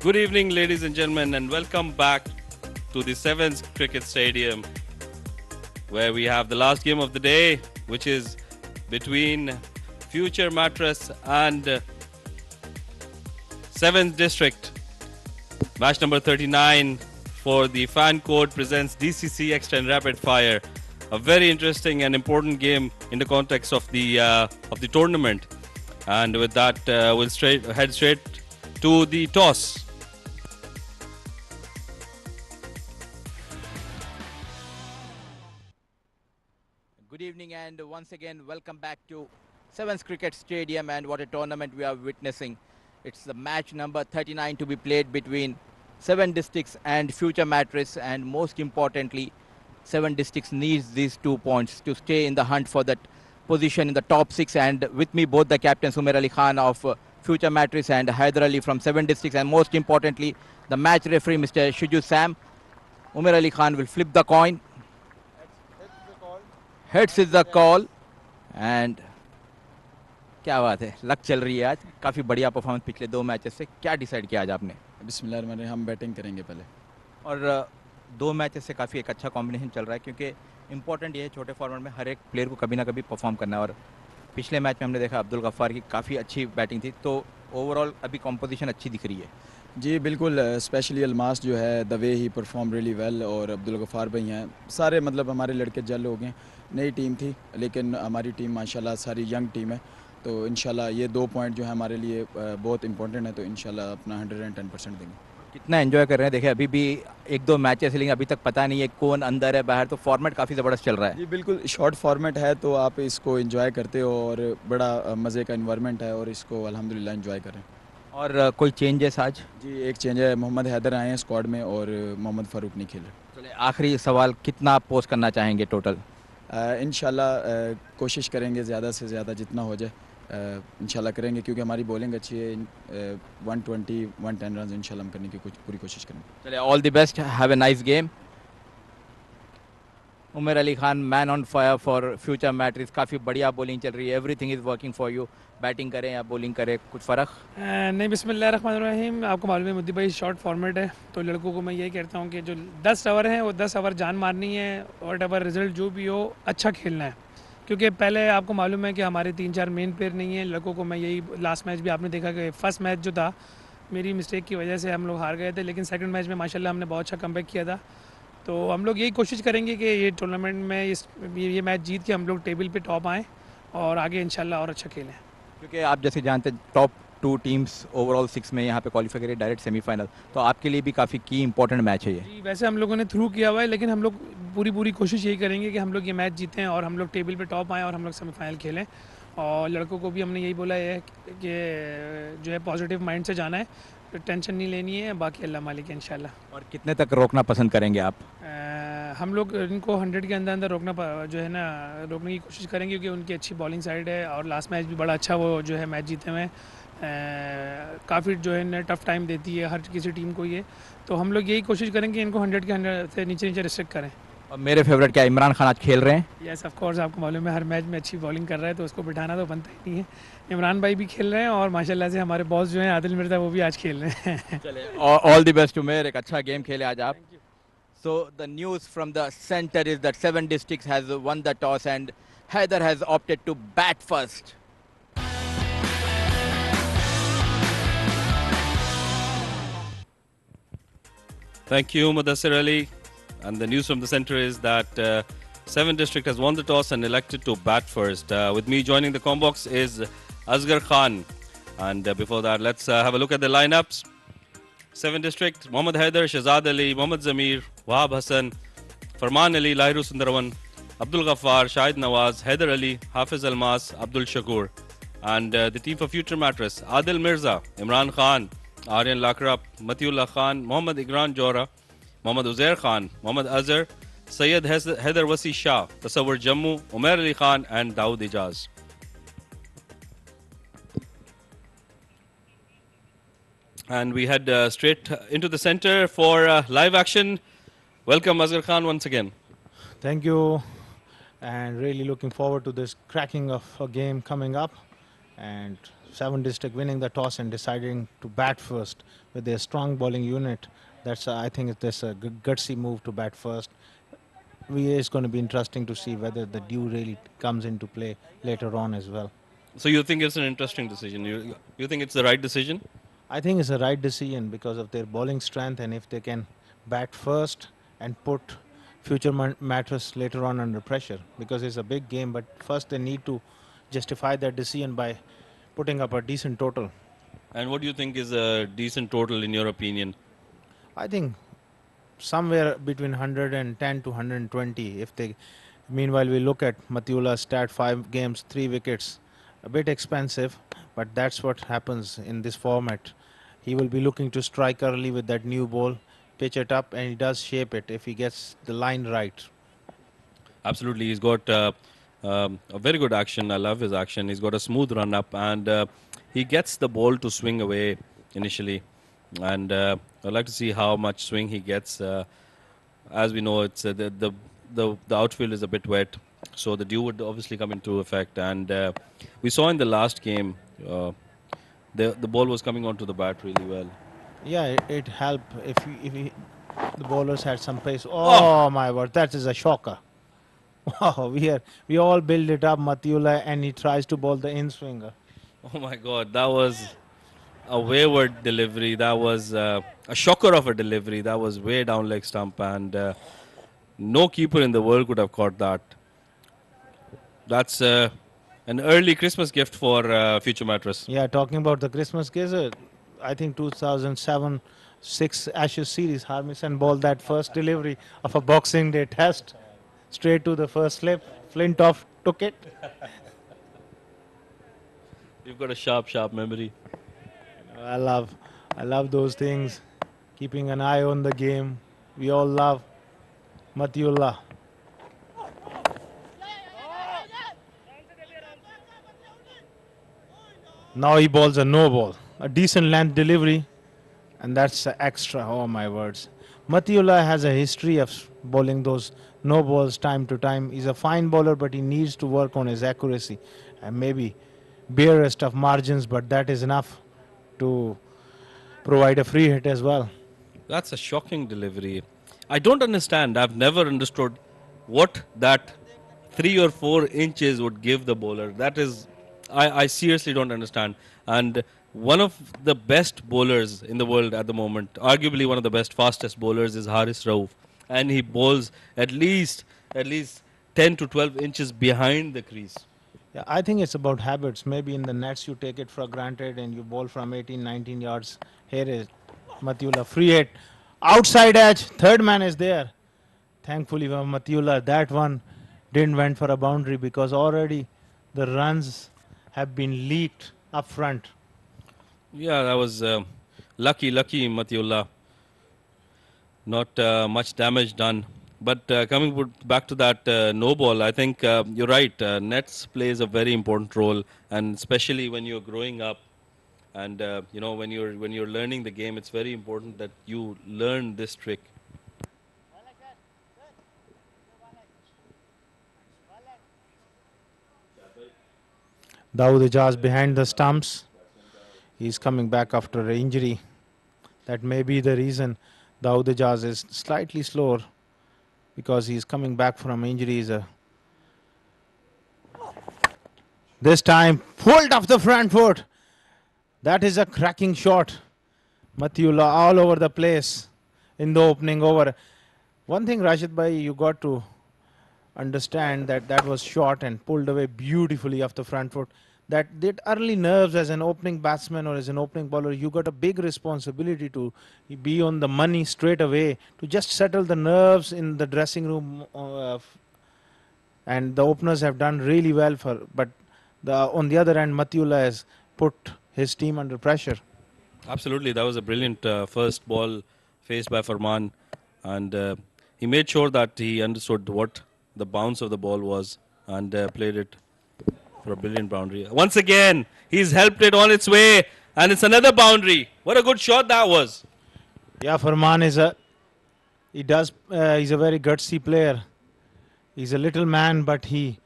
Good evening, ladies and gentlemen, and welcome back to the Sevens Cricket Stadium, where we have the last game of the day, which is between Future Mattress and Sevens District. Match number 39 for the Fan Code presents DCC X10 Rapid Fire. A very interesting and important game in the context of the tournament. And with that, we'll head straight to the toss. Good evening and once again welcome back to Sevens Cricket Stadium, and what a tournament we are witnessing. It's the match number 39 to be played between Seven Districts and Future Mattress, and most importantly Seven Districts needs these 2 points to stay in the hunt for that position in the top 6. And with me both the captains, Umair Ali Khan of Future Mattress and Haider Ali from Seven Districts, and most importantly the match referee Mr. Shiju Sam. Umair Ali Khan will flip the coin. Heads is the call, and क्या बात है, luck चल रही है आज. काफ़ी बढ़िया performance पिछले 2 मैचेस से. क्या डिसाइड किया आज आपने? बिस्मिल्लाह, हम बैटिंग करेंगे पहले. और 2 मैचेस से काफ़ी एक अच्छा कॉम्बिनेशन चल रहा है, क्योंकि इंपॉर्टेंट ये है छोटे फॉर्मेट में हर एक प्लेयर को कभी ना कभी परफॉर्म करना है. और पिछले मैच में हमने देखा अब्दुल गफ्फार की काफ़ी अच्छी बैटिंग थी, तो ओवरऑल अभी कॉम्पोजिशन अच्छी दिख रही है. जी बिल्कुल, स्पेशली अलमास जो है the way he perform really well, और अब्दुल गफ्फार भाई हैं, सारे मतलब हमारे लड़के जल हो गए. नई टीम थी लेकिन हमारी टीम माशाल्लाह सारी यंग टीम है, तो इंशाल्लाह ये 2 पॉइंट जो है हमारे लिए बहुत इंपॉर्टेंट है, तो इंशाल्लाह अपना 110% देंगे. कितना एंजॉय कर रहे हैं? देखिए अभी भी 1-2 मैचेस, लेकिन अभी तक पता नहीं है कौन अंदर है बाहर, तो फॉर्मेट काफ़ी ज़बरदस्त चल रहा है. जी बिल्कुल, शॉर्ट फॉर्मेट है तो आप इसको एंजॉय करते हो, और बड़ा मज़े का इन्वायरमेंट है, और इसको अल्हम्दुलिल्लाह एंजॉय करें. और कोई चेंजेस आज? जी एक चेंज है, मोहम्मद हैदर आए हैं स्क्वाड में और मोहम्मद फ़ारूक नहीं खेल रहे. चलिए आखिरी सवाल, कितना आप पोस्ट करना चाहेंगे टोटल? इंशाल्लाह कोशिश करेंगे ज़्यादा से ज़्यादा जितना हो जाए, इंशाल्लाह करेंगे, क्योंकि हमारी बॉलिंग अच्छी है. 120-110 रन इंशाल्लाह हम करने की पूरी कोशिश करेंगे. चलिए all the best, have a nice game. Umar Ali Khan, man on fire for future matrix. काफ़ी बढ़िया बॉलिंग चल रही है, everything is working for you. Batting करें या बॉलिंग करें, कुछ फ़र्क नहीं? बिस्मिल्लाहिर्रहमानिर्रहीम. आपको मालूम है मुद्दी भाई, शॉर्ट फॉर्मेट है, तो लड़कों को मैं यही कहता हूँ कि जो 10 ओवर हैं वो 10 ओवर जान मारनी है, वट एवर रिजल्ट जो भी हो अच्छा खेलना है. क्योंकि पहले आपको मालूम है कि हमारे 3-4 मेन प्लेयर नहीं है. लड़कों को मैं यही, लास्ट मैच भी आपने देखा कि फर्स्ट मैच जो था मेरी मिस्टेक की वजह से हम लोग हार गए थे, लेकिन सेकंड मैच में माशाल्लाह हमने बहुत अच्छा कमबैक किया था. तो हम लोग यही कोशिश करेंगे कि ये टूर्नामेंट में ये मैच जीत के हम लोग टेबल पे टॉप आएँ और आगे इंशाल्लाह और अच्छा खेलें. क्योंकि आप जैसे जानते हैं टॉप 2 टीम्स ओवरऑल 6 में यहाँ पे क्वालिफाई करिए डायरेक्ट सेमीफाइनल, तो आपके लिए भी काफ़ी की इंपॉर्टेंट मैच है ये. जी वैसे हम लोगों ने थ्रू किया हुआ है, लेकिन हम लोग पूरी कोशिश यही करेंगे कि हम लोग ये मैच जीतें और हम लोग टेबल पे टॉप आएँ और हम लोग सेमीफाइनल खेलें. और लड़कों को भी हमने यही बोला है कि जो है पॉजिटिव माइंड से जाना है, तो टेंशन नहीं लेनी है, बाकी अल्लाह मालिक है इंशाल्लाह. और कितने तक रोकना पसंद करेंगे आप? हम लोग इनको 100 के अंदर जो है ना रोकने की कोशिश करेंगे, क्योंकि उनकी अच्छी बॉलिंग साइड है और लास्ट मैच भी बड़ा अच्छा वो जो है मैच जीते हुए. काफ़ी जो है ना टफ टाइम देती है हर किसी टीम को ये, तो हम लोग यही कोशिश करेंगे इनको 100 के अंदर से नीचे रिस्ट्रिक्ट करें. और मेरे फेवरेट क्या इमरान खान आज खेल रहे हैं? यस ऑफ कोर्स, आपको मालूम है हर मैच में अच्छी बॉलिंग कर रहा है, तो उसको बिठाना तो बनता ही नहीं है. इमरान भाई भी खेल रहे हैं और माशाल्लाह से हमारे बॉस जो हैं आदिल मिर्ज़ा, वो भी आज खेल रहे हैं. चले ऑल द बेस्ट उमेर, एक अच्छा गेम खेले आज आप. So the news from the center is that Seven Districts has won the toss and Haider has opted to bat first. Thank you, Mudassir Ali. And the news from the center is that Seven District has won the toss and elected to bat first. With me joining the combox is Asghar Khan. And before that, let's have a look at the lineups. Seven District, Mohammad Haider, Shahzad Ali, Mohammad Zamir, Wahab Hassan, Farman Ali, Lahiru Sundarawan, Abdul Ghaffar, Shahid Nawaz, Haider Ali, Hafiz Almas, Abdul Shakur. And the team for Future Mattress, Adil Mirza, Imran Khan, Aryan Lakrap, Matiullah Khan, Mohammad Igran Jora, Mohammad Uzair Khan, Mohammad Azhar, Sayyid Haider Wasi Shah, Tasawwur Jammu, Umair Ali Khan and Dawood Ijaz. And we head straight into the center for live action. Welcome Asghar Khan once again. Thank you, and really looking forward to this cracking of a game coming up. And Seven District winning the toss and deciding to bat first with their strong bowling unit. That's I think that's a gutsy move to bat first. It's going to be interesting to see whether the dew really comes into play later on as well. So you think it's an interesting decision? You think it's the right decision? I think it's the right decision because of their bowling strength, and if they can bat first and put future Mattress later on under pressure, because it's a big game, but first they need to justify that decision by putting up a decent total. And what do you think is a decent total in your opinion? I think somewhere between 110 to 120. If they, meanwhile, we look at Matiula's stat: 5 games, 3 wickets, a bit expensive, but that's what happens in this format. He will be looking to strike early with that new ball, pitch it up, and he does shape it if he gets the line right. Absolutely, he's got a very good action. I love his action. He's got a smooth run up, and he gets the ball to swing away initially. And I'd like to see how much swing he gets. As we know, it's the outfield is a bit wet, so the dew would obviously come into effect. And we saw in the last game, the ball was coming onto the bat really well. Yeah, it helped if the bowlers had some pace. Oh my word, that is a shocker. Wow, we all build it up, Matiula, and he tries to bowl the in-swinger. Oh my God, that was a wayward delivery. That was a shocker of a delivery. That was way down leg stump, and no keeper in the world could have caught that. That's an early Christmas gift for future Mattress. Yeah, talking about the Christmas gift, I think 2007-6 Ashes series, Harmison bowled that first delivery of a Boxing Day test straight to the first slip. Flintoff took it. You've got a sharp memory. I love those things. Keeping an eye on the game. We all love Matiullah. Now he bowls a no ball. A decent length delivery. And that's extra. Oh my words. Matiullah has a history of bowling those no balls time to time. He's a fine bowler, but he needs to work on his accuracy. And maybe barest of margins, but that is enough to provide a free hit as well. That's a shocking delivery. I don't understand. I've never understood what that 3 or 4 inches would give the bowler. That is, I seriously don't understand. And one of the best bowlers in the world at the moment, arguably one of the best fastest bowlers, is Haris Rauf. And he bowls at least 10 to 12 inches behind the crease. Yeah, I think it's about habits. Maybe in the nets you take it for granted and you bowl from 18, 19 yards. Here is Matiullah, free hit. Outside edge, third man is there. Thankfully for Matiullah, that one didn't went for a boundary because already the runs have been leaked up front. Yeah, that was lucky Matiullah. Not much damage done. But coming back to that no ball, I think you're right. Nets plays a very important role, and especially when you're growing up, and when you're learning the game, it's very important that you learn this trick. Dawood Ijaz behind the stumps. He's coming back after an injury. That may be the reason Dawood Ijaz is slightly slower, because he's coming back from injuries. This time, pulled off the front foot. That is a cracking shot. Matiullah all over the place in the opening over. One thing, Rashid bhai, you got to understand that was shot and pulled away beautifully off the front foot. That early nerves as an opening batsman or as an opening bowler, you got a big responsibility to be on the money straight away, to just settle the nerves in the dressing room. And the openers have done really well but on the other hand, Matiullah has put his team under pressure. Absolutely, that was a brilliant first ball faced by Farman, and he made sure that he understood what the bounce of the ball was and played it for a brilliant boundary. Once again, he's helped it on its way, and it's another boundary. What a good shot that was. Yeah, Farman is he's a very gutsy player. He's a little man, but he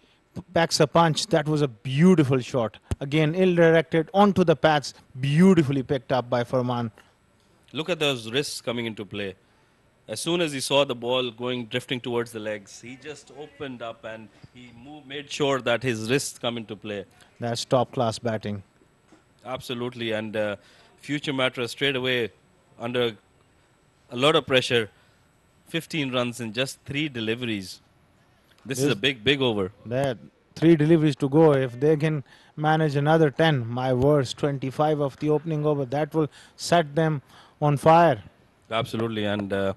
packs a punch. That was a beautiful shot. Again, ill-directed onto the pads. Beautifully picked up by Farman. Look at those wrists coming into play. As soon as he saw the ball drifting towards the legs, he just opened up and he made sure that his wrists come into play. That's top-class batting. Absolutely, and future Mattress straight away under a lot of pressure. 15 runs in just 3 deliveries. This is a big over. There, 3 deliveries to go. If they can manage another 10, my words, 25 of the opening over, that will set them on fire. Absolutely, and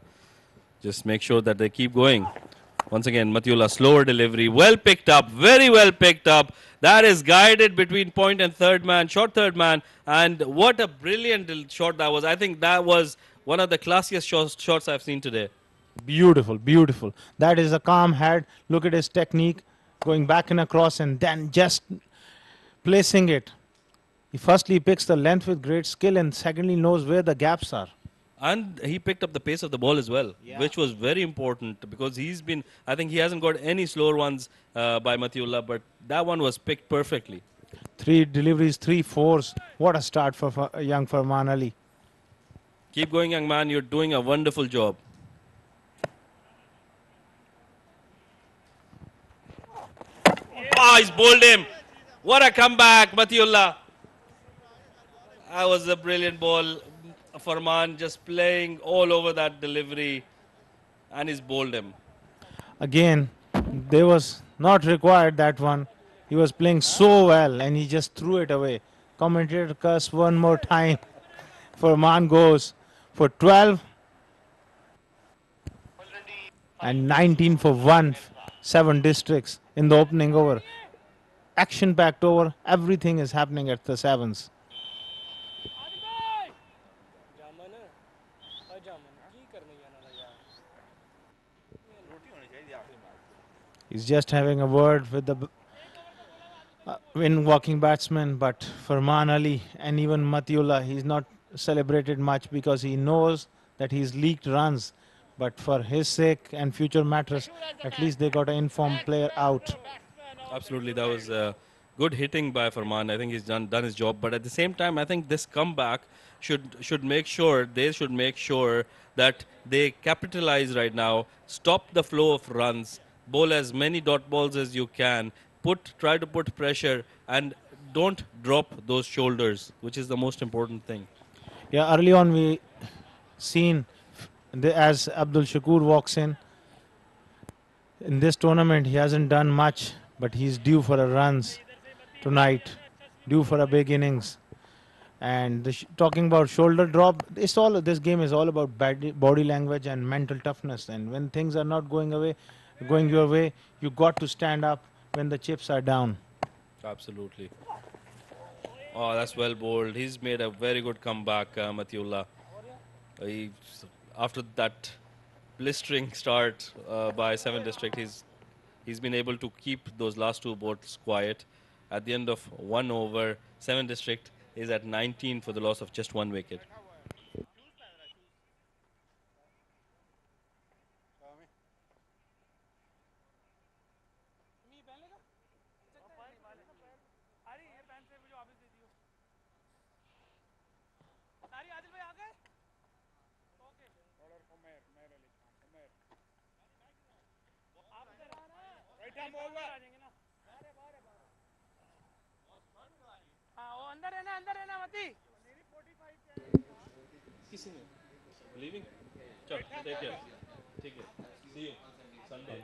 just make sure that they keep going. Once again, Matiullah, slower delivery, well picked up, very well picked up. That is guided between point and third man, short third man, and what a brilliant shot that was. I think that was one of the classiest shots I've seen today. Beautiful, beautiful. That is a calm head. Look at his technique, going back and across and then just placing it. He firstly picks the length with great skill and secondly knows where the gaps are. And he picked up the pace of the ball as well, which was very important because I think he hasn't got any slower ones by Matiullah, but that one was picked perfectly. 3 deliveries, 3 fours. What a start for young Farman Ali. Keep going, young man. You're doing a wonderful job. He's bowled him. What a comeback, Matiullah. That was a brilliant ball. Farman just playing all over that delivery, and he's bowled him. Again, they was not required that one. He was playing so well and he just threw it away. Commentator curse one more time. Farman goes for 12 and 19 for 1, 7 districts in the opening over. Action-packed over. Everything is happening at the 7s. He's just having a word with the walking batsman, but Farman Ali and even Matiullah, he's not celebrated much because he knows that he's leaked runs. But for his sake and future Mattress, at least they got an informed player out. Absolutely, that was good hitting by Farman. I think he's done his job. But at the same time, I think this comeback should make sure that they capitalize right now, stop the flow of runs, bowl as many dot balls as you can, try to put pressure, and don't drop those shoulders, which is the most important thing. Yeah, early on we seen as Abdul Shakur walks in this tournament, he hasn't done much, but he's due for a runs tonight, due for a big innings. And talking about shoulder drop, this game is all about body language and mental toughness. And when things are not going your way, you got to stand up when the chips are down. Absolutely. Oh, that's well bowled. He's made a very good comeback, Matiullah. After that blistering start by 7 District, he's been able to keep those last 2 balls quiet. At the end of 1 over, 7 District is at 19 for the loss of just 1 wicket. Leaving? Take care. See you Sunday.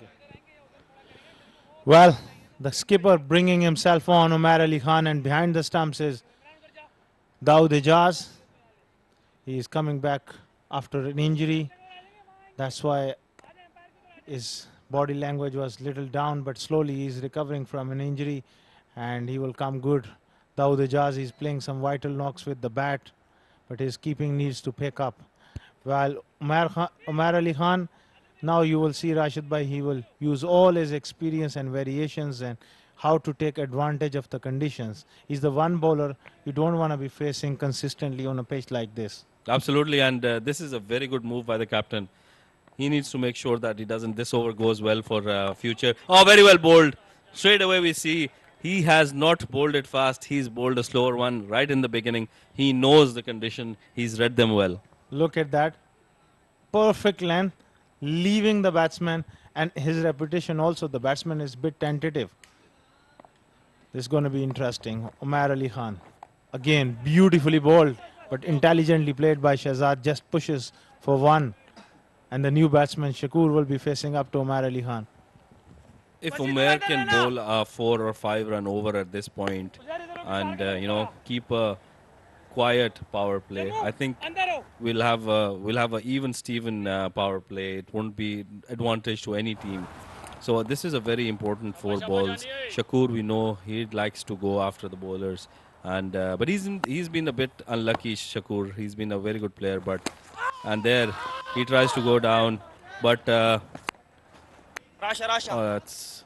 Well, the skipper bringing himself on, Umar Ali Khan, and behind the stumps is Dawood Ijaz. He is coming back after an injury. That's why his body language was little down, but slowly he's recovering from an injury and he will come good. Dawood Ijaz is playing some vital knocks with the bat, but his keeping needs to pick up. While Umar Ali Khan, now you will see Rashid Bhai, he will use all his experience and variations and how to take advantage of the conditions. He's the one bowler you don't want to be facing consistently on a pitch like this. Absolutely, and this is a very good move by the captain. He needs to make sure that this over goes well for future. Oh, very well bowled. Straight away we see He has not bowled it fast. He's bowled a slower one right in the beginning. He knows the condition. He's read them well. Look at that. Perfect length, leaving the batsman, and his reputation also. The batsman is a bit tentative. This is going to be interesting. Umar Ali Khan. Again, beautifully bowled, but intelligently played by Shahzad. Just pushes for one. And the new batsman, Shakur, will be facing up to Umar Ali Khan. If Umair can bowl a 4 or 5 run over at this point and, keep a quiet power play, I think we'll have a even Steven power play. It won't be advantage to any team. So this is a very important 4 balls. Shakur, we know he likes to go after the bowlers, and but he's been a bit unlucky. Shakur, he's been a very good player, and there he tries to go down, but it's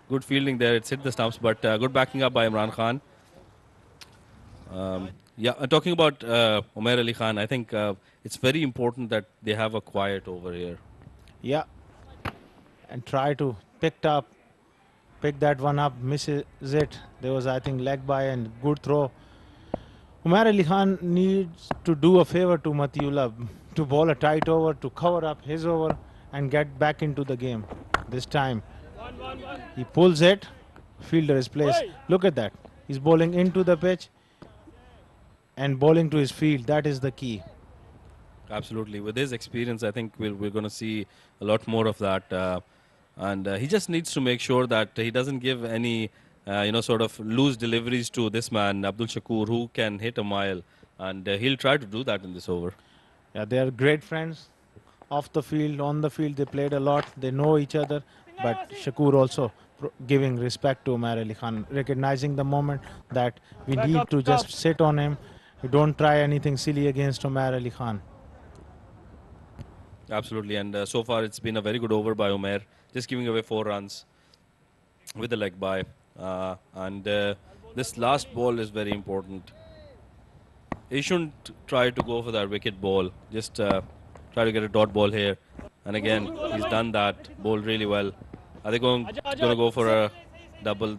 good fielding there. It's hit the stumps, but good backing up by Imran Khan. Talking about Umair Ali Khan, I think it's very important that they have a quiet over here. Yeah. And try to pick that one up, misses it. There was, I think, leg by and good throw. Umar Ali Khan needs to do a favor to Matiullah to bowl a tight over, to cover up his over and get back into the game. This time he pulls it, fielder is placed. Look at that. He's bowling into the pitch and bowling to his field. That is the key. Absolutely. With his experience, I think we're going to see a lot more of that. And he just needs to make sure that he doesn't give any, sort of loose deliveries to this man, Abdul Shakur, who can hit a mile. And he'll try to do that in this over. Yeah, they are great friends. Off the field, on the field, they played a lot. They know each other. But Shakur also giving respect to Umar Ali Khan, recognizing the moment that we need to just sit on him. We don't try anything silly against Umar Ali Khan. Absolutely, and so far it's been a very good over by Umair, just giving away 4 runs with the leg by. And this last ball is very important. He shouldn't try to go for that wicket ball, just try to get a dot ball here. And again, he's done that, bowled really well. Are they going to go for a double?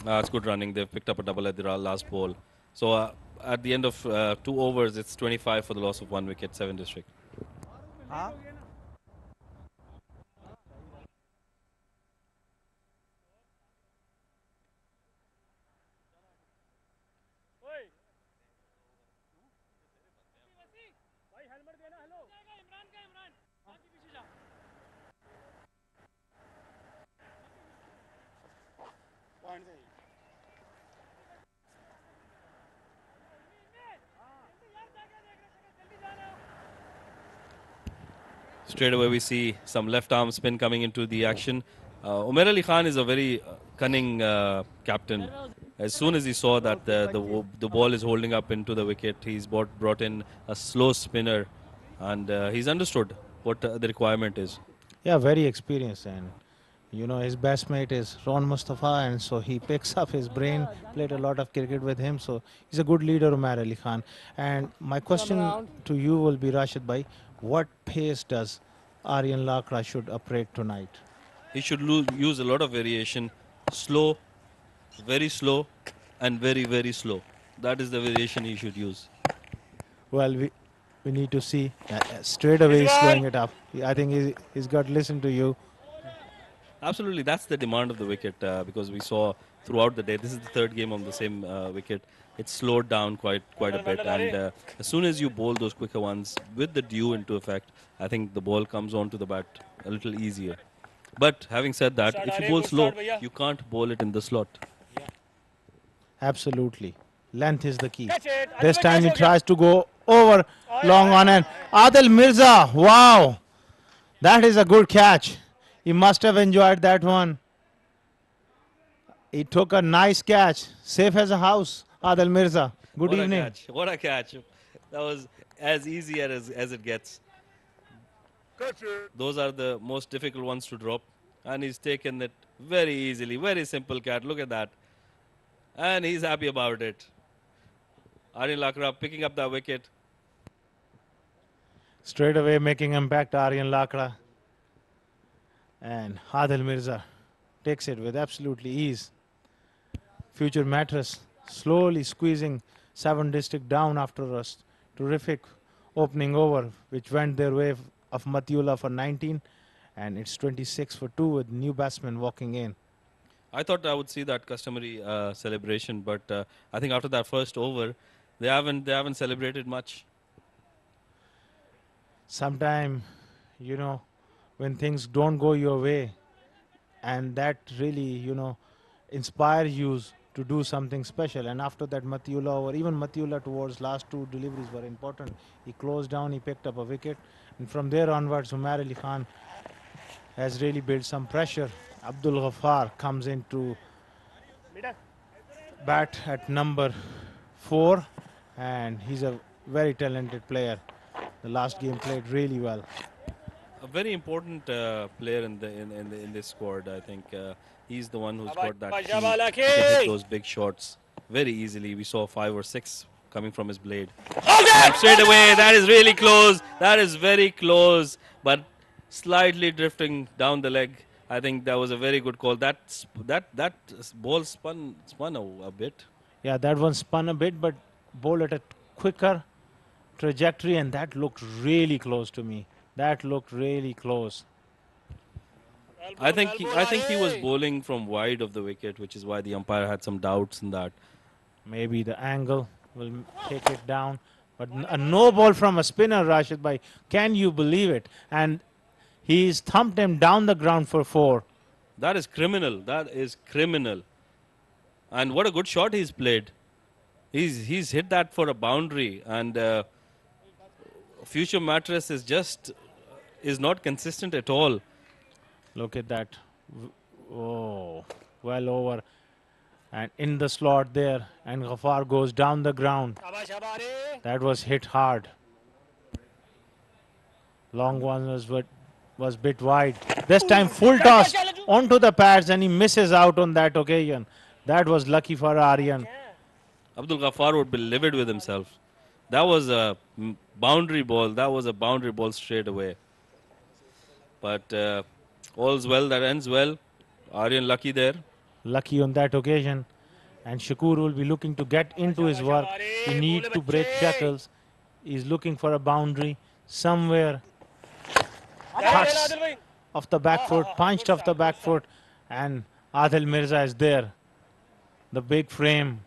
It's good running. They've picked up a double at the last ball. So at the end of 2 overs, it's 25 for the loss of 1 wicket, 7 district. Straight away we see some left arm spin coming into the action. Umair Ali Khan is a very cunning captain. As soon as he saw that the ball is holding up into the wicket, he's brought in a slow spinner, and he's understood what the requirement is. Yeah, very experienced, and his best mate is Ron Mustafa, and so he picks up his brain, played a lot of cricket with him, so he's a good leader, Umar Ali Khan. And my question to you will be, Rashid Bhai, what pace does Aryan Lakra should operate tonight? He should use a lot of variation, slow, very slow, and very, very slow. That is the variation he should use. Well, we need to see. Straight away he's slowing it up. I think he's got to listen to you. Absolutely, that's the demand of the wicket because we saw throughout the day, this is the 3rd game on the same wicket, it's slowed down quite a bit, and as soon as you bowl those quicker ones with the dew into effect, I think the ball comes onto the bat a little easier. But having said that, if you bowl slow, you can't bowl it in the slot. Absolutely. Length is the key. This time he tries to go over long on, and Adil Mirza, wow, that is a good catch. He must have enjoyed that one. He took a nice catch. Safe as a house, Adil Mirza. Good evening. What a catch. That was as easy as it gets. Those are the most difficult ones to drop. And he's taken it very easily. Very simple catch. Look at that. And he's happy about it. Aryan Lakra picking up that wicket. Straight away making impact, Aryan Lakra. And Adil Mirza takes it with absolutely ease. Future Mattress slowly squeezing 7 District down after a terrific opening over, which went their way of Matiula for 19, and it's 26 for 2 with new batsmen walking in. I thought I would see that customary celebration, but I think after that first over, they haven't celebrated much. Sometime, when things don't go your way, and that really, inspires you to do something special. And after that, Matiula, or even Matiula towards last 2 deliveries were important. He closed down, he picked up a wicket, and from there onwards, Umar Ali Khan has really built some pressure. Abdul Ghaffar comes into bat at number 4, and he's a very talented player. The last game played really well. A very important player in this squad. I think he's the one who's got that key. He can hit those big shots very easily. We saw 5 or 6 coming from his blade. And straight away, that is really close. That is very close, but slightly drifting down the leg. I think that was a very good call. That ball spun a bit. Yeah, that one spun a bit, but bowled at a quicker trajectory, and that looked really close to me. That looked really close. I think he was bowling from wide of the wicket, which is why the umpire had some doubts in that. Maybe the angle will take it down, but a no ball from a spinner, Rashid bhai. Can you believe it? And he's thumped him down the ground for 4. That is criminal. That is criminal. And what a good shot he's played. He's hit that for a boundary, and Future Mattress is not consistent at all. Look at that. Oh, well over. And in the slot there. And Ghaffar goes down the ground. That was hit hard. Long one was bit wide. This time full toss onto the pads, and he misses out on that occasion. That was lucky for Aryan. Abdul Ghaffar would be livid with himself. That was a boundary ball. That was a boundary ball straight away. But all's well that ends well. Aryan lucky there. Lucky on that occasion. And Shakur will be looking to get into his work. He needs to break shackles. He's looking for a boundary somewhere. Cuts off the back foot, punched off the back foot, and Adil Mirza is there. The big frame,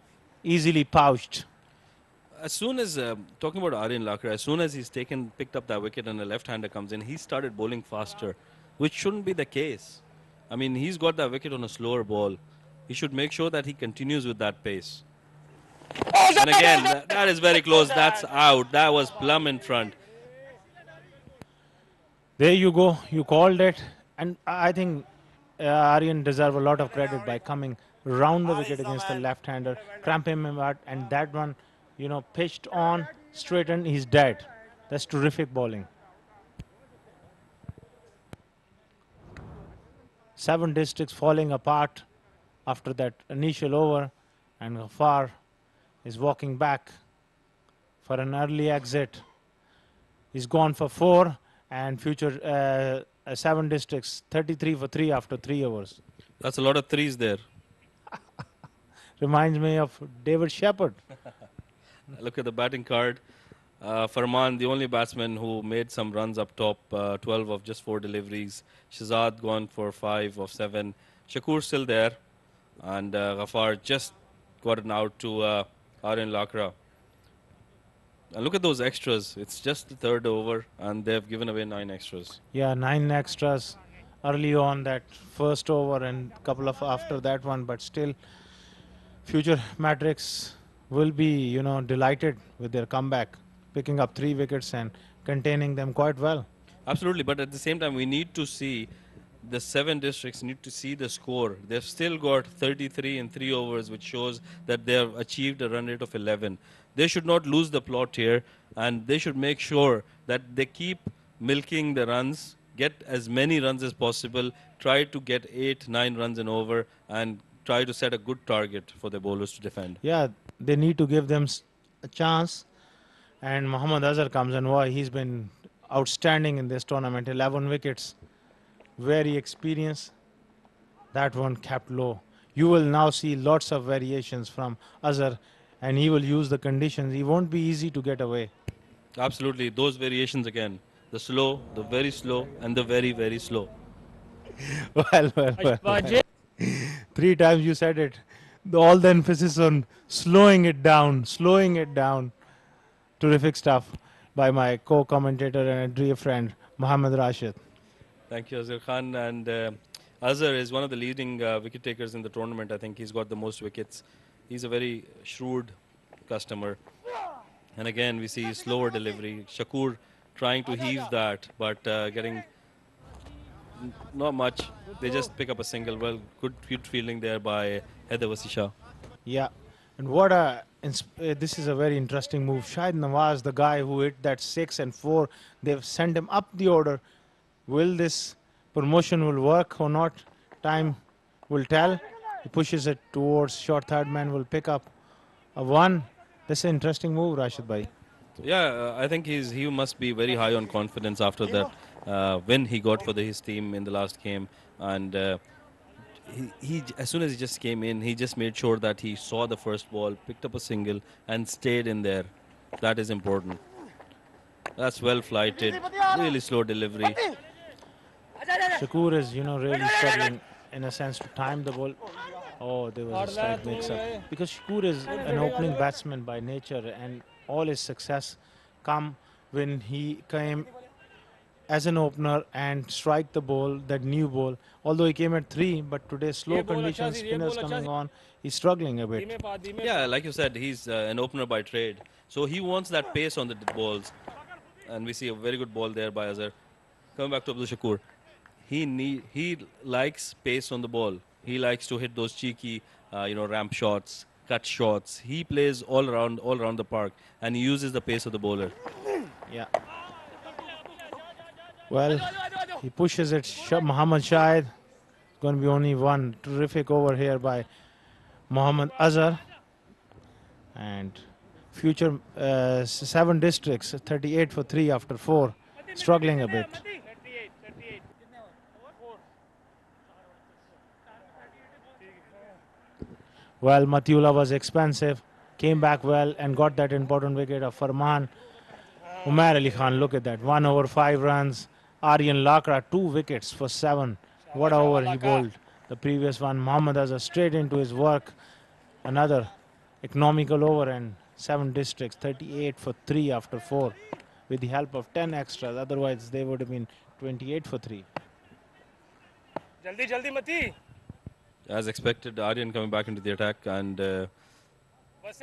easily pouched. As soon as, talking about Aryan Lakra, as soon as he's picked up that wicket and a left-hander comes in, he started bowling faster, which shouldn't be the case. I mean, he's got that wicket on a slower ball. He should make sure that he continues with that pace. And again, that is very close. That's out. That was plumb in front. There you go. You called it. And I think Aryan deserves a lot of credit by coming round the wicket against the left-hander, cramping him out, and that one, pitched on, straightened, he's dead. That's terrific bowling. 7 districts falling apart after that initial over, and Ghaffar is walking back for an early exit. He's gone for 4, and future 7 districts 33 for 3 after 3 overs. That's a lot of threes there. Reminds me of David Shepherd. Look at the batting card. Farman, the only batsman who made some runs up top, 12 of just 4 deliveries. Shahzad gone for 5 of 7. Shakur still there. And Ghaffar just got it out to Aryan Lakra. And look at those extras. It's just the 3rd over, and they've given away 9 extras. Yeah, 9 extras early on that first over and a couple of after that one. But still, future Matrix will be, delighted with their comeback, picking up 3 wickets and containing them quite well. Absolutely, but at the same time, we need to see the 7 districts need to see the score. They've still got 33 in 3 overs, which shows that they have achieved a run rate of 11. They should not lose the plot here, and they should make sure that they keep milking the runs, get as many runs as possible, try to get 8, 9 runs an over, and try to set a good target for the bowlers to defend. Yeah, they need to give them a chance. And Mohammad Azhar comes, and why he's been outstanding in this tournament. 11 wickets, very experienced. That one kept low. You will now see lots of variations from Azhar, and he will use the conditions. He won't be easy to get away. Absolutely, those variations again. The slow, the very slow, and the very, very slow. Well. 3 times you said it. All the emphasis on slowing it down, slowing it down. Terrific stuff by my co-commentator and dear friend, Mohammed Rashid. Thank you, Azhar Khan. And Azhar is one of the leading wicket takers in the tournament. I think he's got the most wickets. He's a very shrewd customer. And again, we see slower delivery. Shakur trying to heave that, but getting not much. They just pick up a single. Well, good fielding there by Haider Wasisha. Yeah, and what a this is a very interesting move. Shahid Nawaz, the guy who hit that 6 and 4, they've sent him up the order. Will this promotion will work or not? Time will tell. He pushes it towards short third man, will pick up a 1. This is an interesting move, Rashid bhai. Yeah, I think he must be very high on confidence after that win he got for his team in the last game. And he as soon as he just came in, he just made sure that he saw the first ball, picked up a single, and stayed in there. That is important. That's well flighted, really slow delivery. Shakur is, really struggling in a sense to time the ball. Oh, there was a slight mix-up. Because Shakur is an opening batsman by nature, and all his success come when he came as an opener and strike the ball, that new ball. Although he came at 3, but today slow conditions, spinners coming on, he's struggling a bit. Yeah, like you said, he's an opener by trade. So he wants that pace on the balls. And we see a very good ball there by Azhar. Coming back to Abdul Shakur. He likes pace on the ball. He likes to hit those cheeky, ramp shots, cut shots. He plays all around the park, and he uses the pace of the bowler. Yeah. Well, he pushes it. Muhammad Shahid. Going to be only 1. Terrific over here by Muhammad Azhar. And future 7 districts, 38 for 3 after 4. Struggling a bit. Well, Matiullah was expensive, came back well and got that important wicket of Farman. Umair Ali Khan, look at that. 1 over 5 runs. Aryan Lakra, 2 wickets for 7. What a over he bowled. The previous one, Muhammad Azhar straight into his work. Another economical over and 7 districts, 38 for 3 after 4. With the help of 10 extras. Otherwise, they would have been 28 for 3. Jaldi, jaldi mati. As expected, Aryan coming back into the attack, and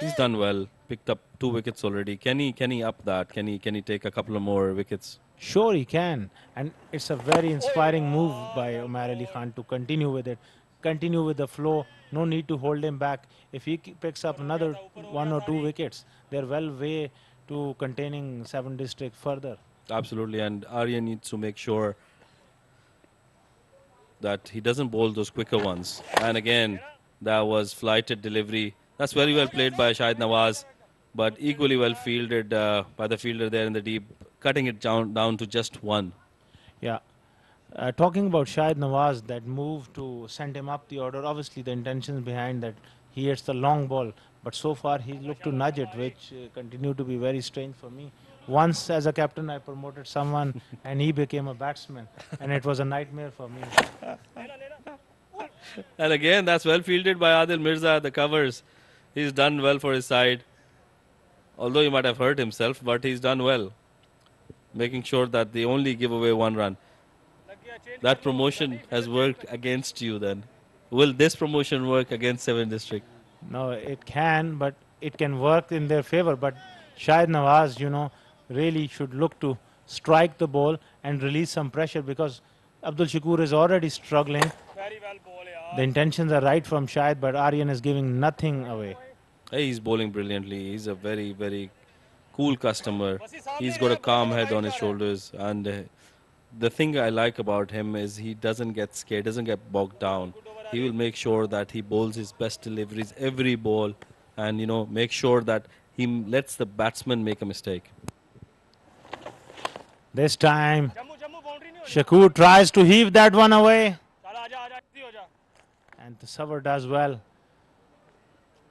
he's done well. Picked up 2 wickets already. Can he up that? Can he take a couple of more wickets? Sure he can, and it's a very inspiring move by Umair Ali Khan to continue with it, continue with the flow. No need to hold him back. If he picks up another 1 or 2 wickets, they're well way to containing 7 districts further. Absolutely, and Aryan needs to make sure that he doesn't bowl those quicker ones. And again, that was flighted delivery. That's very well played by Shahid Nawaz, but equally well fielded by the fielder there in the deep, cutting it down to just 1. Yeah. Talking about Shahid Nawaz, that move to send him up the order, obviously the intentions behind that, he hits the long ball, but so far he looked to nudge it, which continued to be very strange for me. Once as a captain I promoted someone and he became a batsman, and it was a nightmare for me. And again, that's well fielded by Adil Mirza, the covers. He's done well for his side. Although he might have hurt himself, but he's done well. Making sure that they only give away 1 run. That promotion has worked against you then. Will this promotion work against 7 District? No, it can, but it can work in their favor. But Shahid Nawaz, really should look to strike the ball and release some pressure, because Abdul Shakur is already struggling. Very well ball, The intentions are right from Shahid, but Aryan is giving nothing away. Hey, he's bowling brilliantly. He's a very, very cool customer. He's got a calm head on his shoulders. And the thing I like about him is he doesn't get scared, doesn't get bogged down. He will make sure that he bowls his best deliveries every ball, and make sure that he lets the batsman make a mistake. This time, Shakur tries to heave that one away. And the server does well.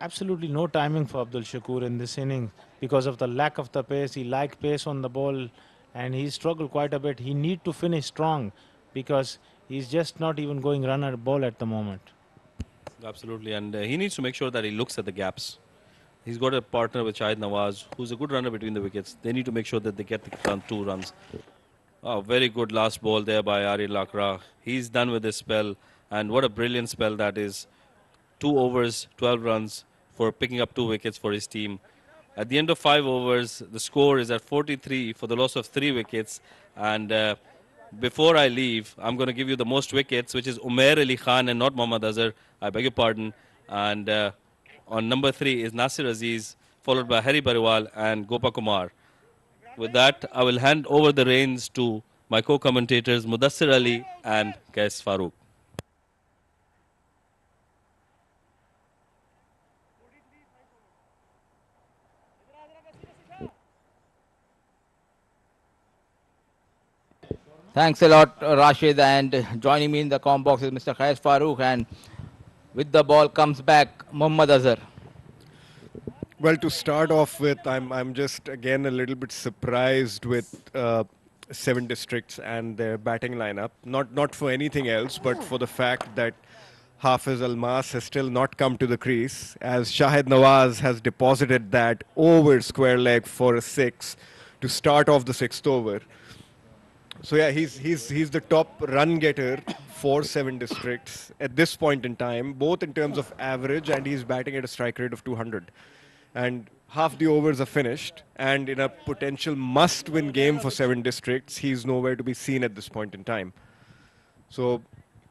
Absolutely no timing for Abdul Shakur in this inning because of the lack of the pace. He lacked pace on the ball and he struggled quite a bit. He need to finish strong because he's just not even going run at ball at the moment. Absolutely, and he needs to make sure that he looks at the gaps. He's got a partner with Shahid Nawaz, who's a good runner between the wickets. They need to make sure that they get the 2 runs. Oh, very good last ball there by Ari Lakra. He's done with his spell, and what a brilliant spell that is. 2 overs, 12 runs for picking up 2 wickets for his team. At the end of 5 overs, the score is at 43 for the loss of 3 wickets. And before I leave, I'm going to give you the most wickets, which is Umair Ali Khan and not Mohammad Azhar. I beg your pardon. And on number 3 is Nasir Aziz, followed by Hari Bariwal and Gopa Kumar. With that, I will hand over the reins to my co-commentators Mudassir Ali and Qais Farooq. Thanks a lot, Rashid. And joining me in the comm box is Mr. Qais Farooq. And with the ball comes back Mohammad Azhar. Well, to start off with, I'm just again a little bit surprised with 7 districts and their batting lineup. Not for anything else, but for the fact that Hafiz Almas has still not come to the crease, as Shahid Nawaz has deposited that over square leg for a 6 to start off the 6th over. So yeah, he's the top run getter for 7 districts at this point in time, both in terms of average, and he's batting at a strike rate of 200. And half the overs are finished, and in a potential must-win game for 7 districts, he's nowhere to be seen at this point in time. So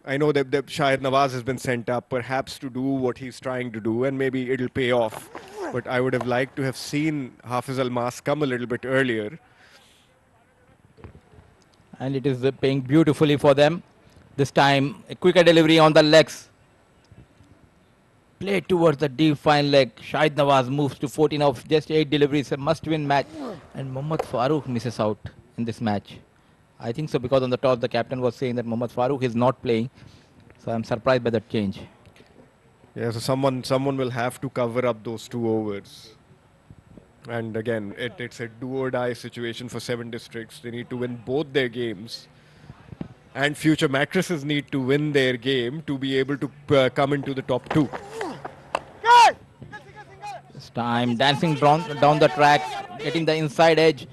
I know that Shahid Nawaz has been sent up, perhaps to do what he's trying to do, and maybe it'll pay off. But I would have liked to have seen Hafiz Almas come a little bit earlier. And it is paying beautifully for them. This time, a quicker delivery on the legs. Play towards the deep fine leg. Shahid Nawaz moves to 14 of just 8 deliveries. A must-win match. And Mohammad Farooq misses out in this match. I think so because on the toss the captain was saying that Mohammad Farooq is not playing. So I'm surprised by that change. Yeah, so someone will have to cover up those 2 overs. And again, it's a do-or-die situation for 7 districts. They need to win both their games. And future mattresses need to win their game to be able to come into the top 2. This time, dancing down the track, getting the inside edge.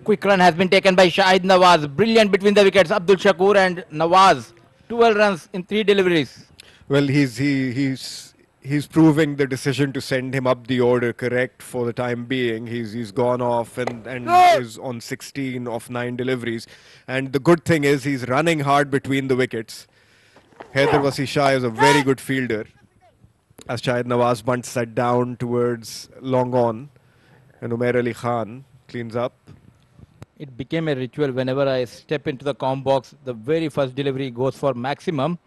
Quick run has been taken by Shahid Nawaz. Brilliant between the wickets. Abdul Shakur and Nawaz. 12 runs in 3 deliveries. Well, he's proving the decision to send him up the order correct for the time being. He's gone off and is on 16 of 9 deliveries. And the good thing is he's running hard between the wickets. Haider Wasi Shah is a very good fielder, as Shahid Nawaz bunts that down towards long on. And Umair Ali Khan cleans up. It became a ritual whenever I step into the comm box. The very first delivery goes for maximum.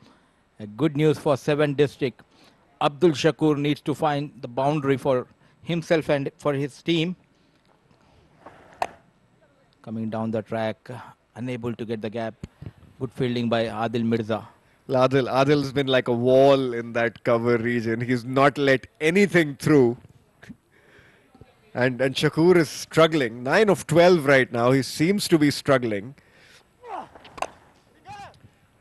Good news for 7 district. Abdul Shakur needs to find the boundary for himself and for his team. Coming down the track, unable to get the gap. Good fielding by Adil Mirza. Adil's been like a wall in that cover region. He's not let anything through. And Shakur is struggling. 9 of 12 right now. He seems to be struggling.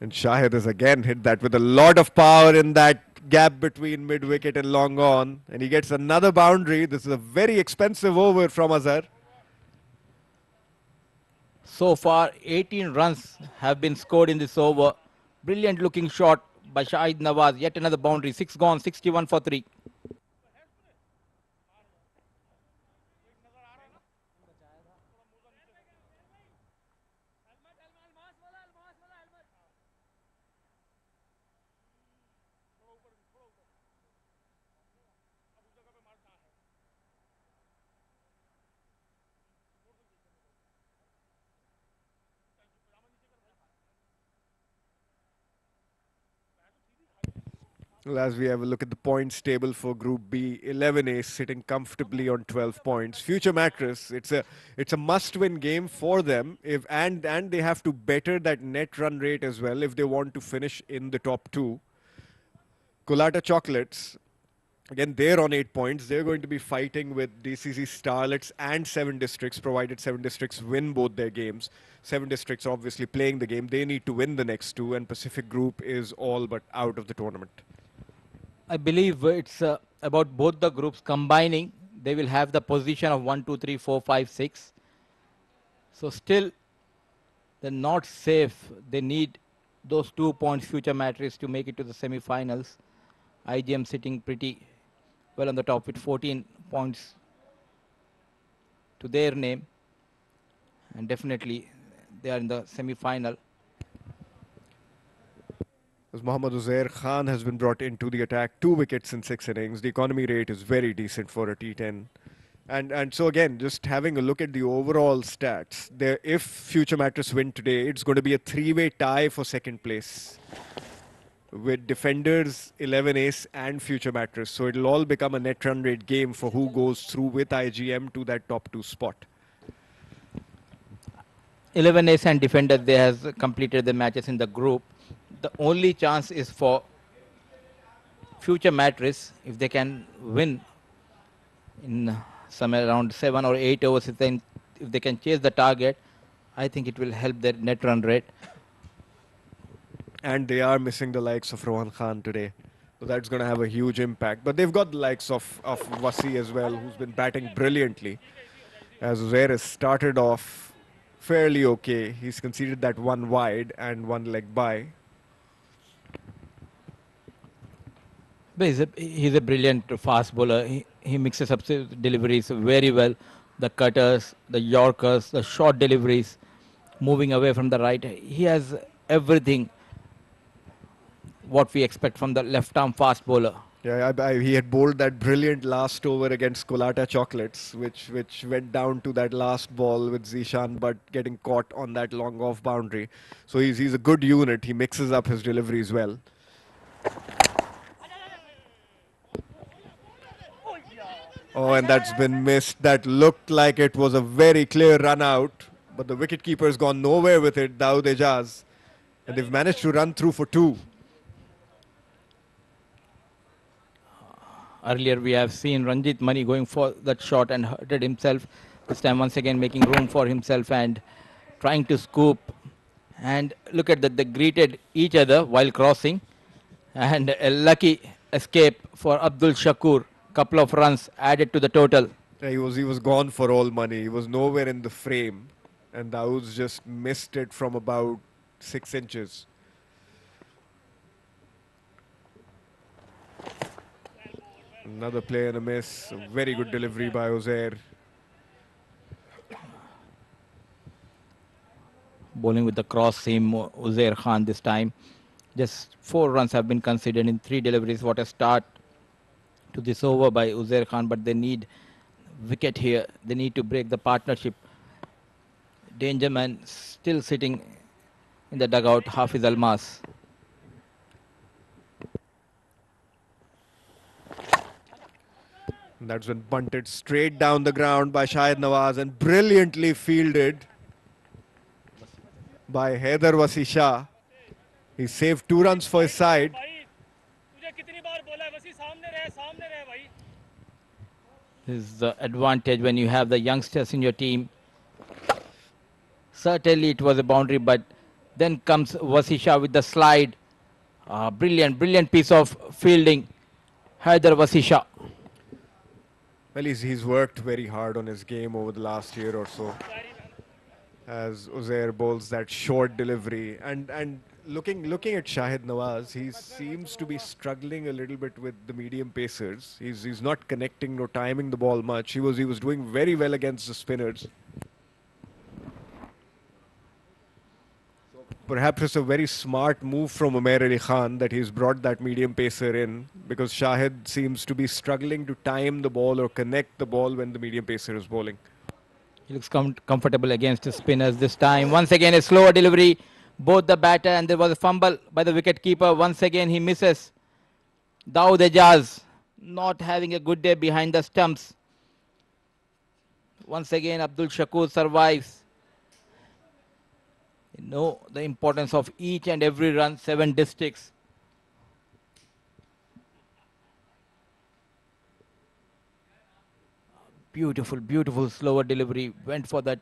And Shahid has again hit that with a lot of power in that gap between mid-wicket and long on. And he gets another boundary. This is a very expensive over from Azhar. So far, 18 runs have been scored in this over. Brilliant looking shot by Shahid Nawaz. Yet another boundary. 6 gone, 61 for 3. Well, as we have a look at the points table for Group B, 11A sitting comfortably on 12 points. Future Mattress, it's a must-win game for them, and they have to better that net run rate as well if they want to finish in the top 2. Colatta Chocolates, again, they're on 8 points. They're going to be fighting with DCC Starlets and 7 districts, provided 7 districts win both their games. 7 districts obviously playing the game. They need to win the next 2, and Pacific Group is all but out of the tournament. I believe it's about both the groups combining. They will have the position of 1, 2, 3, 4, 5, 6. So still, they're not safe. They need those 2 points, Future Mattress, to make it to the semi-finals. IGM sitting pretty well on the top with 14 points to their name. And definitely, they are in the semi-final. As Mohammad Uzair Khan has been brought into the attack, 2 wickets in 6 innings. The economy rate is very decent for a T10. And so again, just having a look at the overall stats, there, if Future Mattress win today, it's going to be a 3-way tie for second place, with defenders, 11 ace and Future Mattress. So it'll all become a net run rate game for who goes through with IGM to that top 2 spot. 11 ace and defenders, they has completed the matches in the group. The only chance is for Future Mattress, if they can win in somewhere around 7 or 8 overs, if they can chase the target, I think it will help their net run rate. And they are missing the likes of Rohan Khan today. So that's going to have a huge impact. But they've got the likes of Wasi as well, who's been batting brilliantly. As Uzair has started off fairly okay. He's conceded that 1 wide and 1 leg by. But he's a brilliant fast bowler. He mixes up deliveries very well. The cutters, the Yorkers, the short deliveries, moving away from the right. He has everything what we expect from the left-arm fast bowler. Yeah, he had bowled that brilliant last over against Colatta Chocolates, which went down to that last ball with Zishan, but getting caught on that long off boundary. So he's a good unit. He mixes up his deliveries well. Oh, and that's been missed. That looked like it was a very clear run out, but the wicketkeeper's gone nowhere with it, Dawood Ejaz. And they've managed to run through for 2. Earlier we have seen Ranjit Mani going for that shot and hurted himself. This time once again making room for himself and trying to scoop. And look at that, they greeted each other while crossing. And a lucky escape for Abdul Shakur. Couple of runs added to the total. Yeah, he was gone for all money. He was nowhere in the frame. And Dawood's just missed it from about 6 inches. Another play and a miss. A very good delivery by Uzair. Bowling with the cross seam, Uzair Khan this time. Just 4 runs have been considered in 3 deliveries. What a start to this over by Uzair Khan, but they need wicket here. They need to break the partnership. Danger man still sitting in the dugout, Hafiz Almas. And that's been bunted straight down the ground by Shahid Nawaz and brilliantly fielded by Haider Wasi Shah. He saved 2 runs for his side. This is the advantage when you have the youngsters in your team. Certainly it was a boundary, but then comes Wasi Shah with the slide. Brilliant piece of fielding, Haider Wasi Shah. Well, he's worked very hard on his game over the last year or so. As Uzair bowls that short delivery. And looking at Shahid Nawaz, he seems to be struggling a little bit with the medium pacers. He's not connecting nor timing the ball much. He was doing very well against the spinners. So perhaps it's a very smart move from Umair Ali Khan that he's brought that medium pacer in, because Shahid seems to be struggling to time the ball or connect the ball when the medium pacer is bowling. He looks comfortable against the spinners this time. Once again, a slower delivery. Both the batter, and there was a fumble by the wicketkeeper. Once again, he misses. Dawood Ejaz not having a good day behind the stumps. Once again, Abdul Shakur survives. You know the importance of each and every run, 7 districts. Beautiful, beautiful slower delivery. Went for that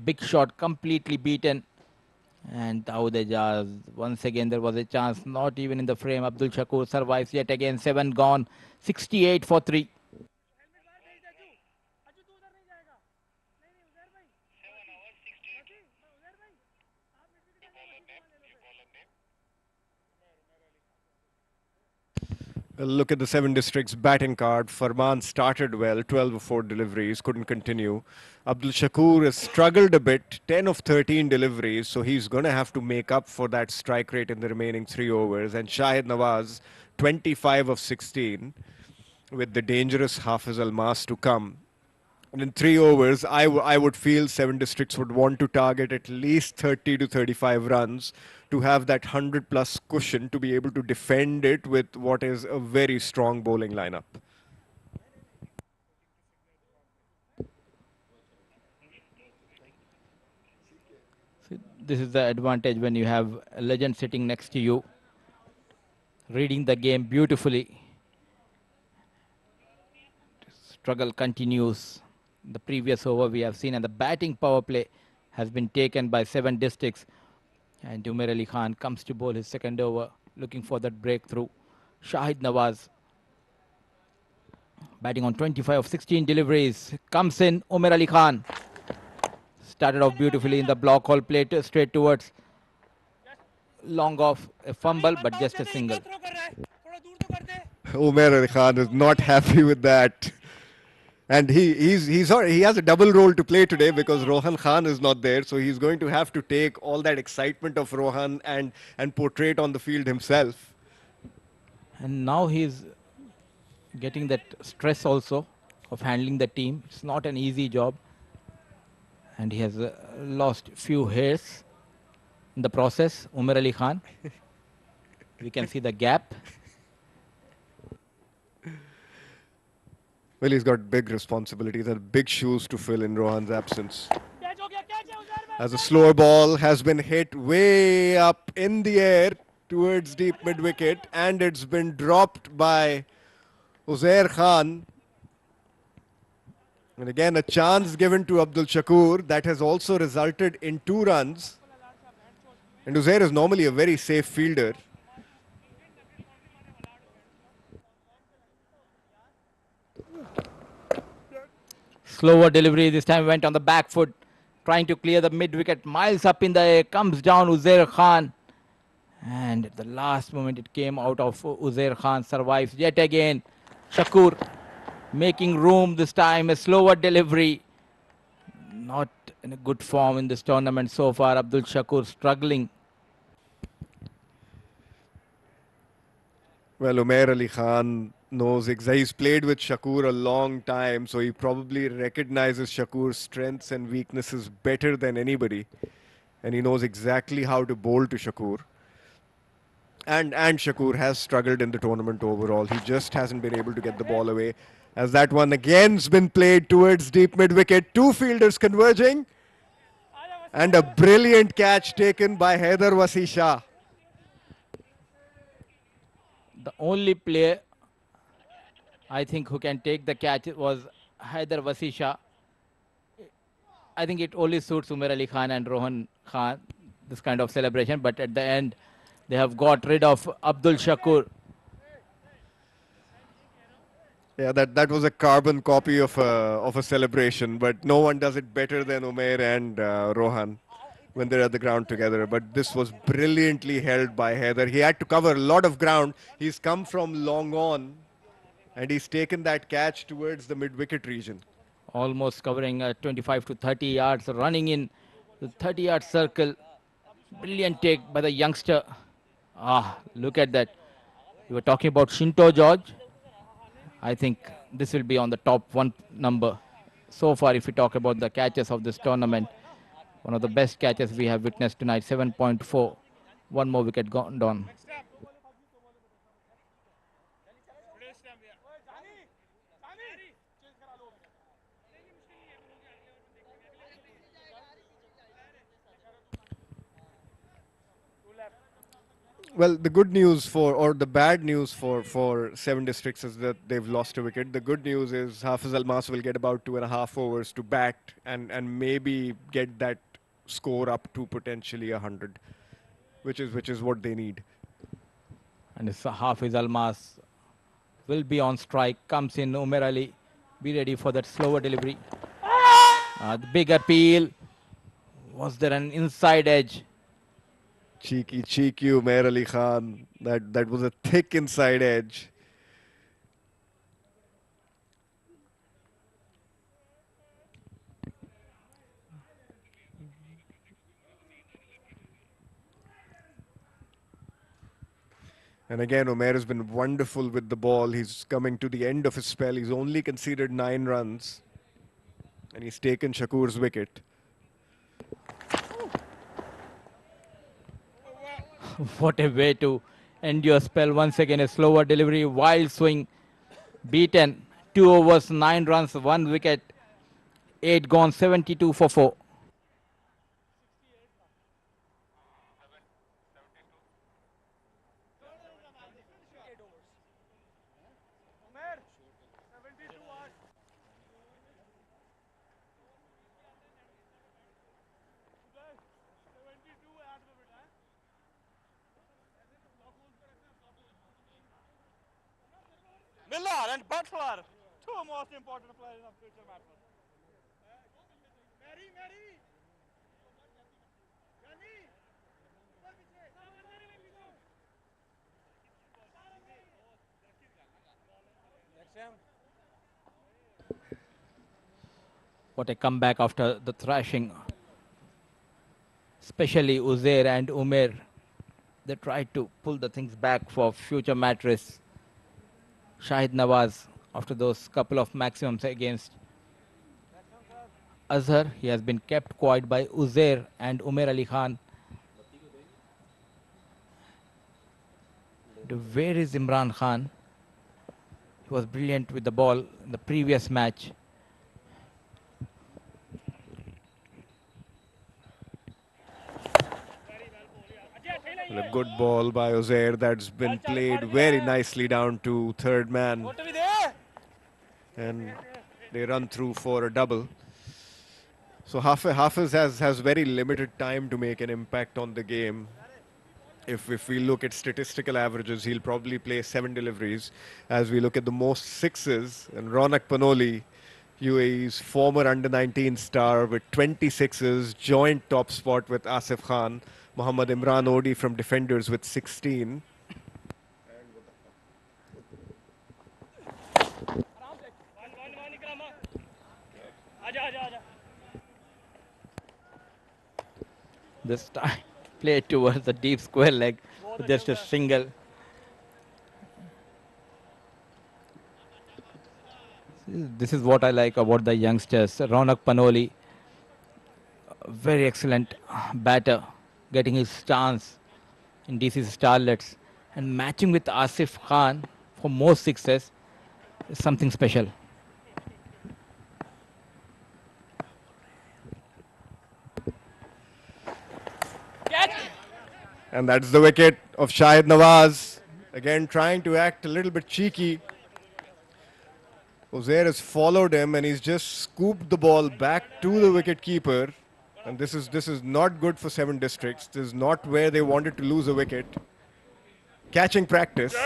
big shot, completely beaten. And Dawood Ejaz, once again there was a chance, not even in the frame. Abdul Shakur survives yet again. 7 gone, 68 for 3. Look at the Seven Districts batting card. Farman started well, 12 of 4 deliveries, couldn't continue. Abdul Shakur has struggled a bit, 10 of 13 deliveries, so he's going to have to make up for that strike rate in the remaining 3 overs. And Shahid Nawaz, 25 of 16, with the dangerous Hafiz Almas to come. And in 3 overs, I would feel Seven Districts would want to target at least 30 to 35 runs to have that 100 plus cushion to be able to defend it with what is a very strong bowling lineup. So this is the advantage when you have a legend sitting next to you, reading the game beautifully. Struggle continues. The previous over we have seen, and the batting power play has been taken by Seven Districts. And Umair Ali Khan comes to bowl his second over, looking for that breakthrough. Shahid Nawaz batting on 25 of 16 deliveries. Comes in, Umair Ali Khan. Started off beautifully in the block hole, played straight towards long off, a fumble, but just a single. Umair Ali Khan is not happy with that. And he has a double role to play today because Rohan Khan is not there. So he's going to have to take all that excitement of Rohan and portray it on the field himself. And now he's getting that stress also of handling the team. It's not an easy job. And he has lost few hairs in the process. Umair Ali Khan. We can see the gap. Well, he's got big responsibilities and big shoes to fill in Rohan's absence. As a slower ball has been hit way up in the air towards deep mid-wicket, and it's been dropped by Uzair Khan. And again, a chance given to Abdul Shakur that has also resulted in 2 runs. And Uzair is normally a very safe fielder. Slower delivery this time, went on the back foot, trying to clear the mid-wicket. Miles up in the air, comes down Uzair Khan. And at the last moment it came out of Uzair Khan, survives yet again. Shakur making room this time, a slower delivery. Not in a good form in this tournament so far. Abdul Shakur struggling. Well, Umair Ali Khan knows exactly. He's played with Shakur a long time, so he probably recognizes Shakur's strengths and weaknesses better than anybody. And he knows exactly how to bowl to Shakur. And Shakur has struggled in the tournament overall. He just hasn't been able to get the ball away. As that one again's been played towards deep mid-wicket. 2 fielders converging. And a brilliant catch taken by Haider Wasi Shah. The only player I think who can take the catch was Haider Wasi Shah. I think it only suits Umair Ali Khan and Rohan Khan, this kind of celebration. But at the end, they have got rid of Abdul Shakur. Yeah, that was a carbon copy of a celebration, but no one does it better than Umair and Rohan when they're at the ground together. But this was brilliantly held by Haider. He had to cover a lot of ground. He's come from long on, and he's taken that catch towards the mid-wicket region. Almost covering 25 to 30 yards, running in the 30-yard circle. Brilliant take by the youngster. Ah, look at that. We were talking about Shinto George. I think this will be on the top 1 number. So far, if we talk about the catches of this tournament, one of the best catches we have witnessed tonight, 7.4. 1 more wicket gone down. Well, the good news or the bad news for Seven Districts is that they've lost a wicket. The good news is Hafiz Almas will get about 2.5 overs to bat and maybe get that score up to potentially 100, which is what they need. And it's Hafiz Almas will be on strike. Comes in Umer Ali. Be ready for that slower delivery. The big appeal. Was there an inside edge? Cheeky Umair Ali Khan. That was a thick inside edge. And again, Umair has been wonderful with the ball. He's coming to the end of his spell. He's only conceded 9 runs. And he's taken Shakur's wicket. What a way to end your spell. Once again, a slower delivery, wild swing, beaten. 2 overs, 9 runs, 1 wicket, 8 gone, 72 for 4. Miller and Butler, two most important players of future Mattress. What a comeback after the thrashing. Especially Uzair and Umair. They tried to pull the things back for future Mattress. Shahid Nawaz, after those couple of maximums against Azhar, he has been kept quiet by Uzair and Umair Ali Khan. Where is Imran Khan? He was brilliant with the ball in the previous match. And a good ball by Uzair that's been played very nicely down to third man. And they run through for a double. So Hafiz has very limited time to make an impact on the game. If we look at statistical averages, he'll probably play 7 deliveries. As we look at the most sixes, and Ronak Panoli, UAE's former under-19 star with 20 sixes, joint top spot with Asif Khan. Mohammad Imran Odi from defenders with 16. This time played towards the deep square leg with just a single. This is what I like about the youngsters. Ronak Panoli, very excellent batter, getting his stance in DCC Starlets and matching with Asif Khan for more sixes is something special. And that's the wicket of Shahid Nawaz. Again, trying to act a little bit cheeky. Uzair has followed him and he's just scooped the ball back to the wicket keeper. And this is not good for 7 Districts. This is not where they wanted to lose a wicket. Catching practice.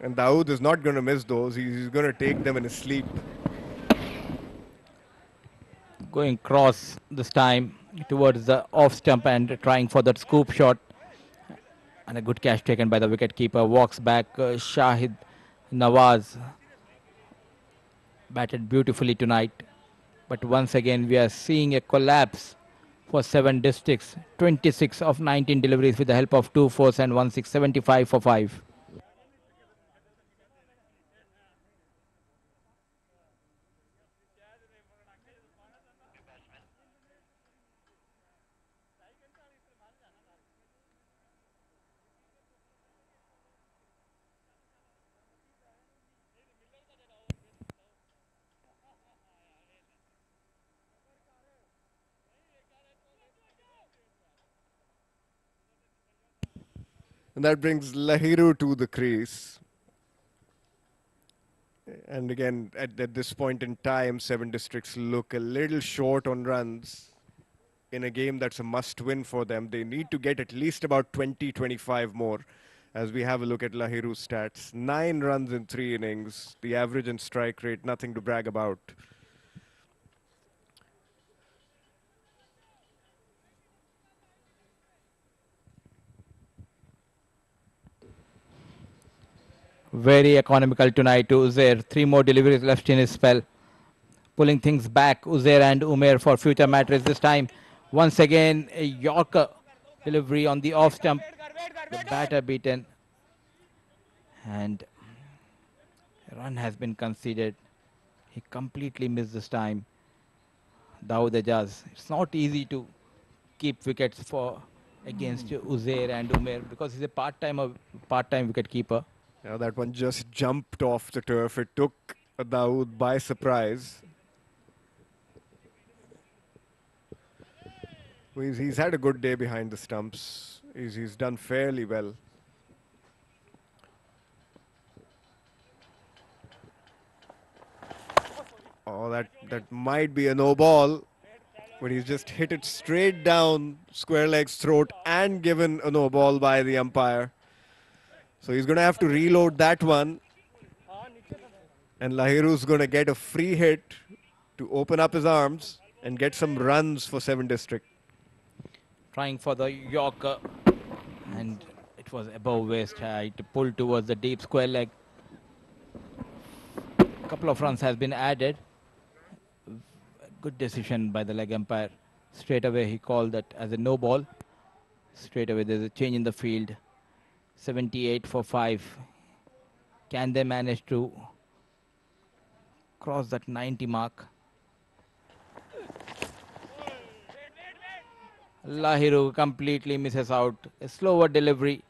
And Dawood is not going to miss those. He's going to take them in his sleep. Going cross this time towards the off stump and trying for that scoop shot. And a good catch taken by the wicket keeper. Walks back Shahid Nawaz. Batted beautifully tonight. But once again we are seeing a collapse for 7 Districts. 26 of 19 deliveries with the help of 2 fours and 1 6, 75 for 5. And that brings Lahiru to the crease. And again, at this point in time, Seven Districts look a little short on runs in a game that's a must-win for them. They need to get at least about 20, 25 more. As we have a look at Lahiru's stats, 9 runs in 3 innings. The average and strike rate, nothing to brag about. Very economical tonight to Uzair. 3 more deliveries left in his spell. Pulling things back, Uzair and Umair for future Mattress this time. Once again, a Yorker delivery on the off stump. The batter beaten. And a run has been conceded. He completely missed this time. Dawood Ejaz. It's not easy to keep wickets for against Uzair and Umair because he's a part-time wicket keeper. Yeah, that one just jumped off the turf. It took Dawood by surprise. He's had a good day behind the stumps. He's done fairly well. Oh, that might be a no ball, but he's just hit it straight down square leg's throat and given a no ball by the umpire. So he's going to have to reload that one. And Lahiru's going to get a free hit to open up his arms and get some runs for Seven District. Trying for the Yorker. And it was above waist height, pulled towards the deep square leg. A couple of runs has been added. Good decision by the leg umpire. Straight away he called that as a no ball. Straight away there's a change in the field. 78 for 5. Can they manage to cross that 90 mark? Lahiru completely misses out. A slower delivery.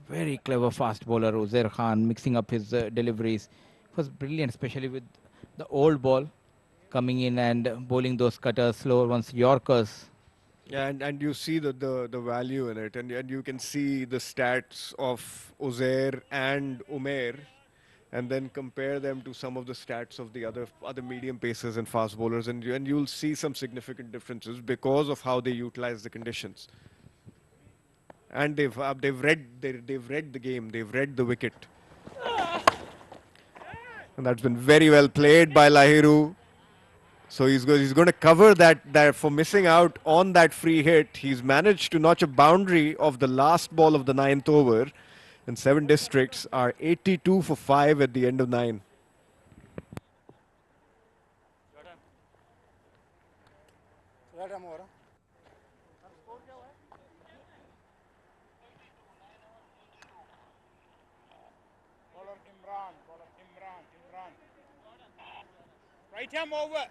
Very clever fast bowler Uzair Khan mixing up his deliveries. It was brilliant, especially with the old ball coming in and bowling those cutters, slower ones, Yorkers. Yeah, and you see the value in it, and you can see the stats of Uzair and Umair, and then compare them to some of the stats of the other medium pacers and fast bowlers, and you'll see some significant differences because of how they utilize the conditions. And they've read the game, they've read the wicket, and that's been very well played by Lahiru. So he's going to cover that for missing out on that free hit. He's managed to notch a boundary of the last ball of the 9th over. And Seven Districts are 82 for 5 at the end of 9. Right hand over.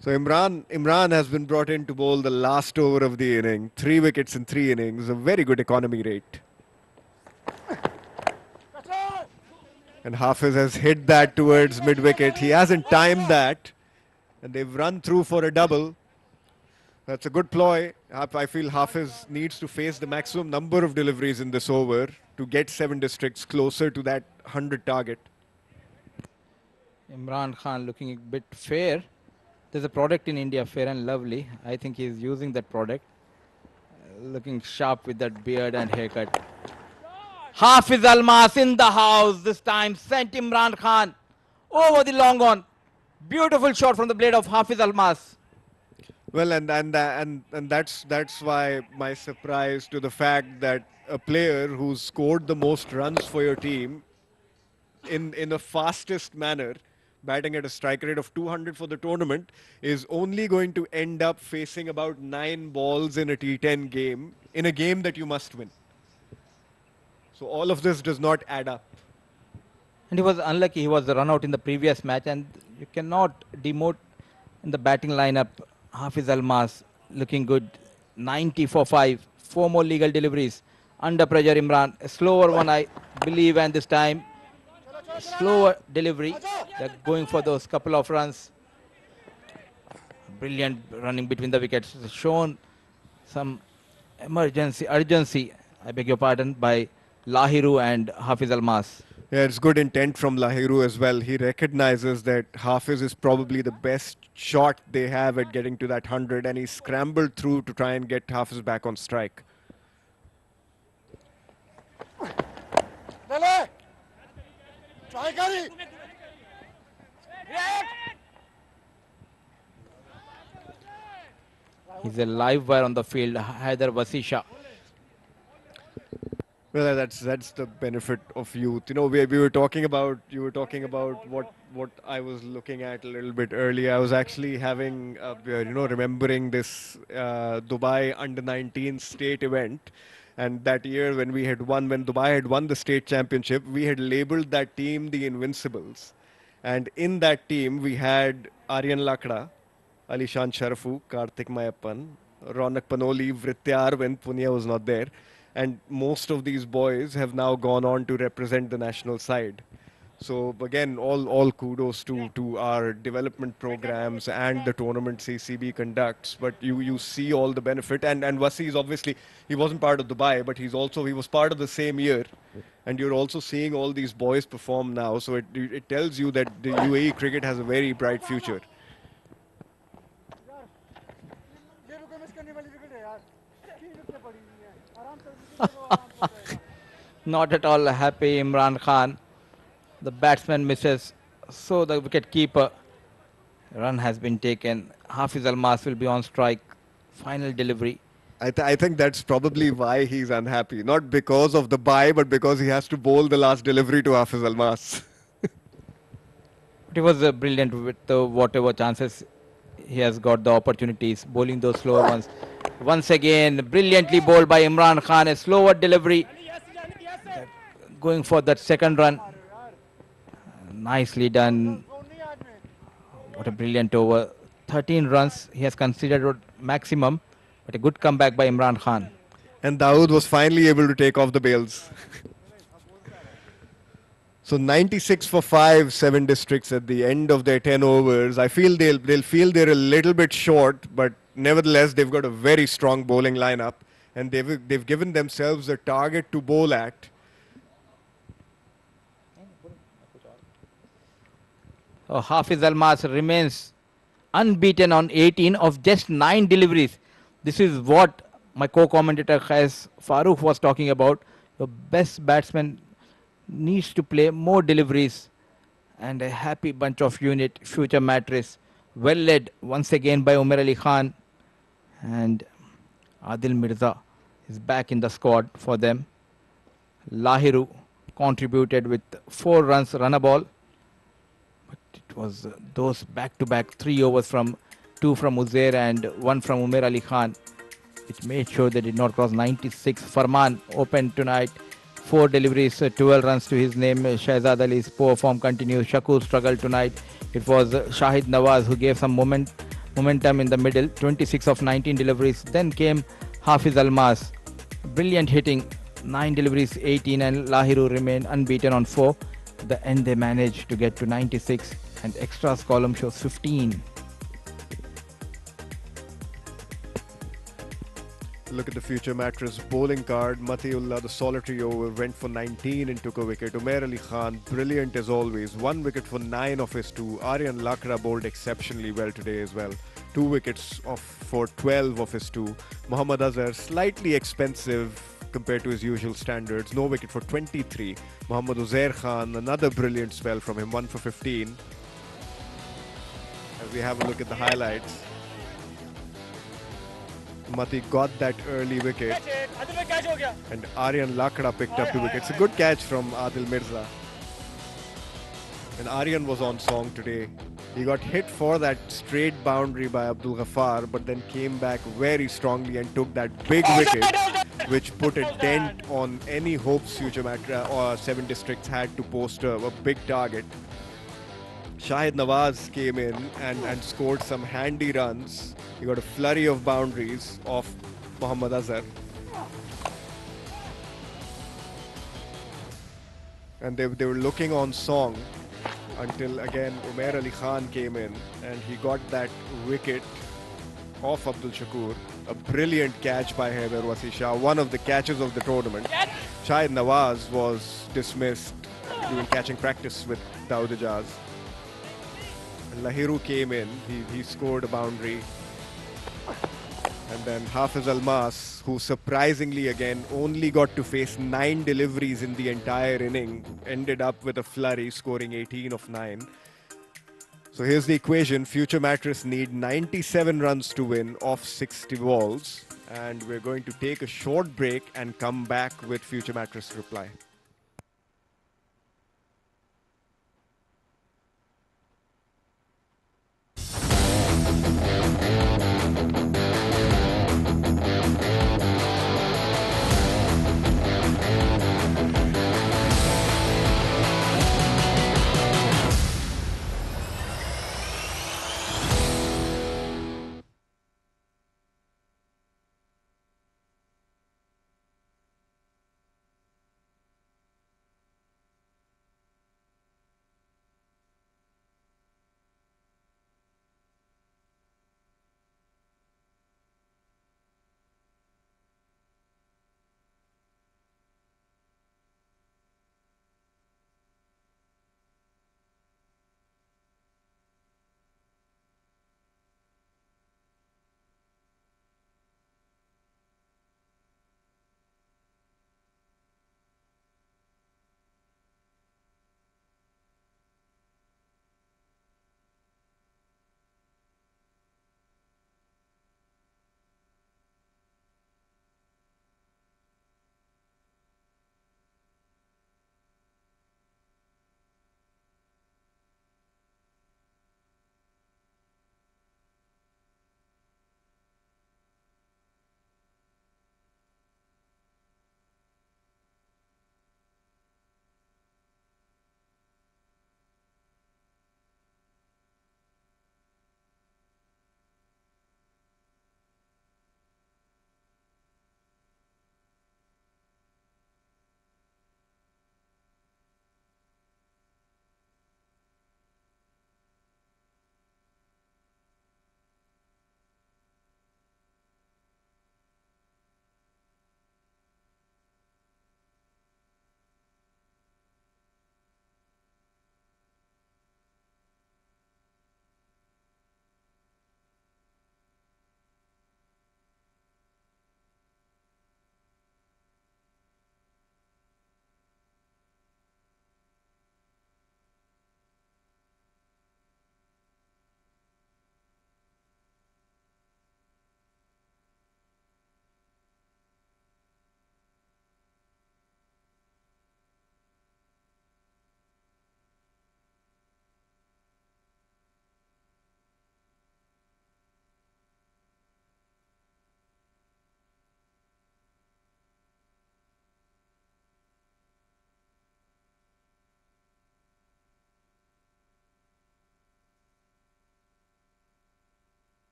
So Imran has been brought in to bowl the last over of the inning. 3 wickets in 3 innings, a very good economy rate. And Hafiz has hit that towards mid-wicket. He hasn't timed that. And they've run through for a double. That's a good ploy. I feel Hafiz needs to face the maximum number of deliveries in this over to get Seven Districts closer to that 100 target. Imran Khan looking a bit fair. There's a product in India, Fair and Lovely. I think he's using that product. Looking sharp with that beard and haircut. Hafiz Almas in the house. This time sent Imran Khan over the long on. Beautiful shot from the blade of Hafiz Almas. Well, and that's why my surprise to the fact that a player who's scored the most runs for your team in the fastest manner, batting at a strike rate of 200 for the tournament, is only going to end up facing about 9 balls in a T10 game, in a game that you must win. So all of this does not add up. And he was unlucky. He was run out in the previous match, and you cannot demote in the batting lineup. Hafiz Almas looking good. 90 for 5. 4 more legal deliveries. Under pressure, Imran. A slower one, I believe, and this time slower delivery. They're going for those couple of runs. Brilliant running between the wickets. Shown some urgency, I beg your pardon, by Lahiru and Hafiz Almas. Yeah, it's good intent from Lahiru as well. He recognizes that Hafiz is probably the best shot they have at getting to that 100, and he scrambled through to try and get Hafiz back on strike. He's a live wire on the field, Haider Vasisha. Well, that's the benefit of youth. You know, we were talking about, you were talking about what I was looking at a little bit earlier. I was actually having, remembering this Dubai Under-19 state event. And that year when when Dubai had won the state championship, we had labeled that team the Invincibles. And in that team, we had Aryan Lakda, Alishan Sharafu, Karthik Mayappan, Ronak Panoli, Vrityar when Punya was not there. And most of these boys have now gone on to represent the national side. So again, all kudos to our development programs and the tournament CCB conducts. But you see all the benefit. And Wasi is obviously, he wasn't part of Dubai, but he was part of the same year. And you're also seeing all these boys perform now. So it tells you that the UAE cricket has a very bright future. Not at all happy, Imran Khan. The batsman misses, so the wicket keeper. Run has been taken. Hafiz Almas will be on strike. Final delivery. I think that's probably why he's unhappy. Not because of the bye, but because he has to bowl the last delivery to Hafiz Almas. But he was brilliant with whatever chances he has got, the opportunities, bowling those slower ones. Once again, brilliantly bowled by Imran Khan. A slower delivery. Going for that second run. Nicely done. What a brilliant over. 13 runs he has considered maximum, but a good comeback by Imran Khan. And Dawood was finally able to take off the bails. So 96 for 5, 7 districts at the end of their 10 overs. I feel they'll feel they're a little bit short, but nevertheless they've got a very strong bowling lineup, and they've given themselves a target to bowl at. Hafiz Almas remains unbeaten on 18 of just 9 deliveries. This is what my co-commentator Khais Farooq was talking about. The best batsman needs to play more deliveries, and a happy bunch of unit, future Mattress, well led once again by Umar Ali Khan, and Adil Mirza is back in the squad for them. Lahiru contributed with 4 runs, run a ball. It was those back-to-back 3 overs from 2 from Uzair and 1 from Umar Ali Khan, which made sure they did not cross 96. Farman opened tonight, 4 deliveries, 12 runs to his name. Shahzad Ali's poor form continues. Shakur struggled tonight. It was Shahid Nawaz who gave some momentum in the middle, 26 of 19 deliveries. Then came Hafiz Almas, brilliant hitting, 9 deliveries, 18, and Lahiru remained unbeaten on 4. At the end they managed to get to 96, and extras column shows 15. Look at the future Mattress bowling card. Matiullah, the solitary over, went for 19 and took a wicket. Umair Ali Khan, brilliant as always. 1 wicket for 9 of his 2. Aryan Lakda bowled exceptionally well today as well. 2 wickets for 12 of his 2. Mohammad Azhar, slightly expensive compared to his usual standards. No wicket for 23. Mohammad Uzair Khan, another brilliant spell from him. 1 for 15. As we have a look at the highlights. Mati got that early wicket, and Aryan Lakda picked up 2 wickets. A good catch from Adil Mirza. And Aryan was on song today. He got hit for that straight boundary by Abdul Ghaffar, but then came back very strongly and took that big wicket. which put a dent on any hopes Future Mattress or 7 Districts had to post a big target. Shahid Nawaz came in and scored some handy runs. He got a flurry of boundaries off Mohammad Azhar. And they were looking on song until again Umair Ali Khan came in and he got that wicket off Abdul Shakur. A brilliant catch by Haider Wasi Shah, one of the catches of the tournament. Shahid Nawaz was dismissed doing catching practice with Dawood Ijaz. And Lahiru came in, he scored a boundary. And then Hafiz Almas, who surprisingly again only got to face 9 deliveries in the entire inning, ended up with a flurry, scoring 18 of 9. So here's the equation. Future Mattress need 97 runs to win off 60 balls. And we're going to take a short break and come back with Future Mattress reply.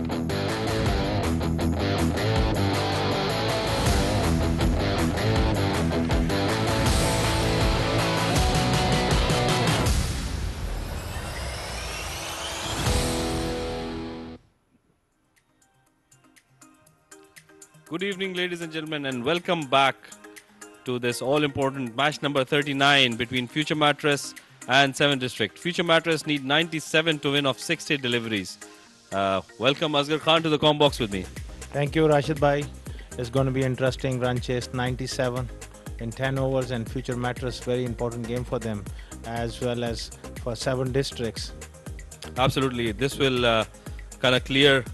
Good evening, ladies and gentlemen, and welcome back to this all-important match number 39 between Future Mattress and 7 District. Future Mattress need 97 to win of 60 deliveries. Welcome Asghar Khan to the Combox with me. Thank you, Rashid Bhai. It's going to be interesting. Run chase 97 in 10 overs, and Future Mattress, very important game for them, as well as for 7 districts. Absolutely. This will kind of clear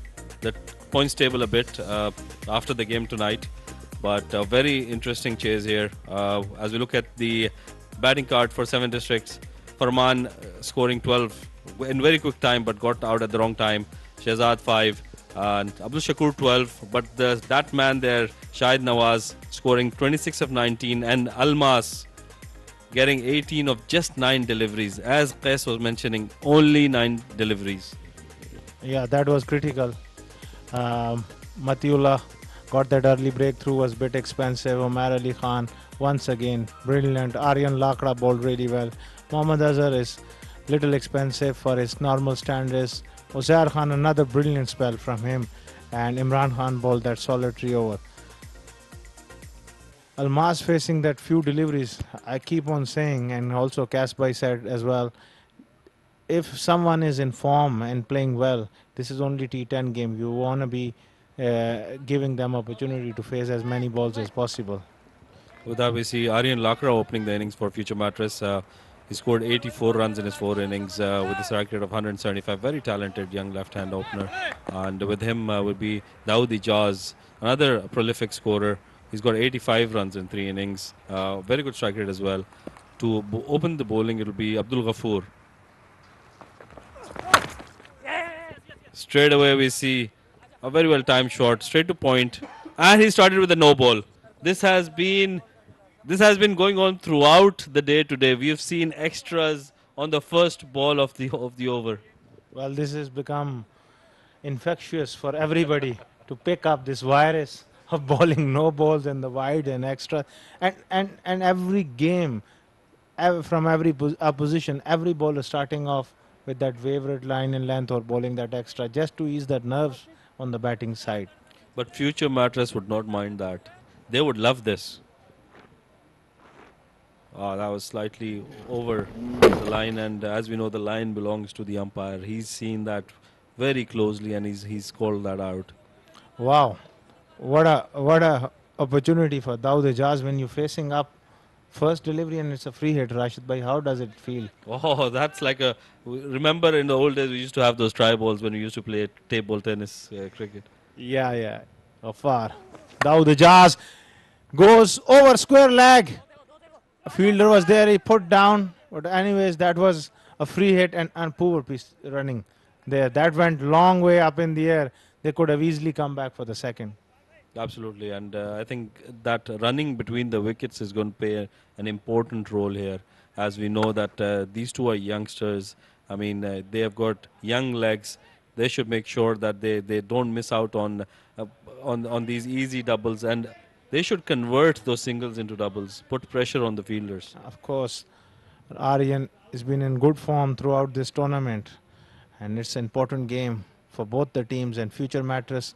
the points table a bit after the game tonight. But a very interesting chase here. As we look at the batting card for 7 districts, Farman scoring 12 in very quick time, but got out at the wrong time. Shehzad 5 and Abdul Shakur 12. But that man there, Shahid Nawaz, scoring 26 of 19, and Almas getting 18 of just 9 deliveries. As Qais was mentioning, only 9 deliveries. Yeah, that was critical. Matiullah got that early breakthrough, was a bit expensive. Omar Ali Khan, once again, brilliant. Aryan Lakra bowled really well. Mohammad Azhar is little expensive for his normal standards. Uzair Khan, another brilliant spell from him. And Imran Khan bowled that solitary over. Almas facing that few deliveries, I keep on saying, and also Kasbai said as well, if someone is in form and playing well, this is only T10 game. You want to be giving them opportunity to face as many balls as possible. With that, we see Aryan Lakra opening the innings for Future Mattress. He scored 84 runs in his 4 innings with a strike rate of 175. Very talented young left-hand opener. And with him would be Dawood Ijaz, another prolific scorer. He's got 85 runs in 3 innings. Very good strike rate as well. To open the bowling, it will be Abdul Ghafoor. Straight away, we see a very well-timed shot, straight to point. And he started with a no ball. This has been going on throughout the day today. We have seen extras on the first ball of the over. Well, this has become infectious for everybody to pick up this virus of bowling no balls in the wide and extra. And every game, from every opposition, every bowler starting off with that favorite line in length or bowling that extra just to ease that nerves on the batting side. But Future Mattress would not mind that. They would love this. That was slightly over the line, and as we know, the line belongs to the umpire. He's seen that very closely, and he's called that out. Wow, what a opportunity for Dawood Ijaz when you're facing up first delivery and it's a free hit. Rashid Bhai, how does it feel? Oh, that's like a. Remember in the old days we used to have those try balls when we used to play table tennis cricket. Yeah, afar. Dawood Ijaz goes over square leg. A fielder was there, he put down, but anyways, that was a free hit and poor piece running there. That went long way up in the air. They could have easily come back for the second. Absolutely, and I think that running between the wickets is going to play an important role here, as we know that these two are youngsters. I mean, they have got young legs. They should make sure that they don't miss out on these easy doubles, and they should convert those singles into doubles, put pressure on the fielders. Of course, Aryan has been in good form throughout this tournament, and it's an important game for both the teams, and Future Mattress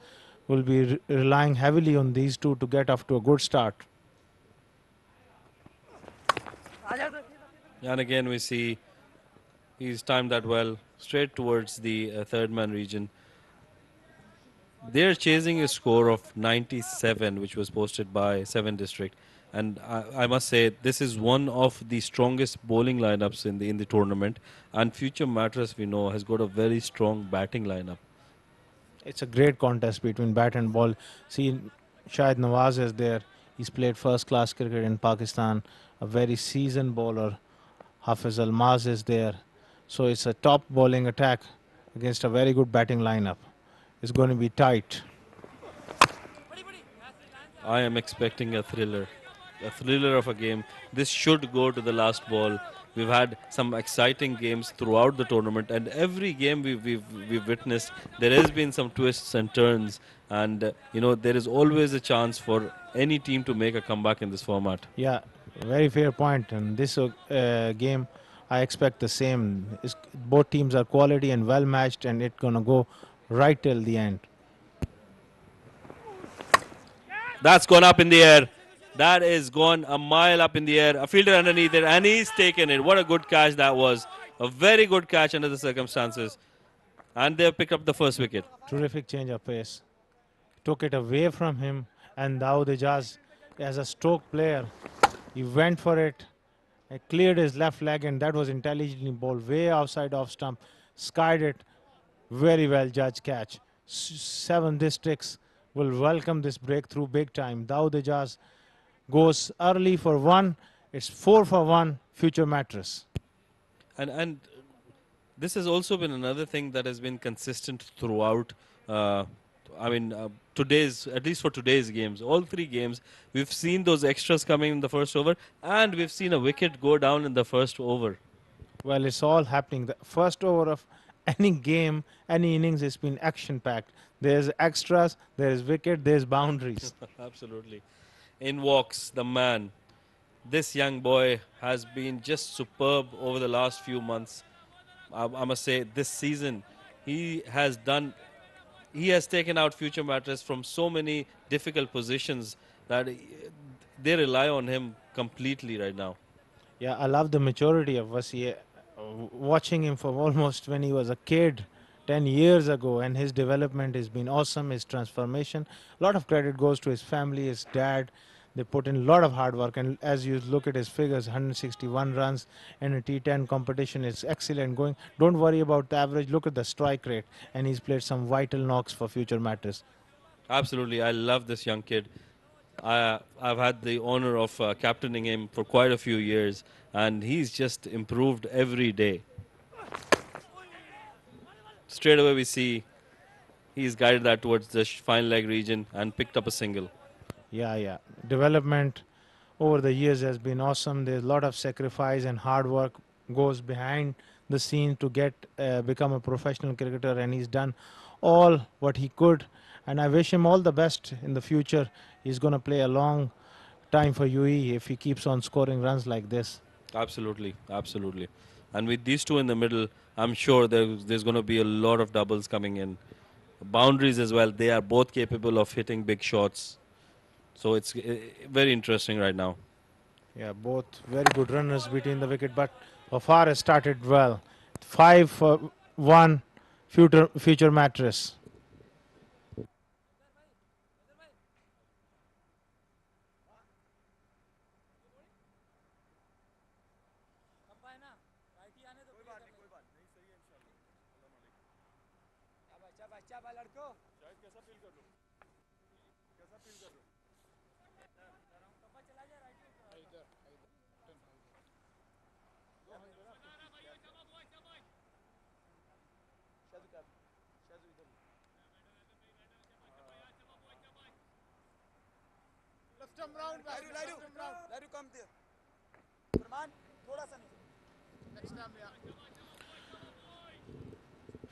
will be relying heavily on these two to get off to a good start. And again we see he's timed that well, straight towards the third man region. They're chasing a score of 97, which was posted by 7 District. And I must say, this is one of the strongest bowling lineups in the tournament. And Future Mattress, we know, has got a very strong batting lineup. It's a great contest between bat and ball. See, Shahid Nawaz is there. He's played first-class cricket in Pakistan. A very seasoned bowler. Hafiz Almaz is there. So it's a top bowling attack against a very good batting lineup. It's going to be tight. I am expecting a thriller. a thriller of a game. This should go to the last ball. We've had some exciting games throughout the tournament, and every game we've witnessed, there has been some twists and turns, and there is always a chance for any team to make a comeback in this format. Yeah, very fair point. And this game, I expect the same. Both teams are quality and well matched, and it's gonna go right till the end. That's gone up in the air. That is gone a mile up in the air. A fielder underneath it, and he's taken it. What a good catch that was. A very good catch under the circumstances. And they've picked up the first wicket. Terrific change of pace. Took it away from him, and Dawood Ijaz, as a stroke player, he went for it, cleared his left leg, and that was intelligently bowled way outside off stump. Skied it. Very well judged catch. 7 districts will welcome this breakthrough big time. Dawood Ijaz goes early for 1. It's 4 for 1, future mattress. And this has also been another thing that has been consistent throughout. Today's, at least for today's games, all 3 games, we've seen those extras coming in the first over, and we've seen a wicket go down in the first over. Well, it's all happening. The first over of any game, any innings has been action-packed. There's extras, there's wicket, there's boundaries. Absolutely. In walks the man. This young boy has been just superb over the last few months. I must say, this season, he has taken out future mattress from so many difficult positions that they rely on him completely right now. Yeah, I love the maturity of Wasi. Watching him from almost when he was a kid 10 years ago, and his development has been awesome, his transformation. A lot of credit goes to his family, his dad. They put in a lot of hard work, and as you look at his figures, 161 runs in a T10 competition, it's excellent going. Don't worry about the average, look at the strike rate, and he's played some vital knocks for future matches. Absolutely, I love this young kid. I've had the honor of captaining him for quite a few years, and he's just improved every day. Straight away we see he's guided that towards the fine leg region and picked up a single. Yeah. Development over the years has been awesome. There's a lot of sacrifice and hard work goes behind the scene to become a professional cricketer, and he's done all what he could. And I wish him all the best in the future. He's going to play a long time for UAE if he keeps on scoring runs like this. Absolutely. And with these two in the middle, I'm sure there's going to be a lot of doubles coming in. Boundaries as well. They are both capable of hitting big shots. So it's very interesting right now. Yeah, both very good runners between the wicket, but Wafar has started well. 5 for 1, future mattress.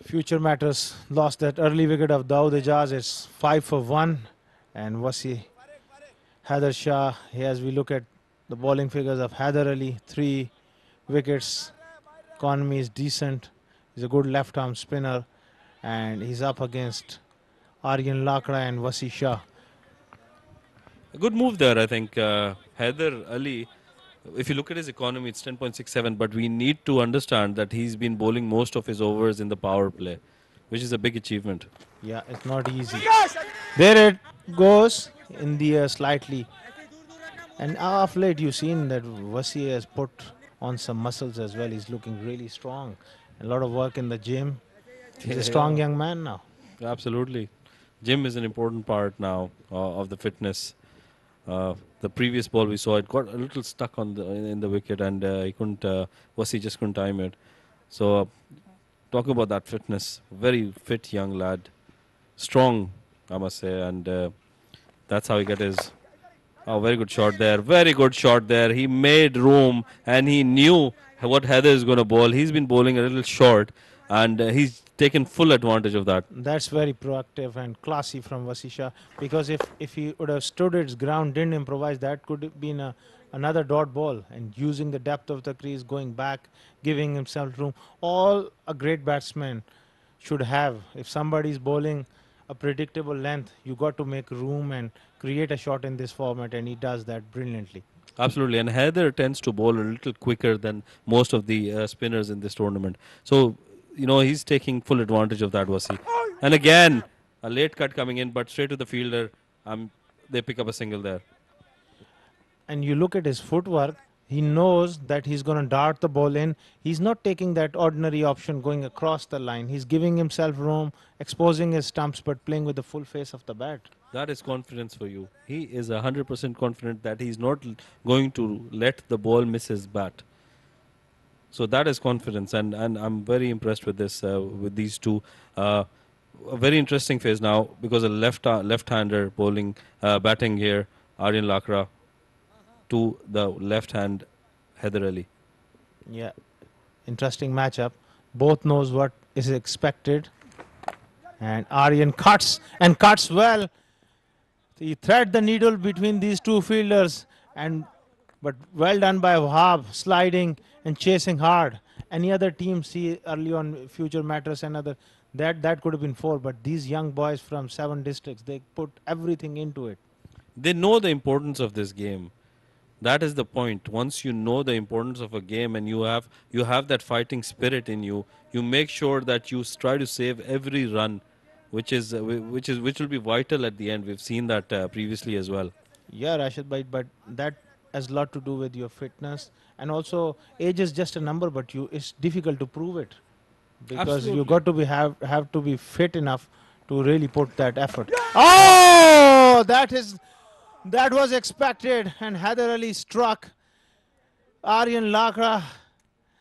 Future matters lost that early wicket of Dawood Ijaz. It's 5 for 1, and Wasi Haider Shah. As we look at the bowling figures of Haider Ali, 3 wickets. Economy is decent. He's a good left-arm spinner, and he's up against Aryan Lakra and Wasi Shah. A good move there, I think. Haider Ali, if you look at his economy, it's 10.67, but we need to understand that he's been bowling most of his overs in the power play, which is a big achievement. Yeah, it's not easy. There it goes in the air slightly. And of late, you've seen that Wasi has put on some muscles as well. He's looking really strong. A lot of work in the gym. He's a strong young man now. Absolutely. Gym is an important part now of the fitness. The previous ball we saw, it got a little stuck in the wicket, and Wasi just couldn't time it. So, talk about that fitness. Very fit young lad, strong, I must say, and that's how he got his Oh, very good shot there. Very good shot there. He made room and he knew what Heather is going to bowl. He's been bowling a little short and he's taken full advantage of that. That's very proactive and classy from Vasisha, because if he would have stood its ground, didn't improvise, that could have been another dot ball, and using the depth of the crease, going back, giving himself room. All a great batsman should have. If somebody is bowling a predictable length, you got to make room and create a shot in this format, and he does that brilliantly. Absolutely. And Heather tends to bowl a little quicker than most of the spinners in this tournament. So, he's taking full advantage of that, Wasi. And again, a late cut coming in, but straight to the fielder. They pick up a single there. And you look at his footwork, he knows that he's going to dart the ball in. He's not taking that ordinary option going across the line. He's giving himself room, exposing his stumps, but playing with the full face of the bat. That is confidence for you. He is 100% confident that he's not going to let the ball miss his bat. So that is confidence, and I'm very impressed with this, with these two. A very interesting phase now because a left-hander bowling, batting here, Aryan Lakra, to the left hand, Heather Ali. Yeah, interesting matchup. Both knows what is expected, and Aryan cuts and cuts well. He thread the needle between these two fielders, but well done by Wahab, sliding and chasing hard. Any other team see early on Future Mattress and other that could have been 4, but these young boys from 7 districts, they put everything into it. They know the importance of this game. That is the point. Once you know the importance of a game and you have that fighting spirit in you, you make sure that you try to save every run, which will be vital at the end. We've seen that previously as well. Yeah, Rashid bhai, but that has a lot to do with your fitness, and also age is just a number, but it's difficult to prove it because you got to have to be fit enough to really put that effort. Oh, that was expected, and Heather Ali struck Aryan Lakra.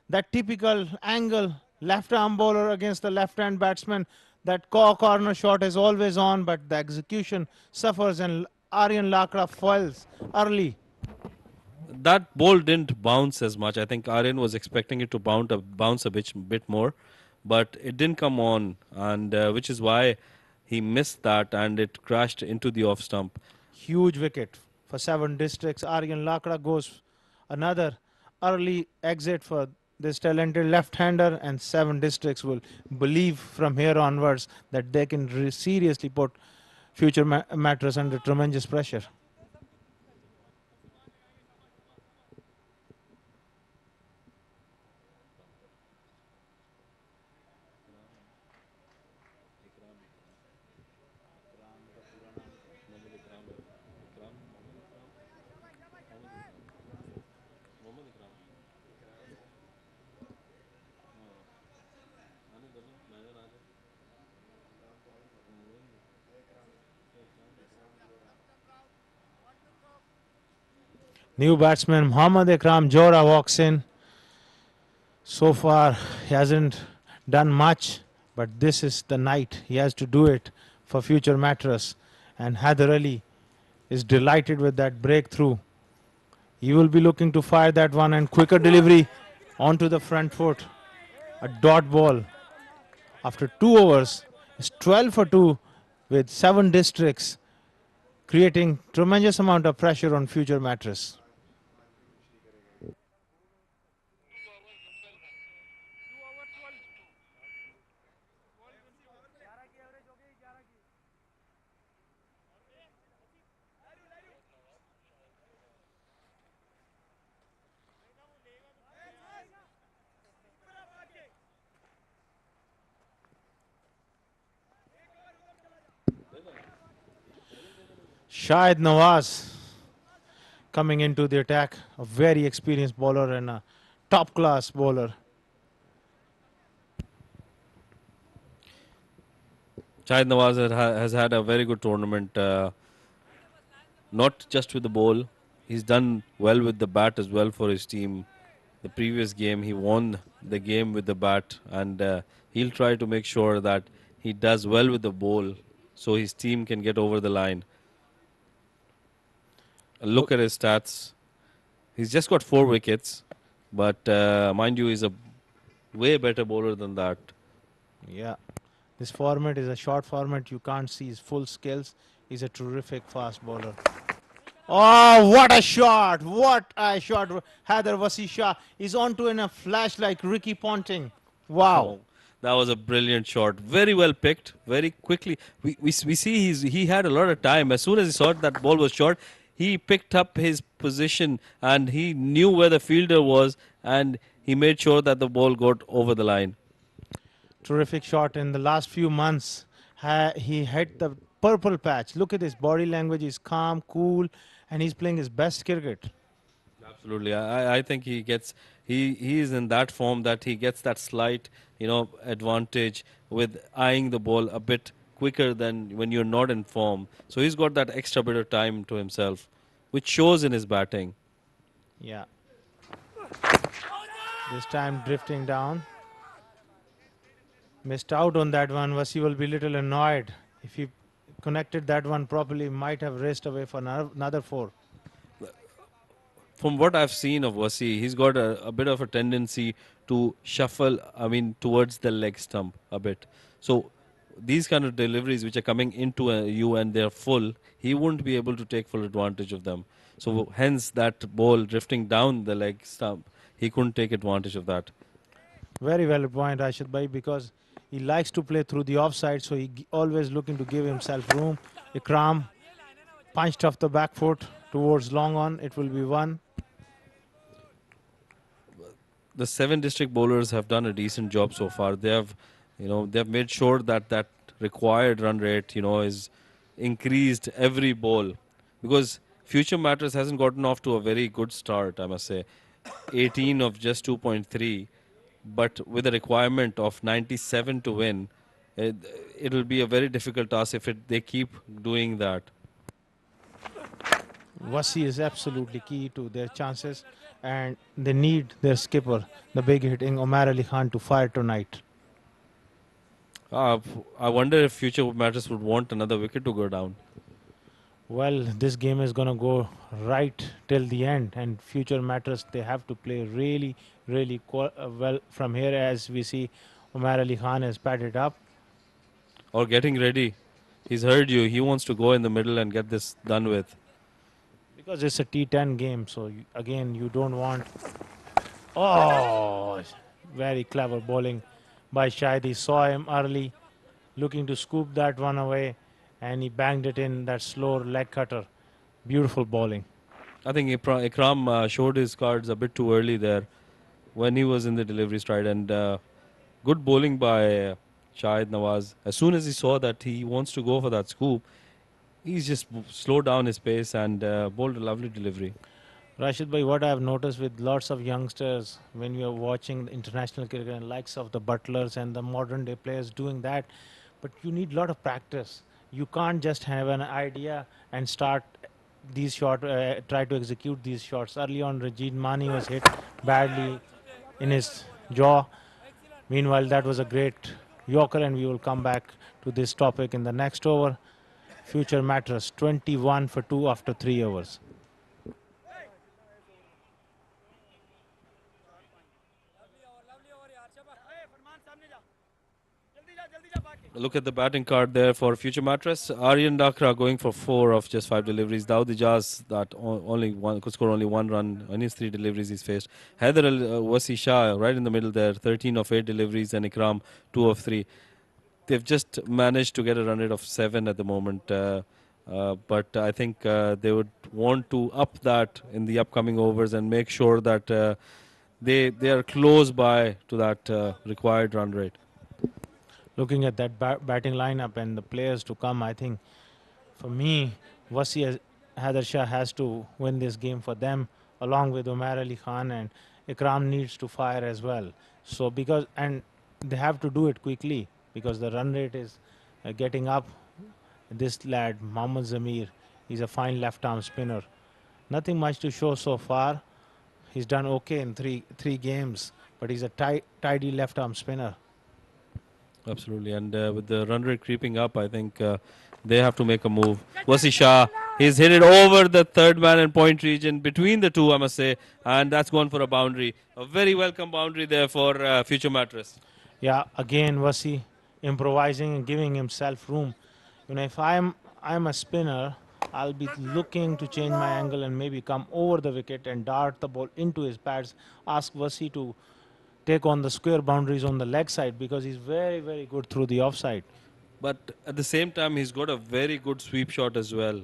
That typical angle, left arm bowler against the left hand batsman. That corner shot is always on, but the execution suffers, and Aryan Lakra falls early. That ball didn't bounce as much. I think Aryan was expecting it to bounce a bit more, but it didn't come on, and which is why he missed that, and it crashed into the off stump. Huge wicket for 7 districts. Aryan Lakra goes another early exit for this talented left-hander, and 7 districts will believe from here onwards that they can seriously put Future Mattress under tremendous pressure. New batsman Mohammad Ikram Johra walks in. So far, he hasn't done much, but this is the night. He has to do it for Future Mattress. And Heather Ali is delighted with that breakthrough. He will be looking to fire that one, and quicker delivery onto the front foot. A dot ball. After 2 overs, it's 12 for 2 with 7 districts, creating tremendous amount of pressure on Future Mattress. Shahid Nawaz coming into the attack, a very experienced bowler and a top class bowler. Shahid Nawaz has had a very good tournament, not just with the ball. He's done well with the bat as well for his team. The previous game, he won the game with the bat, and he'll try to make sure that he does well with the ball so his team can get over the line. Look at his stats. He's just got 4 wickets, but mind you, he's a way better bowler than that. Yeah. This format is a short format. You can't see his full skills. He's a terrific fast bowler. Oh, what a shot! What a shot! Haider Wasi Shah is onto in a flash like Ricky Ponting. Wow. Oh, that was a brilliant shot. Very well picked. Very quickly. We see he had a lot of time. As soon as he saw that ball was short, he picked up his position and he knew where the fielder was and he made sure that the ball got over the line. Terrific shot in the last few months. He hit the purple patch. Look at his body language. He's calm, cool, and he's playing his best cricket. Absolutely. I think he is in that form that he gets that slight, advantage with eyeing the ball a bit quicker than when you're not in form. So he's got that extra bit of time to himself, which shows in his batting. Yeah. This time drifting down. Missed out on that one. Wasi will be little annoyed. If he connected that one properly, might have raced away for another 4. From what I've seen of Wasi, he's got a bit of a tendency to shuffle, towards the leg stump a bit. So these kind of deliveries which are coming into you and they're full, he won't be able to take full advantage of them. So hence that ball drifting down the leg stump, he couldn't take advantage of that. Very valid point, Rashid Bhai, because he likes to play through the offside, so he always looking to give himself room. Ikram punched off the back foot towards long on. It will be 1. The 7 district bowlers have done a decent job so far. They have made sure that required run rate, is increased every ball, because Future Mattress hasn't gotten off to a very good start, I must say. 18 of just 2.3, but with a requirement of 97 to win, it'll be a very difficult task if they keep doing that. Wasi is absolutely key to their chances, and they need their skipper, the big hitting Omar Ali Khan, to fire tonight. I wonder if Future Mattress would want another wicket to go down. Well, this game is going to go right till the end, and Future Mattress, they have to play really, really well from here. As we see, Omar Ali Khan has padded up. Or getting ready. He's heard you. He wants to go in the middle and get this done with. Because it's a T10 game, so again, you don't want... Oh, very clever bowling by Shahid. He saw him early, looking to scoop that one away, and he banged it in that slow leg cutter. Beautiful bowling. I think Ikram showed his cards a bit too early there when he was in the delivery stride, and good bowling by Shahid Nawaz. As soon as he saw that he wants to go for that scoop, he's just slowed down his pace and bowled a lovely delivery. Rashid Bhai, what I have noticed with lots of youngsters when you are watching the international cricket and likes of the Butlers and the modern day players doing that, but you need a lot of practice. You can't just have an idea and start these shots, try to execute these shots. Early on, Rajid Mani was hit badly in his jaw. Meanwhile, that was a great Yorker, and we will come back to this topic in the next over. Future Mattress 21 for 2 after 3 overs. Look at the batting card there for Future Mattress. Aryan Dakra going for 4 of just 5 deliveries. Daud Ijaz that could score only 1 run on his 3 deliveries he's faced. Haider Wasi Shah right in the middle there, 13 of 8 deliveries, and Ikram 2 of 3. They've just managed to get a run rate of 7 at the moment. But I think they would want to up that in the upcoming overs and make sure that they are close by to that required run rate. Looking at that batting lineup and the players to come, I think for me, Wasi Haider Shah has to win this game for them, along with Omar Ali Khan, and Ikram needs to fire as well. So and they have to do it quickly because the run rate is getting up. This lad, Mohammad Zamir, he's a fine left-arm spinner. Nothing much to show so far. He's done okay in three games, but he's a tidy left-arm spinner. Absolutely, and with the run rate creeping up, I think they have to make a move. Wasi Shah He's hit it over the third man and point region between the two, I must say, and that's gone for a boundary. A very welcome boundary there for Future Mattress. Yeah, again Vasi improvising and giving himself room. You know, if I'm a spinner, I'll be looking to change my angle and maybe come over the wicket and dart the ball into his pads. Ask Vasi to take on the square boundaries on the leg side because he's very, very good through the offside. But at the same time, he's got a very good sweep shot as well.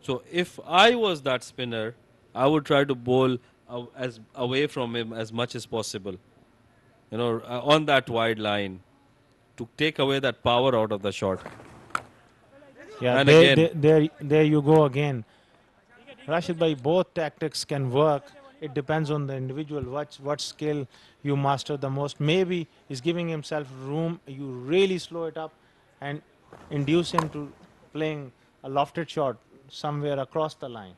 So if I was that spinner, I would try to bowl as away from him as much as possible. You know, on that wide line to take away that power out of the shot. Yeah, And again, there you go again. Rashid bhai, both tactics can work. It depends on the individual, what skill you master the most. Maybe he's giving himself room. You really slow it up and induce him to playing a lofted shot somewhere across the line.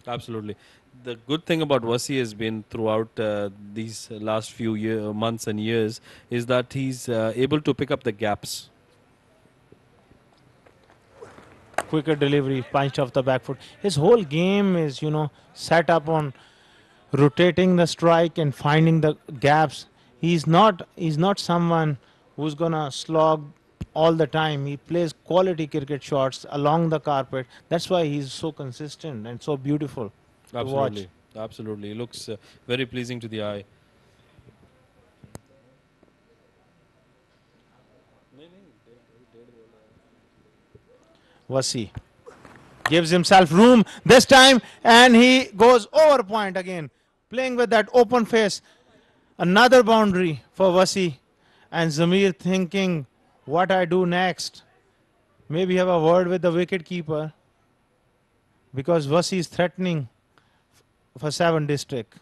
absolutely. The good thing about Wasi has been throughout these last few months and years is that he's able to pick up the gaps. Quicker delivery, punched off the back foot. His whole game is, you know, set up on rotating the strike and finding the gaps. He's not someone who's gonna slog all the time. He plays quality cricket shots along the carpet. That's why he's so consistent and so beautiful to watch. Absolutely. Absolutely. He looks very pleasing to the eye. Wasi gives himself room this time and he goes over point again, playing with that open face. Another boundary for Wasi and Zamir thinking what I do next. Maybe have a word with the wicket keeper because Wasi is threatening for 7 district.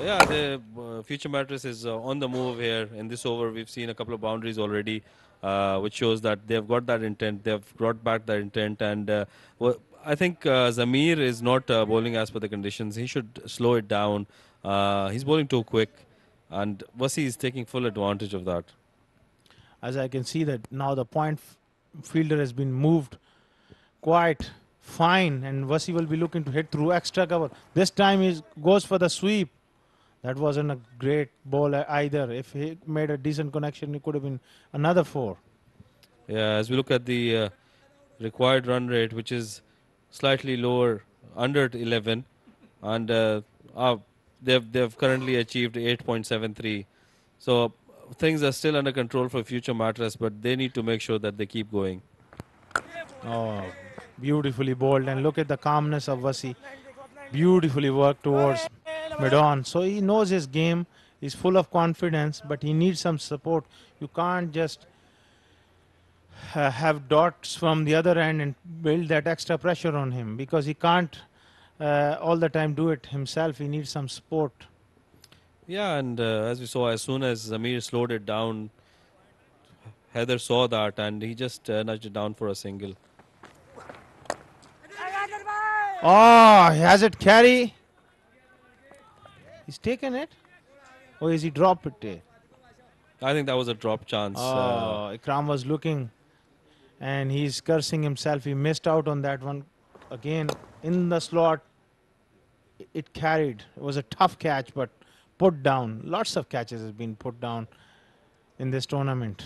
Yeah, the Future Mattress is on the move here. In this over, we've seen a couple of boundaries already, which shows that they've got that intent. They've brought back that intent. And I think Zamir is not bowling as per the conditions. He should slow it down. He's bowling too quick. And Wasi is taking full advantage of that. As I can see that now the point fielder has been moved quite fine and Wasi will be looking to hit through extra cover. This time he goes for the sweep. That wasn't a great ball either. If he made a decent connection, it could have been another 4. Yeah, as we look at the required run rate, which is slightly lower, under 11, and they've currently achieved 8.73. So things are still under control for Future Mattress, but they need to make sure that they keep going. Oh, beautifully bowled. And look at the calmness of Wasi. Beautifully worked towards mid-on. So he knows his game. He's full of confidence, but he needs some support. You can't just have dots from the other end and build that extra pressure on him because he can't all the time do it himself. He needs some support. Yeah, and as we saw, as soon as Zamir slowed it down, Heather saw that and he just nudged it down for a single. Oh, he has it carry. He's taken it? Or is he dropped it? I think that was a drop chance. Oh, Ikram was looking and he's cursing himself. He missed out on that one. Again, in the slot, it carried. It was a tough catch, but put down. Lots of catches have been put down in this tournament.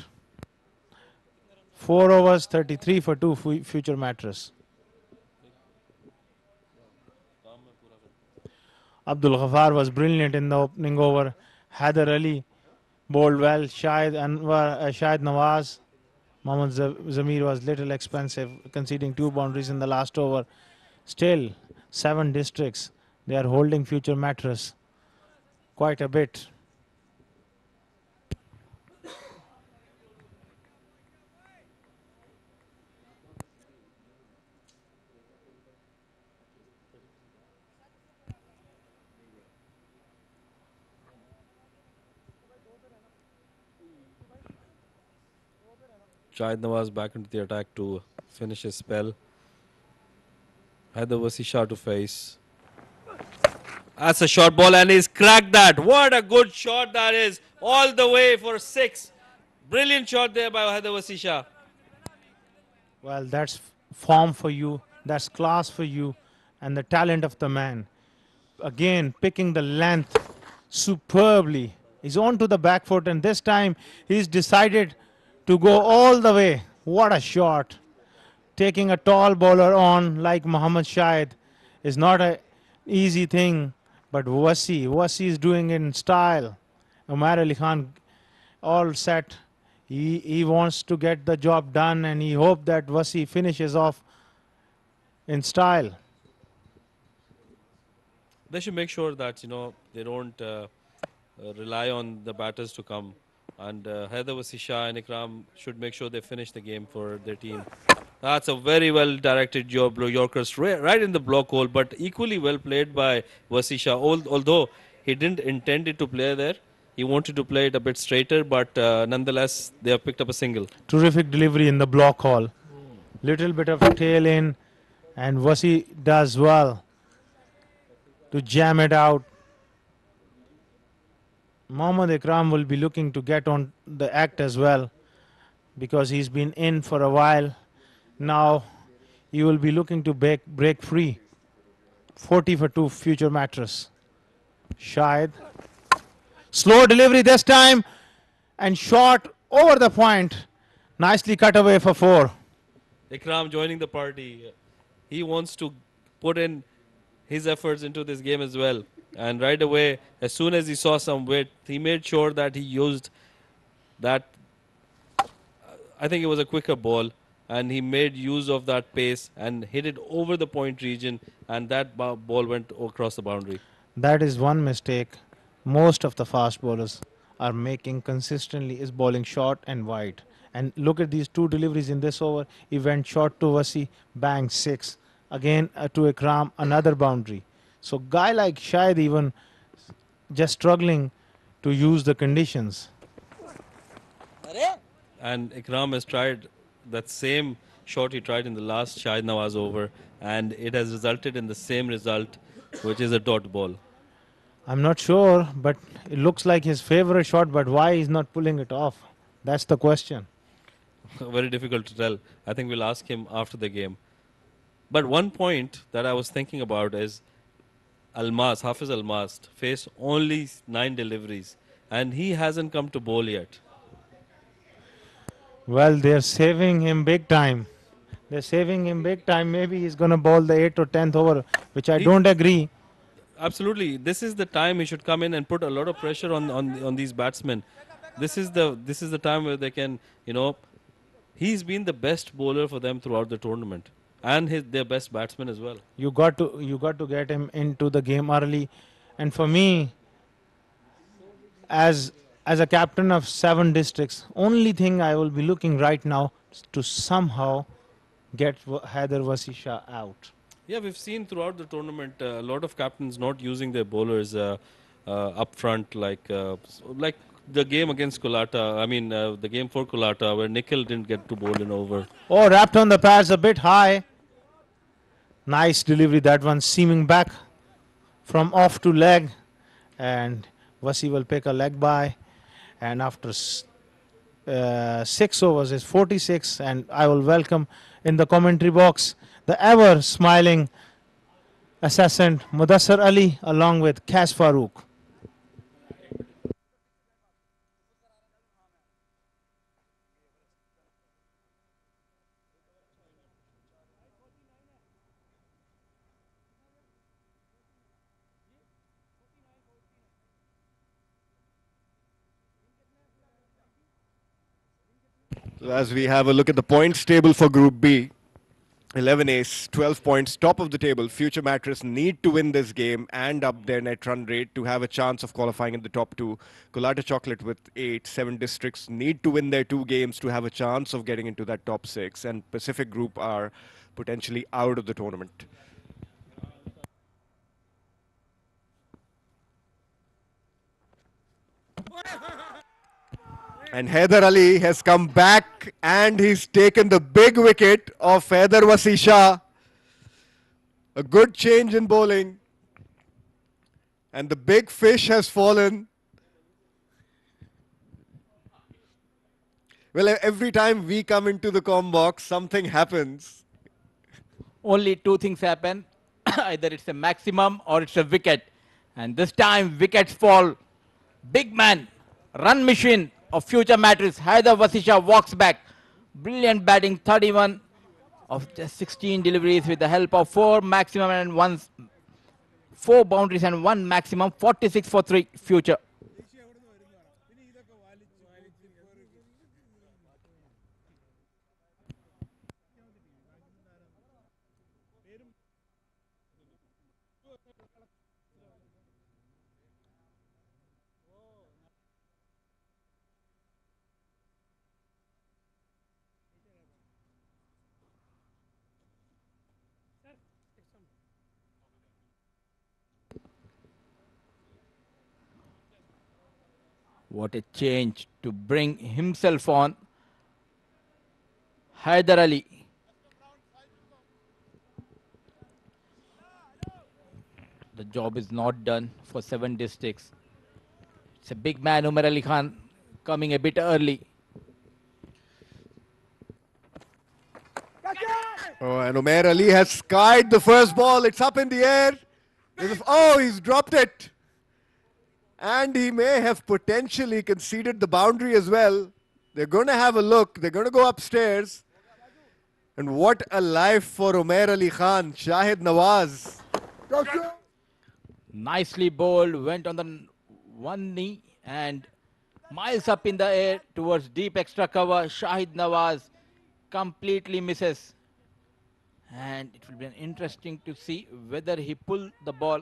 4 overs, 33 for 2 Future Mattress. Abdul Ghaffar was brilliant in the opening over. Haider Ali bowled well. Shahid Nawaz. Mohammad Zamir was little expensive, conceding 2 boundaries in the last over. Still, 7 districts. They are holding Future Mattress quite a bit. Shahid Nawaz back into the attack to finish his spell. Had the Vasisha to face. That's a short ball and he's cracked that. What a good shot that is. All the way for 6. Brilliant shot there by Haider Vasisha. Well, that's form for you. That's class for you and the talent of the man. Again, picking the length superbly. He's on to the back foot, and this time he's decided to go all the way. What a shot. Taking a tall bowler on like Muhammad Shahid is not a easy thing, but Wasi is doing it in style. Umar Ali Khan all set. He wants to get the job done, and he hopes that Wasi finishes off in style. They should make sure that they don't rely on the batters to come. And Haider Wasisha and Ikram should make sure they finish the game for their team. That's a very well directed job, Yorkers right in the block hole, but equally well played by Wasisha. Although he didn't intend it to play there, he wanted to play it a bit straighter, but nonetheless, they have picked up a single. Terrific delivery in the block hole. Little bit of tail in, and Wasi does well to jam it out. Mohammad Ikram will be looking to get on the act as well because he's been in for a while. Now he will be looking to break free. 40 for 2 future mattress. Shahid. Slow delivery this time and shot over the point. Nicely cut away for 4. Ikram joining the party. He wants to put in his efforts into this game as well. And right away, as soon as he saw some weight, he made sure that he used that. I think it was a quicker ball, and he made use of that pace and hit it over the point region, and that ball went across the boundary. That is one mistake most of the fast bowlers are making consistently, is bowling short and wide. And look at these 2 deliveries in this over. He went short to Wasi, bang, 6. Again to Ikram, another boundary. So guy like Shahid even just struggling to use the conditions. And Ikram has tried that same shot he tried in the last Shahid Nawaz over, and it has resulted in the same result, which is a dot ball. I'm not sure, but it looks like his favorite shot, but why he's not pulling it off? That's the question. Very difficult to tell. I think we'll ask him after the game. But one point that I was thinking about is Hafiz Almas faced only 9 deliveries, and he hasn't come to bowl yet. Well, they're saving him big time. They're saving him big time. Maybe he's going to bowl the 8th or 10th over, which I don't agree. Absolutely. This is the time he should come in and put a lot of pressure on these batsmen. This is the time where they can, he's been the best bowler for them throughout the tournament, and their best batsman as well. You got to get him into the game early, and for me, as a captain of 7 districts, only thing I will be looking right now is to somehow get Haider Wasisha out. Yeah, we've seen throughout the tournament a lot of captains not using their bowlers up front, like the game against Colatta. I mean, the game for Colatta, where Nikhil didn't get to bowl in over. Oh, wrapped on the pads a bit high. Nice delivery, that one seaming back from off to leg, and Wasi will pick a leg by, and after 6 overs is 46, and I will welcome in the commentary box the ever smiling assassin Mudassar Ali along with Kaz Farooq. As we have a look at the points table for Group B, 11 ace, 12 points, top of the table. Future Mattress need to win this game and up their net run rate to have a chance of qualifying in the top 2. Colatta Chocolate with 8, 7 districts need to win their 2 games to have a chance of getting into that top 6. And Pacific Group are potentially out of the tournament. And Haider Ali has come back and he's taken the big wicket of Haider Wasisha. A good change in bowling. And the big fish has fallen. Well, every time we come into the comm box, something happens. only two things happen. Either it's a maximum or it's a wicket. And this time wickets fall. Big man, run machine of future Mattress. Haidar Vasisha walks back. Brilliant batting, 31 of just 16 deliveries with the help of four boundaries and one maximum, 46 for three future. What a change to bring himself on. Haidar Ali. The job is not done for 7 districts. It's a big man, Umar Ali Khan, coming a bit early. Oh, and Umair Ali has skied the first ball. It's up in the air. Oh, he's dropped it. And he may have potentially conceded the boundary as well. They're going to have a look. They're going to go upstairs. And what a life for Umair Ali Khan. Shahid Nawaz. Nicely bowled, went on the one knee and miles up in the air towards deep extra cover. Shahid Nawaz completely misses. And it will be interesting to see whether he pulled the ball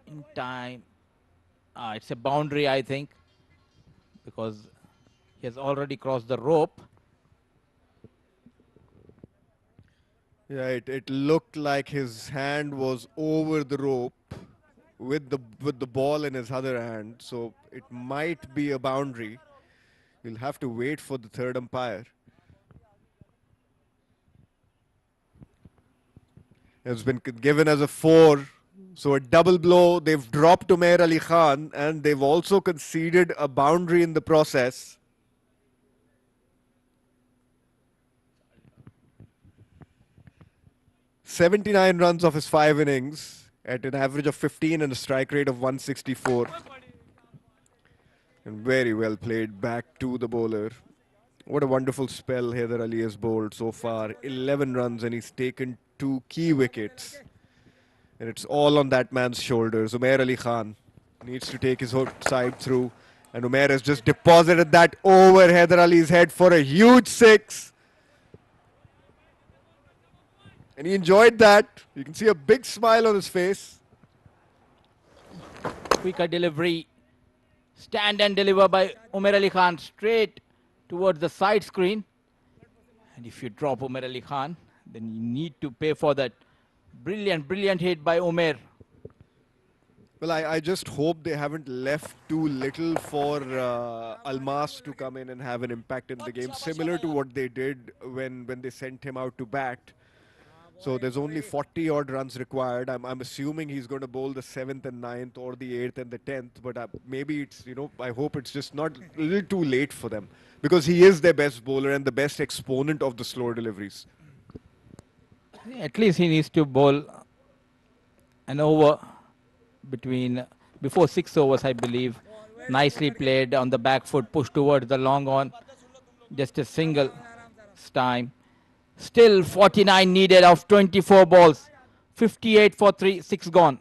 in time. It's a boundary, I think, because he has already crossed the rope. Yeah, it looked like his hand was over the rope with the ball in his other hand. So it might be a boundary. You'll have to wait for the third umpire. It's been given as a 4. So a double blow. They've dropped Umair Ali Khan and they've also conceded a boundary in the process. "79 runs of his 5 innings at an average of 15 and a strike rate of 164. And very well played back to the bowler. What a wonderful spell Haidar Ali has bowled so far. 11 runs and he's taken 2 key wickets. And it's all on that man's shoulders. Umair Ali Khan needs to take his side through. And Umair has just deposited that over Haidar Ali's head for a huge 6. And he enjoyed that. You can see a big smile on his face. Quicker delivery. Stand and deliver by Umar Ali Khan straight towards the side screen. And if you drop Umar Ali Khan, then you need to pay for that. Brilliant, brilliant hit by Umar. Well, I just hope they haven't left too little for Almas to come in and have an impact in the game, similar to what they did when they sent him out to bat. So there's only 40 odd runs required. I'm assuming he's going to bowl the 7th and 9th or the 8th and the 10th. But maybe it's, I hope it's just not a little too late for them. Because he is their best bowler and the best exponent of the slower deliveries. At least he needs to bowl an over before 6 overs, I believe. Nicely played on the back foot, pushed towards the long on. Just a single time. Still 49 needed of 24 balls. 58 for 3, 6 gone.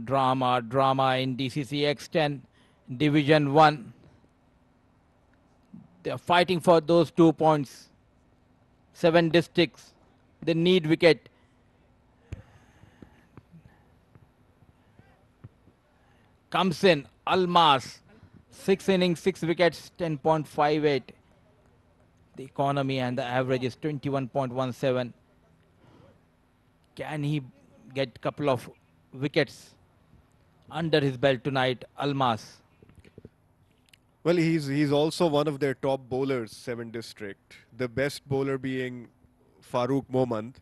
Drama in DCC X10 Division 1. They are fighting for those 2 points. 7 districts. They need wicket. Comes in Almas. 6 innings, 6 wickets, 10.58. The economy and the average is 21.17. Can he get couple of wickets under his belt tonight, Almas? Well, he's also one of their top bowlers, 7 District. The best bowler being Farooq Momand.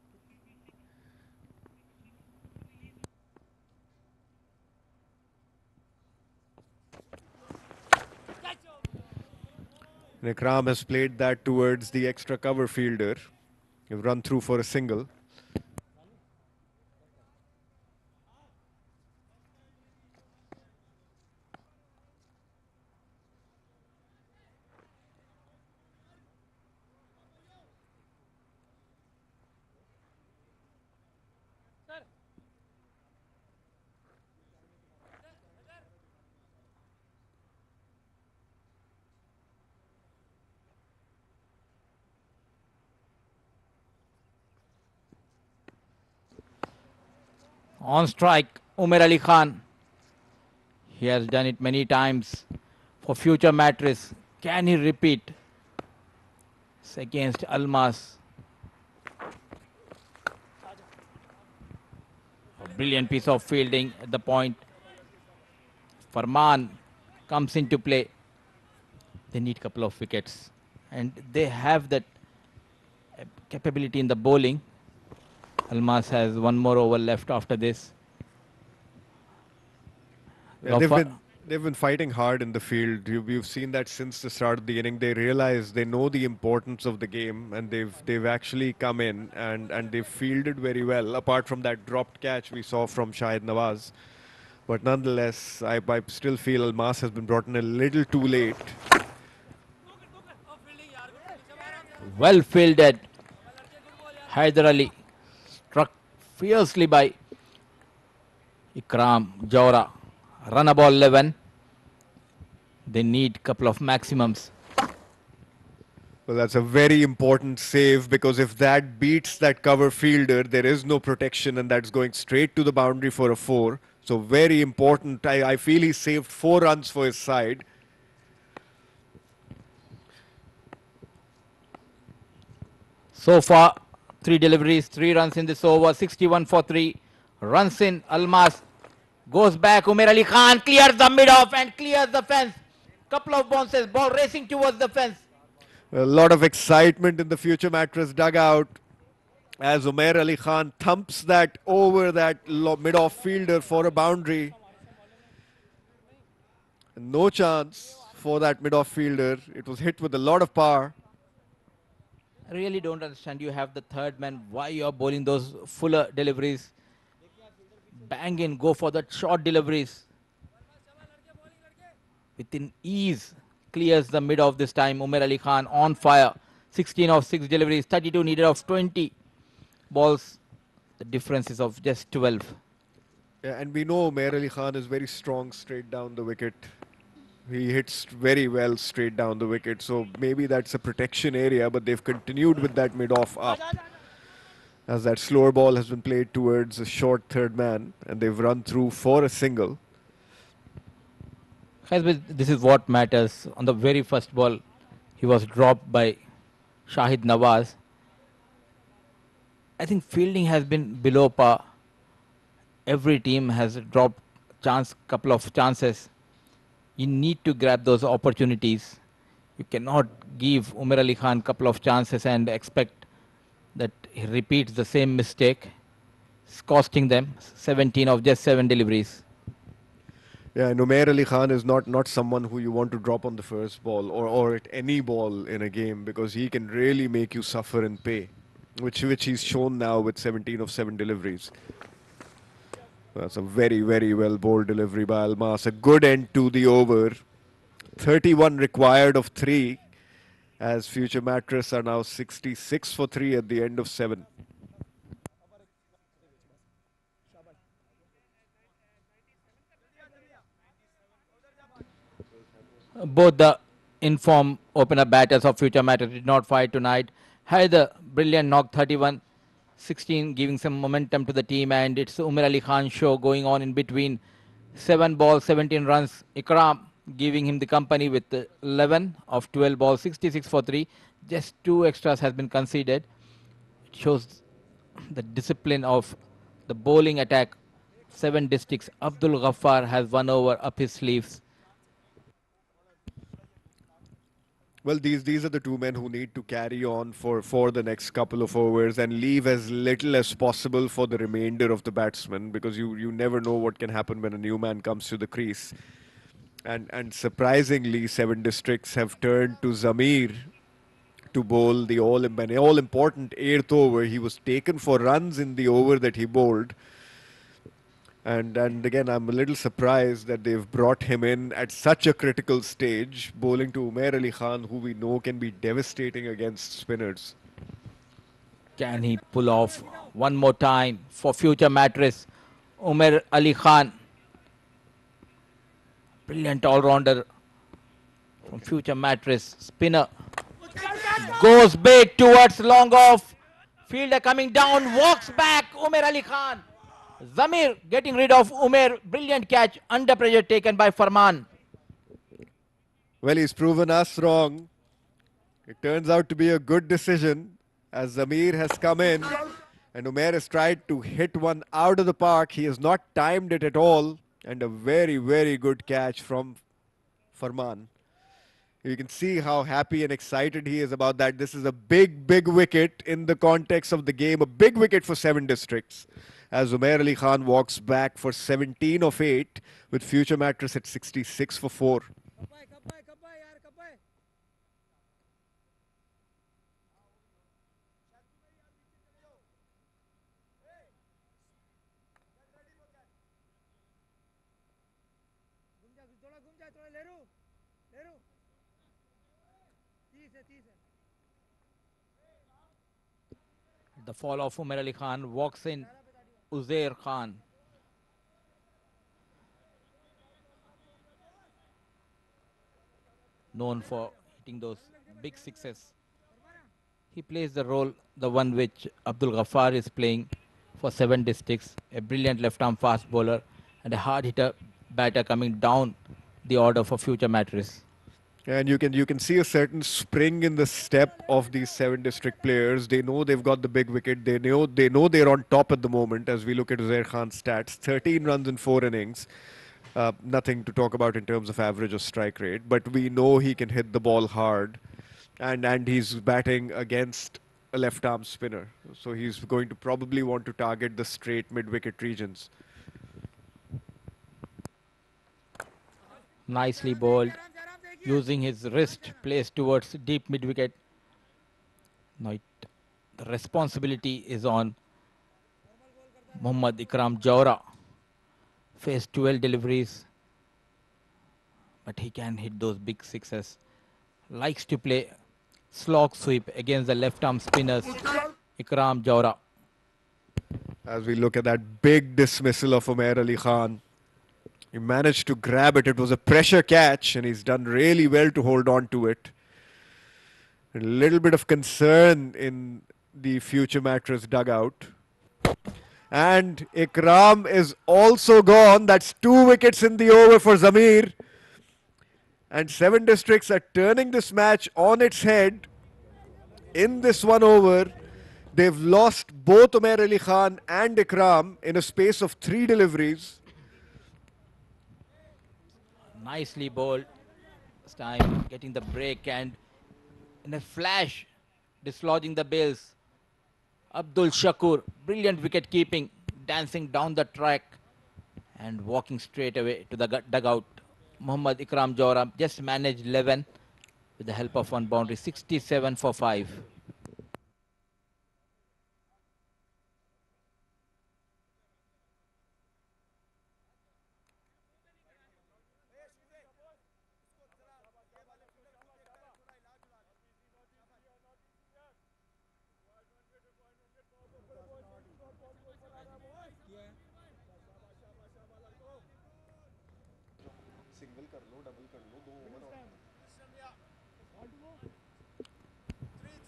And Ikram has played that towards the extra cover fielder. He've run through for a single. On strike, Umar Ali Khan. He has done it many times for future Mattress. Can he repeat? It's against Almas. A brilliant piece of fielding at the point. Farman comes into play. They need a couple of wickets. And they have that capability in the bowling. Almas has one more over left after this. Yeah, they've been fighting hard in the field. You've seen that since the start of the inning. They realize they know the importance of the game, and they've actually come in and they've fielded very well. Apart from that dropped catch we saw from Shahid Nawaz, but nonetheless, I still feel Almas has been brought in a little too late. Well fielded. Hyder Ali struck fiercely by Ikram Jawra. Run a ball 11. They need a couple of maximums. Well, that's a very important save, because if that beats that cover fielder, there is no protection, and that's going straight to the boundary for a 4. So very important. I feel he saved 4 runs for his side. So far, 3 deliveries, 3 runs in this over, 61 for 3. Runs in, Almas goes back, Umar Ali Khan clears the mid-off and clears the fence. Couple of bounces, ball racing towards the fence. A lot of excitement in the Future Mattress dugout as Umair Ali Khan thumps that over that mid-off fielder for a boundary. No chance for that mid-off fielder. It was hit with a lot of power. I really don't understand. You have the third man. Why you are bowling those fuller deliveries? Bang in, go for the short deliveries. Within ease, clears the mid of this time. Umar Ali Khan on fire. 16 of 6 deliveries, 32 needed of 20 balls. The difference is of just 12. Yeah, and we know Umair Ali Khan is very strong straight down the wicket. He hits very well straight down the wicket. So maybe that's a protection area, but they've continued with that mid-off up, as that slower ball has been played towards a short third man, and they've run through for a single. This is what matters. On the very first ball, he was dropped by Shahid Nawaz. I think fielding has been below par. Every team has dropped couple of chances. You need to grab those opportunities. You cannot give Umar Ali Khan couple of chances and expect that he repeats the same mistake. It's costing them 17 of just 7 deliveries. Yeah, and Umair Ali Khan is not someone who you want to drop on the first ball or at any ball in a game, because he can really make you suffer and pay, which he's shown now with 17 of 7 deliveries. That's a very, very well bowled delivery by Almas. A good end to the over. 31 required of 3, as Future Mattress are now 66 for 3 at the end of 7. Both the inform opener batters of Future Matters did not fight tonight. Had a brilliant knock 31-16, giving some momentum to the team, and it's Umar Ali Khan show going on in between. 7 balls, 17 runs. Ikram giving him the company with 11 of 12 balls, 66 for 3. Just 2 extras has been conceded. It shows the discipline of the bowling attack. 7 districts. Abdul Ghaffar has 1 over up his sleeves. Well, these are the two men who need to carry on for the next couple of overs and leave as little as possible for the remainder of the batsmen, because you never know what can happen when a new man comes to the crease. And surprisingly, 7 districts have turned to Zamir to bowl the all important 8th over. He was taken for runs in the over that he bowled. And again, I'm a little surprised that they've brought him in at such a critical stage, bowling to Umair Ali Khan, who we know can be devastating against spinners. Can he pull off one more time for Future Mattress? Umar Ali Khan, brilliant all-rounder from Future Mattress. Spinner goes big towards long off. Fielder coming down, walks back. Umar Ali Khan. Zamir getting rid of Umair. Brilliant catch under pressure taken by Farman. Well, he's proven us wrong. It turns out to be a good decision, as Zamir has come in and Umair has tried to hit one out of the park. He has not timed it at all, and a very, very good catch from Farman. You can see how happy and excited he is about that. This is a big, big wicket in the context of the game. A big wicket for 7 districts, as Umair Ali Khan walks back for 17 of 8 with Future Mattress at 66 for 4. The fall of Umar Ali Khan. Walks in Uzair Khan. Known for hitting those big sixes. He plays the role, the one which Abdul Ghaffar is playing for 7 districts. A brilliant left-arm fast bowler and a hard-hitter batter coming down the order for Future Mattress. And you can see a certain spring in the step of these 7 district players. They know they've got the big wicket. They know they're on top at the moment. As we look at Uzair Khan's stats, 13 runs in 4 innings. Nothing to talk about in terms of average or strike rate, but we know he can hit the ball hard, and he's batting against a left-arm spinner. So he's going to probably want to target the straight mid-wicket regions. Nicely bowled, using his wrist placed towards deep mid-wicket. Now the responsibility is on Muhammad Ikram Jawra. Faced 12 deliveries, but he can hit those big sixes. Likes to play slog sweep against the left-arm spinners, Ikram Jawra. As we look at that big dismissal of Umair Ali Khan, he managed to grab it. It was a pressure catch, and he's done really well to hold on to it. A little bit of concern in the Future Mattress dugout. And Ikram is also gone. That's 2 wickets in the over for Zamir. And 7 districts are turning this match on its head. In this 1 over, they've lost both Umair Ali Khan and Ikram in a space of 3 deliveries. Nicely bowled. This time getting the break and in a flash dislodging the bails. Abdul Shakur, brilliant wicket keeping, dancing down the track and walking straight away to the dugout. Muhammad Ikram Jawra just managed 11 with the help of 1 boundary, 67 for 5.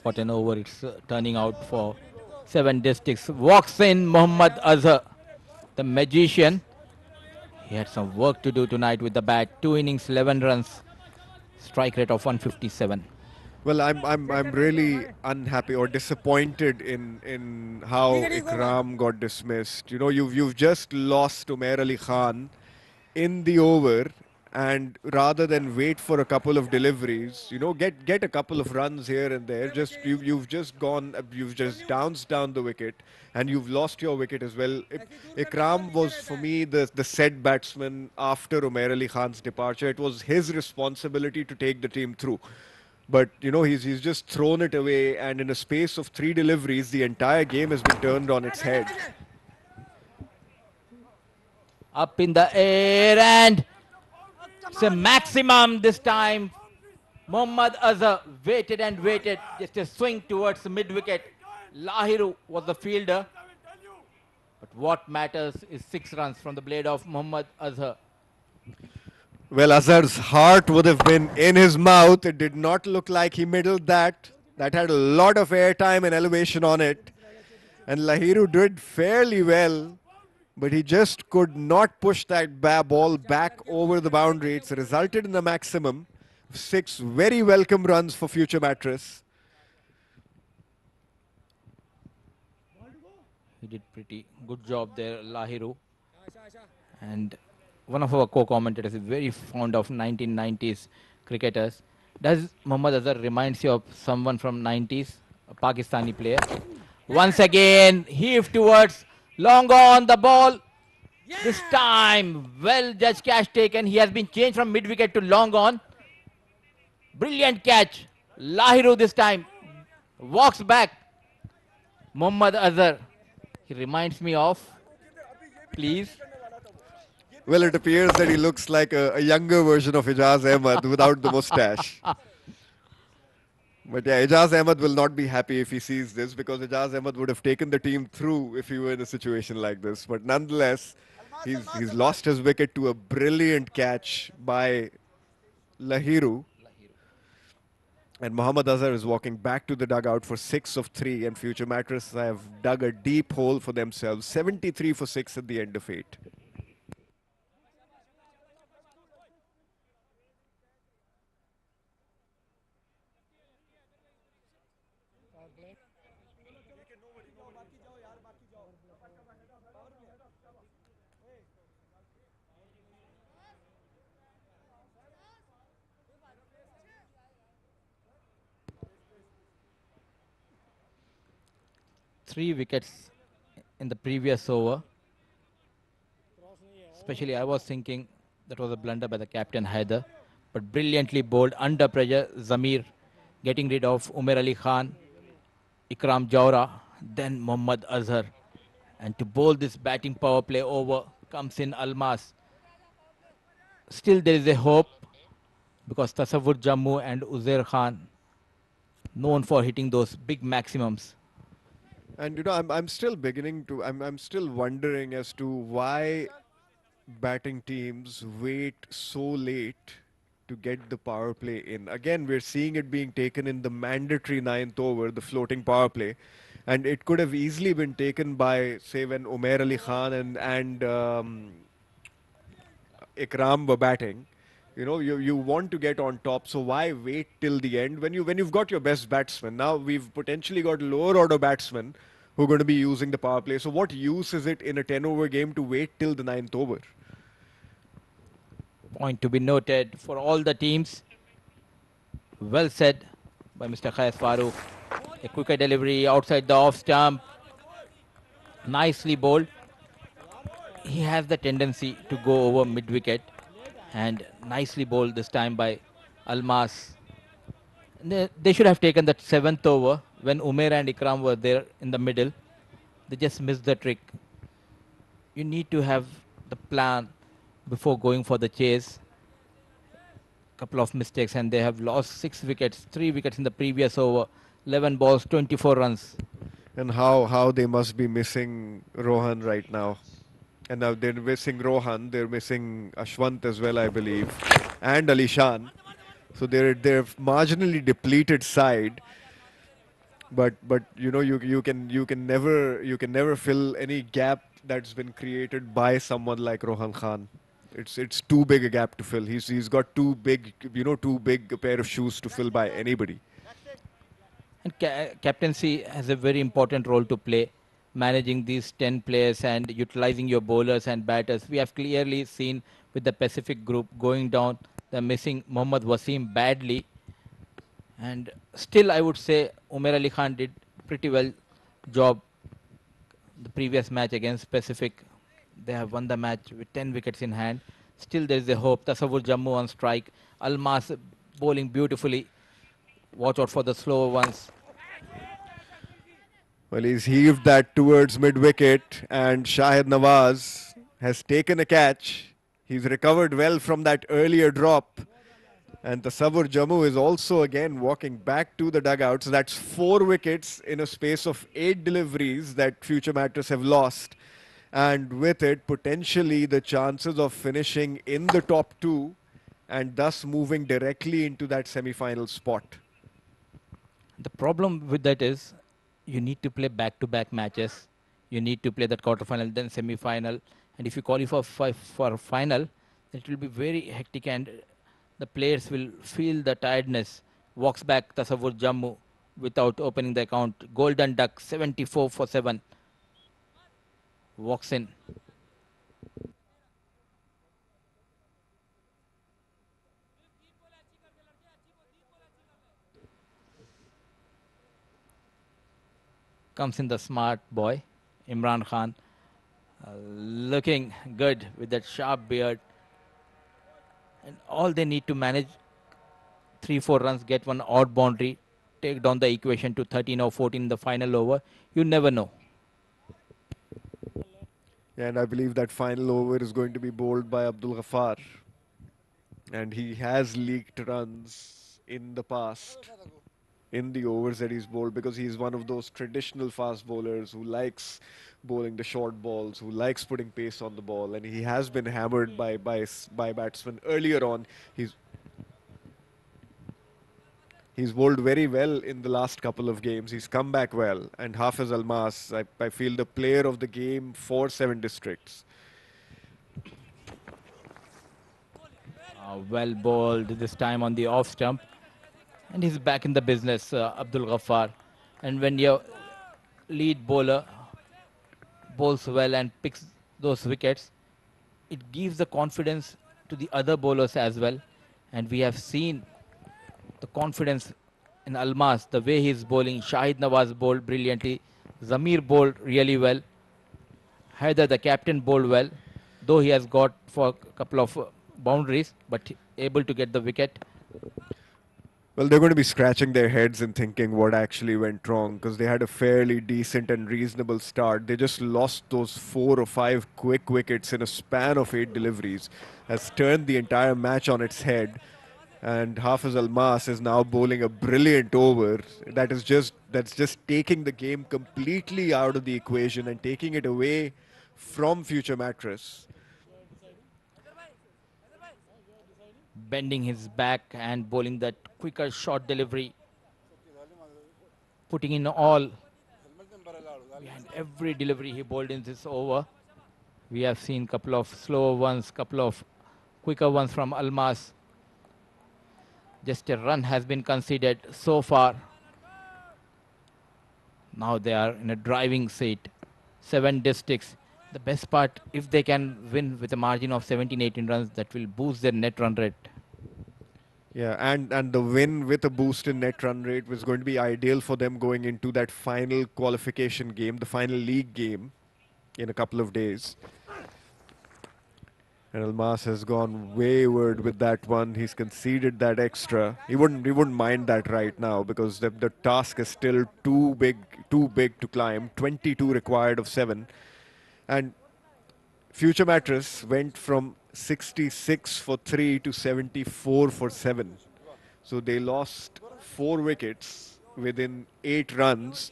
What an over it's turning out for 7 Districts. Walks in Muhammad Azhar, the magician. He had some work to do tonight with the bat. 2 innings, 11 runs, strike rate of 157. Well, I'm really unhappy or disappointed in how Ikram got dismissed. You know, you've just lost Umair Ali Khan in the over, and rather than wait for a couple of deliveries, you know, get a couple of runs here and there. Just you've just gone, you've just bounced down the wicket, and you've lost your wicket as well. Ikram was for me the said batsman after Umair Ali Khan's departure. It was his responsibility to take the team through. But, you know, he's just thrown it away, and in a space of 3 deliveries, the entire game has been turned on its head. Up in the air, and it's a maximum this time. Muhammad Azhar waited and waited, just a swing towards the mid-wicket. Lahiru was the fielder. But what matters is 6 runs from the blade of Muhammad Azhar. Well, Azhar's heart would have been in his mouth. It did not look like he middled that. That had a lot of airtime and elevation on it. And Lahiru did fairly well, but he just could not push that ball back over the boundary. It's resulted in a maximum of 6 very welcome runs for future Mattress. He did pretty good job there, Lahiru. And one of our co-commentators is very fond of 1990s cricketers. Does Muhammad Azhar reminds you of someone from 90s, a Pakistani player? Once again, heave towards, long on the ball. This time, well judged catch taken. He has been changed from mid-wicket to long on. Brilliant catch. Lahiru this time walks back. Muhammad Azhar, he reminds me of, please. Well, it appears that he looks like a younger version of Ijaz Ahmed without the mustache. But yeah, Ijaz Ahmed will not be happy if he sees this, because Ijaz Ahmed would have taken the team through if he were in a situation like this. But nonetheless, he's lost his wicket to a brilliant catch by Lahiru. And Muhammad Azhar is walking back to the dugout for 6 of 3, and future Mattress have dug a deep hole for themselves. 73 for 6 at the end of 8. Three wickets in the previous over. Especially I was thinking that was a blunder by the captain Haider. But brilliantly bowled under pressure. Zamir getting rid of Umair Ali Khan, Ikram Jawra, then Muhammad Azhar. And to bowl this batting power play over comes in Almas. Still there is a hope, because Tasawwur Jammu and Uzair Khan known for hitting those big maximums. And you know, I'm still beginning to, I'm still wondering as to why batting teams wait so late to get the power play in. Again, we're seeing it being taken in the mandatory 9th over, the floating power play. And it could have easily been taken by, say, when Umair Ali Khan and Ikram were batting. You know, you want to get on top, so why wait till the end when you've got your best batsman? Now we've potentially got lower order batsmen who are going to be using the power play. So what use is it in a 10-over game to wait till the 9th over? Point to be noted for all the teams. Well said by Mr. Khayas Farooq. A quicker delivery outside the off stump. Nicely bowled. He has the tendency to go over mid-wicket. And nicely bowled this time by Almas. They should have taken that 7th over when Umair and Ikram were there in the middle. They just missed the trick. You need to have the plan before going for the chase. Couple of mistakes, and they have lost 6 wickets, 3 wickets in the previous over. 11 balls, 24 runs. And how they must be missing Rohan right now. And now they're missing Rohan, they're missing Ashwant as well, I believe, and Ali Shan. So they're marginally depleted side. but you can never fill any gap that's been created by someone like Rohan Khan. It's too big a gap to fill. He's got too big a pair of shoes to fill by anybody. And captaincy has a very important role to play, managing these 10 players and utilizing your bowlers and batters. We have clearly seen with the Pacific group going down, the missing Mohammad Wasim badly. And still, I would say Umair Ali Khan did pretty well job the previous match against Pacific. They have won the match with 10 wickets in hand. Still, there is a hope. Tasawwur Jammu on strike. Almas bowling beautifully. Watch out for the slower ones. Well, he's heaved that towards mid-wicket, and Shahid Nawaz has taken a catch. He's recovered well from that earlier drop. And Tasawwur Jammu is also again walking back to the dugouts. That's 4 wickets in a space of 8 deliveries that Future Mattress have lost. And with it, potentially the chances of finishing in the top 2 and thus moving directly into that semi-final spot. The problem with that is you need to play back-to-back matches. You need to play that quarter-final, then semi-final. And if you qualify for final, it will be very hectic and the players will feel the tiredness. Walks back Tasawwur Jammu without opening the account. Golden Duck, 74 for 7. Walks in. Comes in the smart boy, Imran Khan. Looking good with that sharp beard. And all they need to manage 3-4 runs, get one odd boundary, take down the equation to 13 or 14 in the final over. You never know. And I believe that final over is going to be bowled by Abdul Ghaffar. And he has leaked runs in the past in the overs that he's bowled, because he's one of those traditional fast bowlers who likes bowling the short balls, who likes putting pace on the ball, and he has been hammered by batsmen earlier on. He's bowled very well in the last couple of games. He's come back well, and Hafiz Almas, I feel the player of the game for 7 districts. Well bowled this time on the off stump. And he's back in the business, Abdul Ghaffar. And when your lead bowler bowls well and picks those wickets, it gives the confidence to the other bowlers as well. And we have seen the confidence in Almas, the way he's bowling. Shahid Nawaz bowled brilliantly. Zamir bowled really well. Haider, the captain, bowled well, though he has got for a couple of boundaries, but able to get the wicket. Well, they're going to be scratching their heads and thinking what actually went wrong, because they had a fairly decent and reasonable start. They just lost those 4 or 5 quick wickets in a span of 8 deliveries, has turned the entire match on its head. And Hafiz Almas is now bowling a brilliant over. That's just taking the game completely out of the equation and taking it away from Future Mattress. Bending his back and bowling that quicker short delivery, putting in all behind every delivery he bowled in this over. We have seen couple of slower ones, couple of quicker ones from Almas. Just a run has been conceded so far. Now they are in a driving seat. 7 districts. The best part, if they can win with a margin of 17-18 runs, that will boost their net run rate. Yeah, and the win with a boost in net run rate was going to be ideal for them going into that final qualification game, the final league game in a couple of days. And Almas has gone wayward with that one. He's conceded that extra. He wouldn't mind that right now, because the task is still too big to climb. 22 required of 7. And Future Mattress went from 66 for 3 to 74 for 7. So they lost 4 wickets within 8 runs.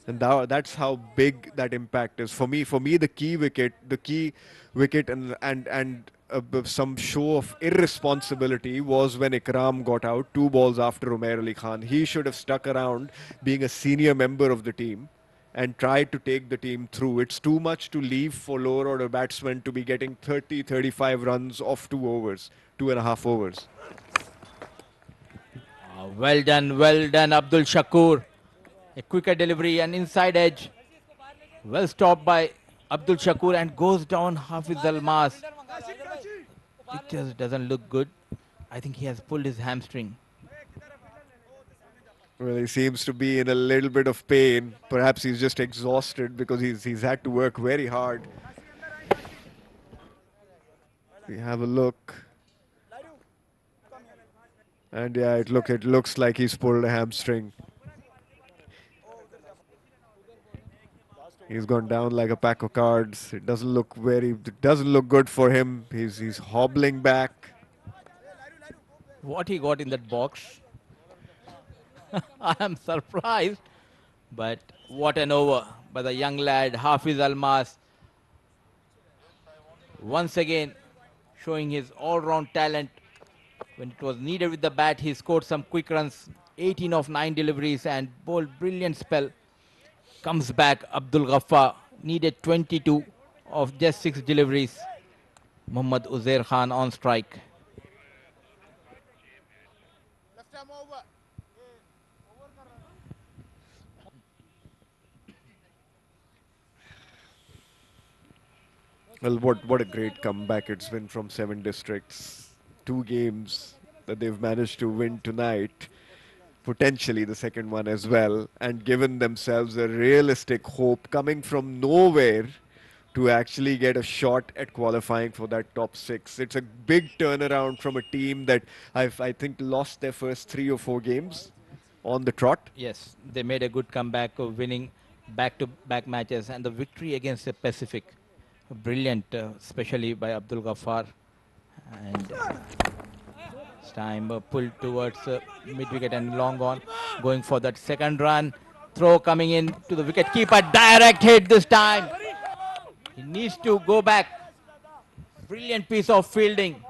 And that's how big that impact is. For me, the key wicket and some show of irresponsibility was when Ikram got out 2 balls after Umair Ali Khan. He should have stuck around being a senior member of the team and tried to take the team through. It's too much to leave for lower order batsmen to be getting 30, 35 runs off 2 overs, 2.5 overs. Well done, Abdul Shakur. A quicker delivery and inside edge. Well stopped by Abdul Shakur and goes down Hafiz Almas. It just doesn't look good. I think he has pulled his hamstring. Well, he seems to be in a little bit of pain. Perhaps he's just exhausted because he's had to work very hard. We have a look. And yeah, it looks like he's pulled a hamstring. He's gone down like a pack of cards. It doesn't look good for him. He's hobbling back. What he got in that box? I am surprised. But what an over by the young lad Hafiz Almas. Once again showing his all-round talent. When it was needed with the bat, he scored some quick runs, 18 of 9 deliveries and bowled brilliant spell. Comes back Abdul Ghaffar, needed 22 of just 6 deliveries. Mohammad Uzair Khan on strike. Well, what a great comeback it's been from 7 districts. 2 games that they've managed to win tonight, potentially the second one as well, and given themselves a realistic hope coming from nowhere to actually get a shot at qualifying for that top 6. It's a big turnaround from a team that I think lost their first 3 or 4 games on the trot. Yes, they made a good comeback of winning back-to-back matches, and the victory against the Pacific. Brilliant, especially by Abdul Ghaffar. And it's time pulled towards mid-wicket and long on. Going for that second run. Throw coming in to the wicket keeper. Direct hit this time. He needs to go back. Brilliant piece of fielding.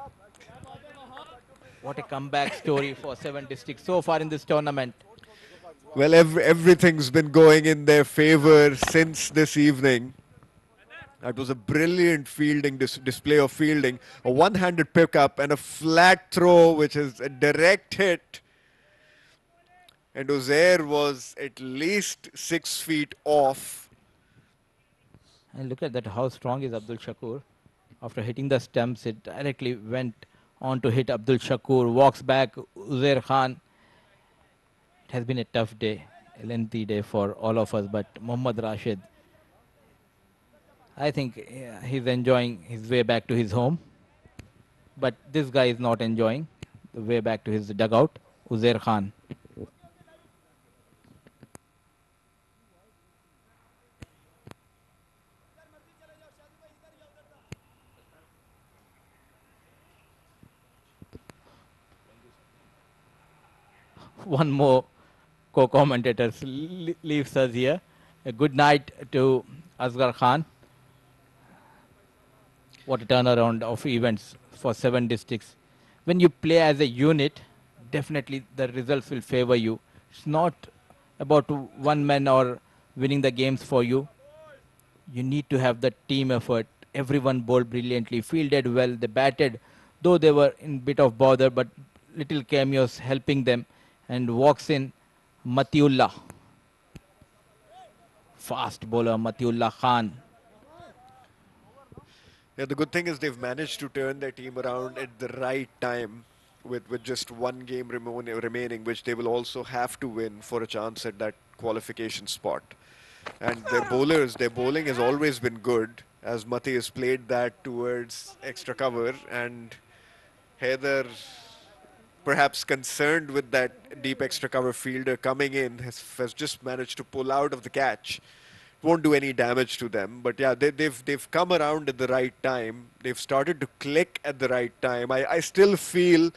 What a comeback story for 7 districts so far in this tournament. Well, everything's been going in their favor since this evening. That was a brilliant fielding display of fielding. A one-handed pickup and a flat throw, which is a direct hit. And Uzair was at least 6 feet off. And look at that, how strong is Abdul Shakur. After hitting the stumps, it directly went on to hit Abdul Shakur. Walks back, Uzair Khan. It has been a tough day, a lengthy day for all of us, but Mohammad Rashid, I think he's enjoying his way back to his home. But this guy is not enjoying the way back to his dugout, Uzair Khan. One more co-commentator leaves us here. A good night to Asghar Khan. What a turnaround of events for 7 districts. When you play as a unit, definitely the results will favor you. It's not about one man or winning the games for you. You need to have the team effort. Everyone bowled brilliantly, fielded well, they batted, though they were in bit of bother, but little cameos helping them. And walks in Matiullah. Fast bowler Matiullah Khan. Yeah, the good thing is they've managed to turn their team around at the right time with just 1 game remaining, which they will also have to win for a chance at that qualification spot. And their bowling has always been good, as Mati has played that towards extra cover, and Haider, perhaps concerned with that deep extra cover fielder coming in, has just managed to pull out of the catch. Won't do any damage to them, but yeah, they've come around at the right time. They've started to click at the right time. I still feel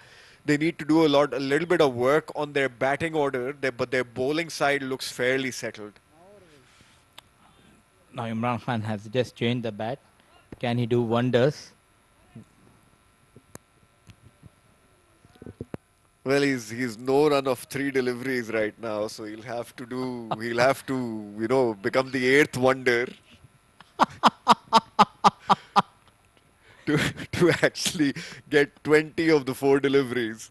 they need to do a little bit of work on their batting order, but their bowling side looks fairly settled. Now Imran Khan has just changed the bat. Can he do wonders? Well, he's no run of 3 deliveries right now, so he'll have to, become the 8th wonder to to actually get 20 of the 4 deliveries.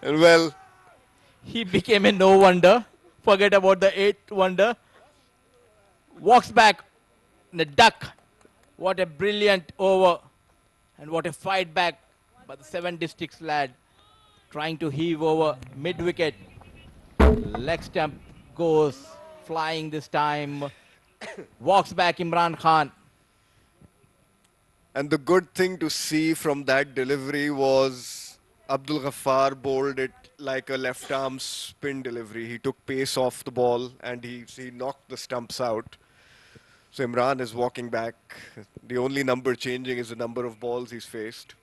And well, He became a no wonder. Forget about the 8th wonder. Walks back in a duck. What a brilliant over. And what a fight back by the 7 districts lad. Trying to heave over mid-wicket. Leg stump goes flying this time. Walks back Imran Khan. and the good thing to see from that delivery was Abdul Ghaffar bowled it like a left arm spin delivery. He took pace off the ball and he knocked the stumps out. So Imran is walking back. The only number changing is the number of balls he's faced.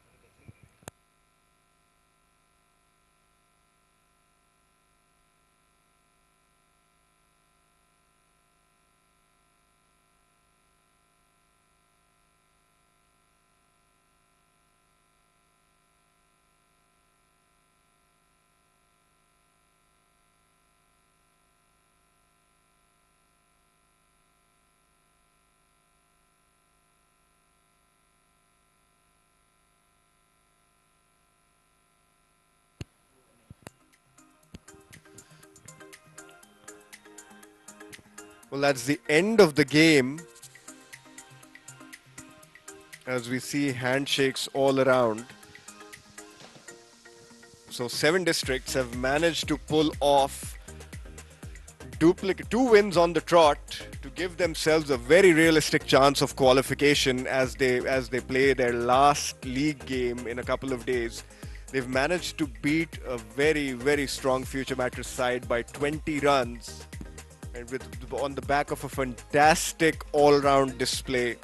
Well, that's the end of the game. As we see handshakes all around. So 7 districts have managed to pull off 2 wins on the trot to give themselves a very realistic chance of qualification as they play their last league game in a couple of days. They've managed to beat a very, very strong Future Mattress side by 20 runs, and on the back of a fantastic all-round display.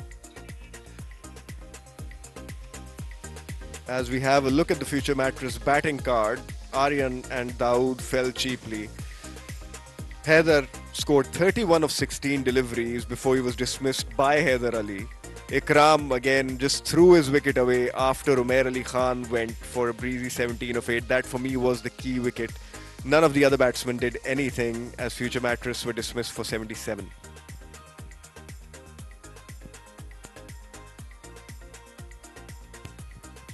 As we have a look at the Future Mattress batting card, Aryan and Dawood fell cheaply. Haider scored 31 of 16 deliveries before he was dismissed by Haider Ali. Ikram again just threw his wicket away after Umair Ali Khan went for a breezy 17 of 8. That for me was the key wicket. None of the other batsmen did anything as Future Mattress were dismissed for 77.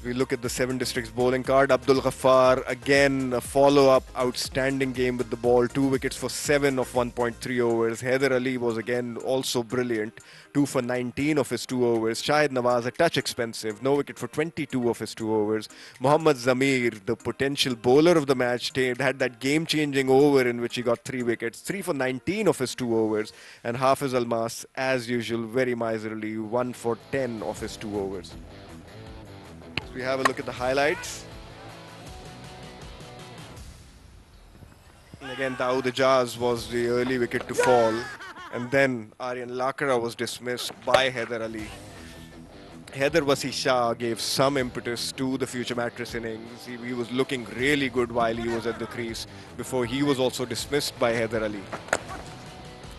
We look at the 7 districts bowling card. Abdul Ghaffar, again, a follow-up outstanding game with the ball. 2 wickets for 7 of 1.3 overs. Haider Ali was again also brilliant. 2 for 19 of his 2 overs. Shahid Nawaz, a touch expensive. No wicket for 22 of his 2 overs. Mohammad Zamir, the potential bowler of the match, had that game-changing over in which he got 3 wickets. 3 for 19 of his 2 overs. And Hafiz Almas, as usual, very miserly. 1 for 10 of his 2 overs. We have a look at the highlights. And again, Dawood Ijaz was the early wicket to fall. And then Aryan Lakra was dismissed by Haider Ali. Haider Wasi Shah gave some impetus to the Future Mattress innings. He was looking really good while he was at the crease before he was also dismissed by Haider Ali.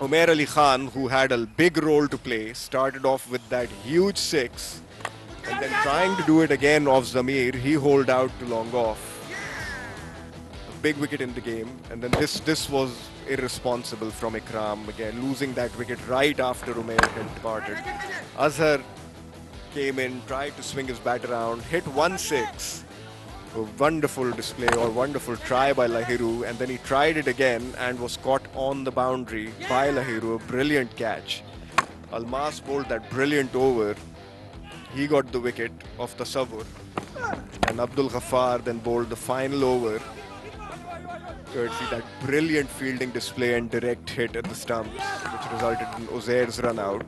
Umair Ali Khan, who had a big role to play, started off with that huge 6. And then trying to do it again off Zamir, he holed out to long off. A big wicket in the game. And then this was irresponsible from Ikram. Again, losing that wicket right after Umair had departed. Azhar came in, tried to swing his bat around, hit 1-6. A wonderful display or wonderful try by Lahiru. And then he tried it again and was caught on the boundary by Lahiru. A brilliant catch. Almas bowled that brilliant over. He got the wicket of Tasawwur, and Abdul Ghaffar then bowled the final over, courtesy that brilliant fielding display and direct hit at the stumps, which resulted in Uzair's run out.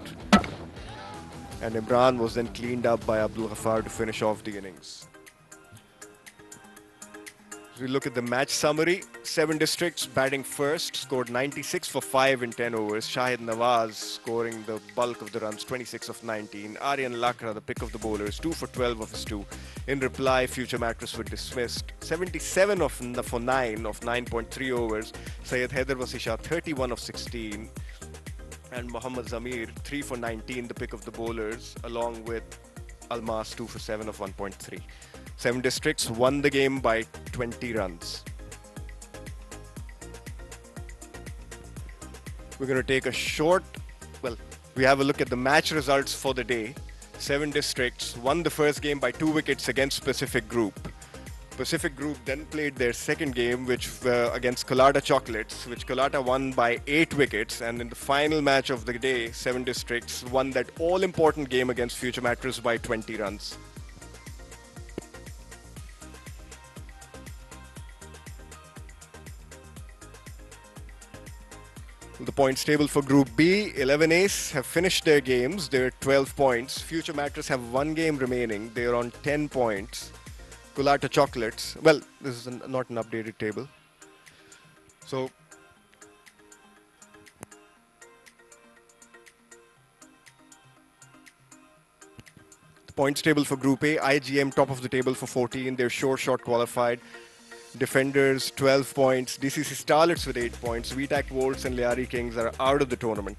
And Imran was then cleaned up by Abdul Ghaffar to finish off the innings. As we look at the match summary, 7 districts batting first, scored 96 for 5 in 10 overs. Shahid Nawaz scoring the bulk of the runs, 26 of 19. Aryan Lakra, the pick of the bowlers, 2 for 12 of his 2. In reply, Future Mattress were dismissed. 77 for 9 of 9.3 overs. Syed Haider Wasisha 31 of 16. And Mohammad Zamir 3 for 19, the pick of the bowlers, along with Almas 2 for 7 of 1.3. 7 districts won the game by 20 runs. We're going to take a short, we have a look at the match results for the day. 7 districts won the first game by 2 wickets against Pacific Group. Pacific Group then played their second game, which against Colatta Chocolates, which Colatta won by 8 wickets. And in the final match of the day, 7 districts won that all-important game against Future Mattress by 20 runs. The points table for Group B, 11 Ace have finished their games. They're 12 points. Future Mattress have 1 game remaining. They're on 10 points. Colatta Chocolates, well, this is not an updated table. So, the points table for Group A, IGM top of the table for 14. They're short qualified. Defenders 12 points, DCC Starlets with 8 points, VTAC Volts and Liari Kings are out of the tournament.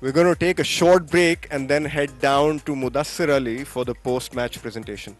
We're going to take a short break and then head down to Mudassir Ali for the post-match presentation.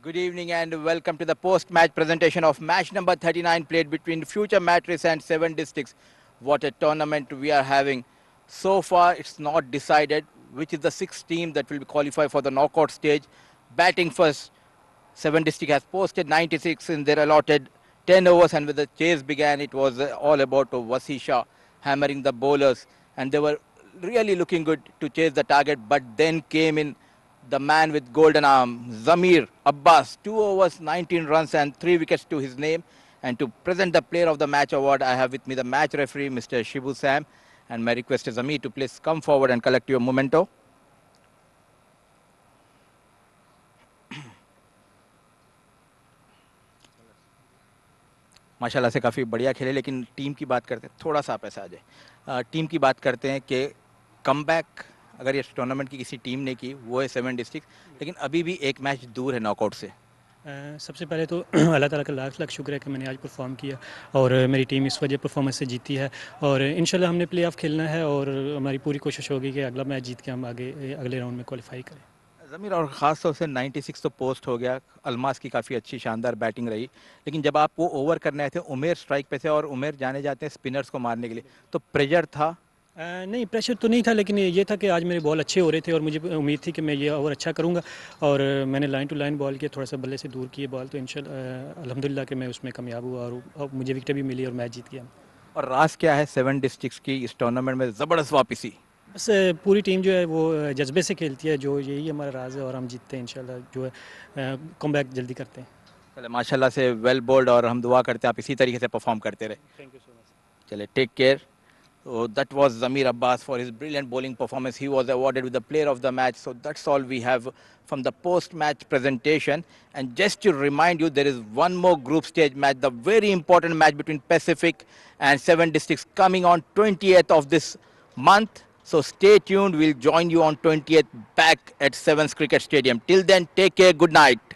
Good evening and welcome to the post-match presentation of match number 39 played between Future Mattress and 7 districts. What a tournament we are having. So far, it's not decided which is the 6th team that will be qualified for the knockout stage. Batting first, 7 district has posted 96 in their allotted 10 overs, and when the chase began, it was all about Wasisha hammering the bowlers, and they were really looking good to chase the target, but then came in the man with golden arm, Zamir Abbas, 2 overs, 19 runs and 3 wickets to his name. And to present the Player of the Match award, I have with me the match referee, Mr. Shibu Sam. And my request is Zamir to please come forward and collect your memento. माशाल्लाह से काफ़ी बढ़िया खेले, लेकिन team की बात करते हैं, थोड़ा सा आप ऐसा आ जाए, टीम की बात करते हैं कि कमबैक अगर ये टूर्नामेंट की किसी टीम ने की वो है 7 डिस्ट्रिक्ट, लेकिन अभी भी एक मैच दूर है नॉकआउट से। सबसे पहले तो अल्लाह ताला का लाख लाख शुक्र है कि मैंने आज परफॉर्म किया और मेरी टीम इस वजह परफॉर्मेंस से जीती है और इंशाल्लाह हमने प्ले ऑफ खेलना है और हमारी पूरी कोशिश होगी कि अगला मैच जीत के हम आगे अगले राउंड में क्वालिफाई करें। ज़मीर, और ख़ास तौर से 96 तो पोस्ट हो गया, अलमास की काफ़ी अच्छी शानदार बैटिंग रही, लेकिन जब आप वो ओवर करने आए थे उमेर स्ट्राइक पे थे और उमेर जाने जाते हैं स्पिनर्स को मारने के लिए, तो प्रेशर था? नहीं, प्रेशर तो नहीं था, लेकिन ये था कि आज मेरे बॉल अच्छे हो रहे थे और मुझे उम्मीद थी कि मैं ये ओवर अच्छा करूंगा और मैंने लाइन टू लाइन बॉल किया, थोड़ा सा बल्ले से दूर किए बॉल, तो इंशाल्लाह अल्हम्दुलिल्लाह कि मैं उसमें कामयाब हुआ और मुझे विकेट भी मिली और मैच जीत गया। और राज क्या है 7 डिस्ट्रिक्ट्स की इस टूर्नामेंट में ज़बरदस्त वापसी? बस पूरी टीम जो है वो जज्बे से खेलती है, जो यही हमारा राज है और हम जीतते हैं इंशाल्लाह, जो है कमबैक जल्दी करते हैं। चले माशाल्लाह से वेल बोल्ड, और हम दुआ करते हैं आप इसी तरीके से परफॉर्म करते रहे। Thank you so much. चले, take care. So that was Zamir Abbas for his brilliant bowling performance. He was awarded with the player of the match. So that's all we have from the post-match presentation. And just to remind you, there is one more group stage match, the very important match between Pacific and 7 districts coming on 20th of this month. So stay tuned. We'll join you on 20th back at 7's Cricket Stadium. Till then, take care. Good night.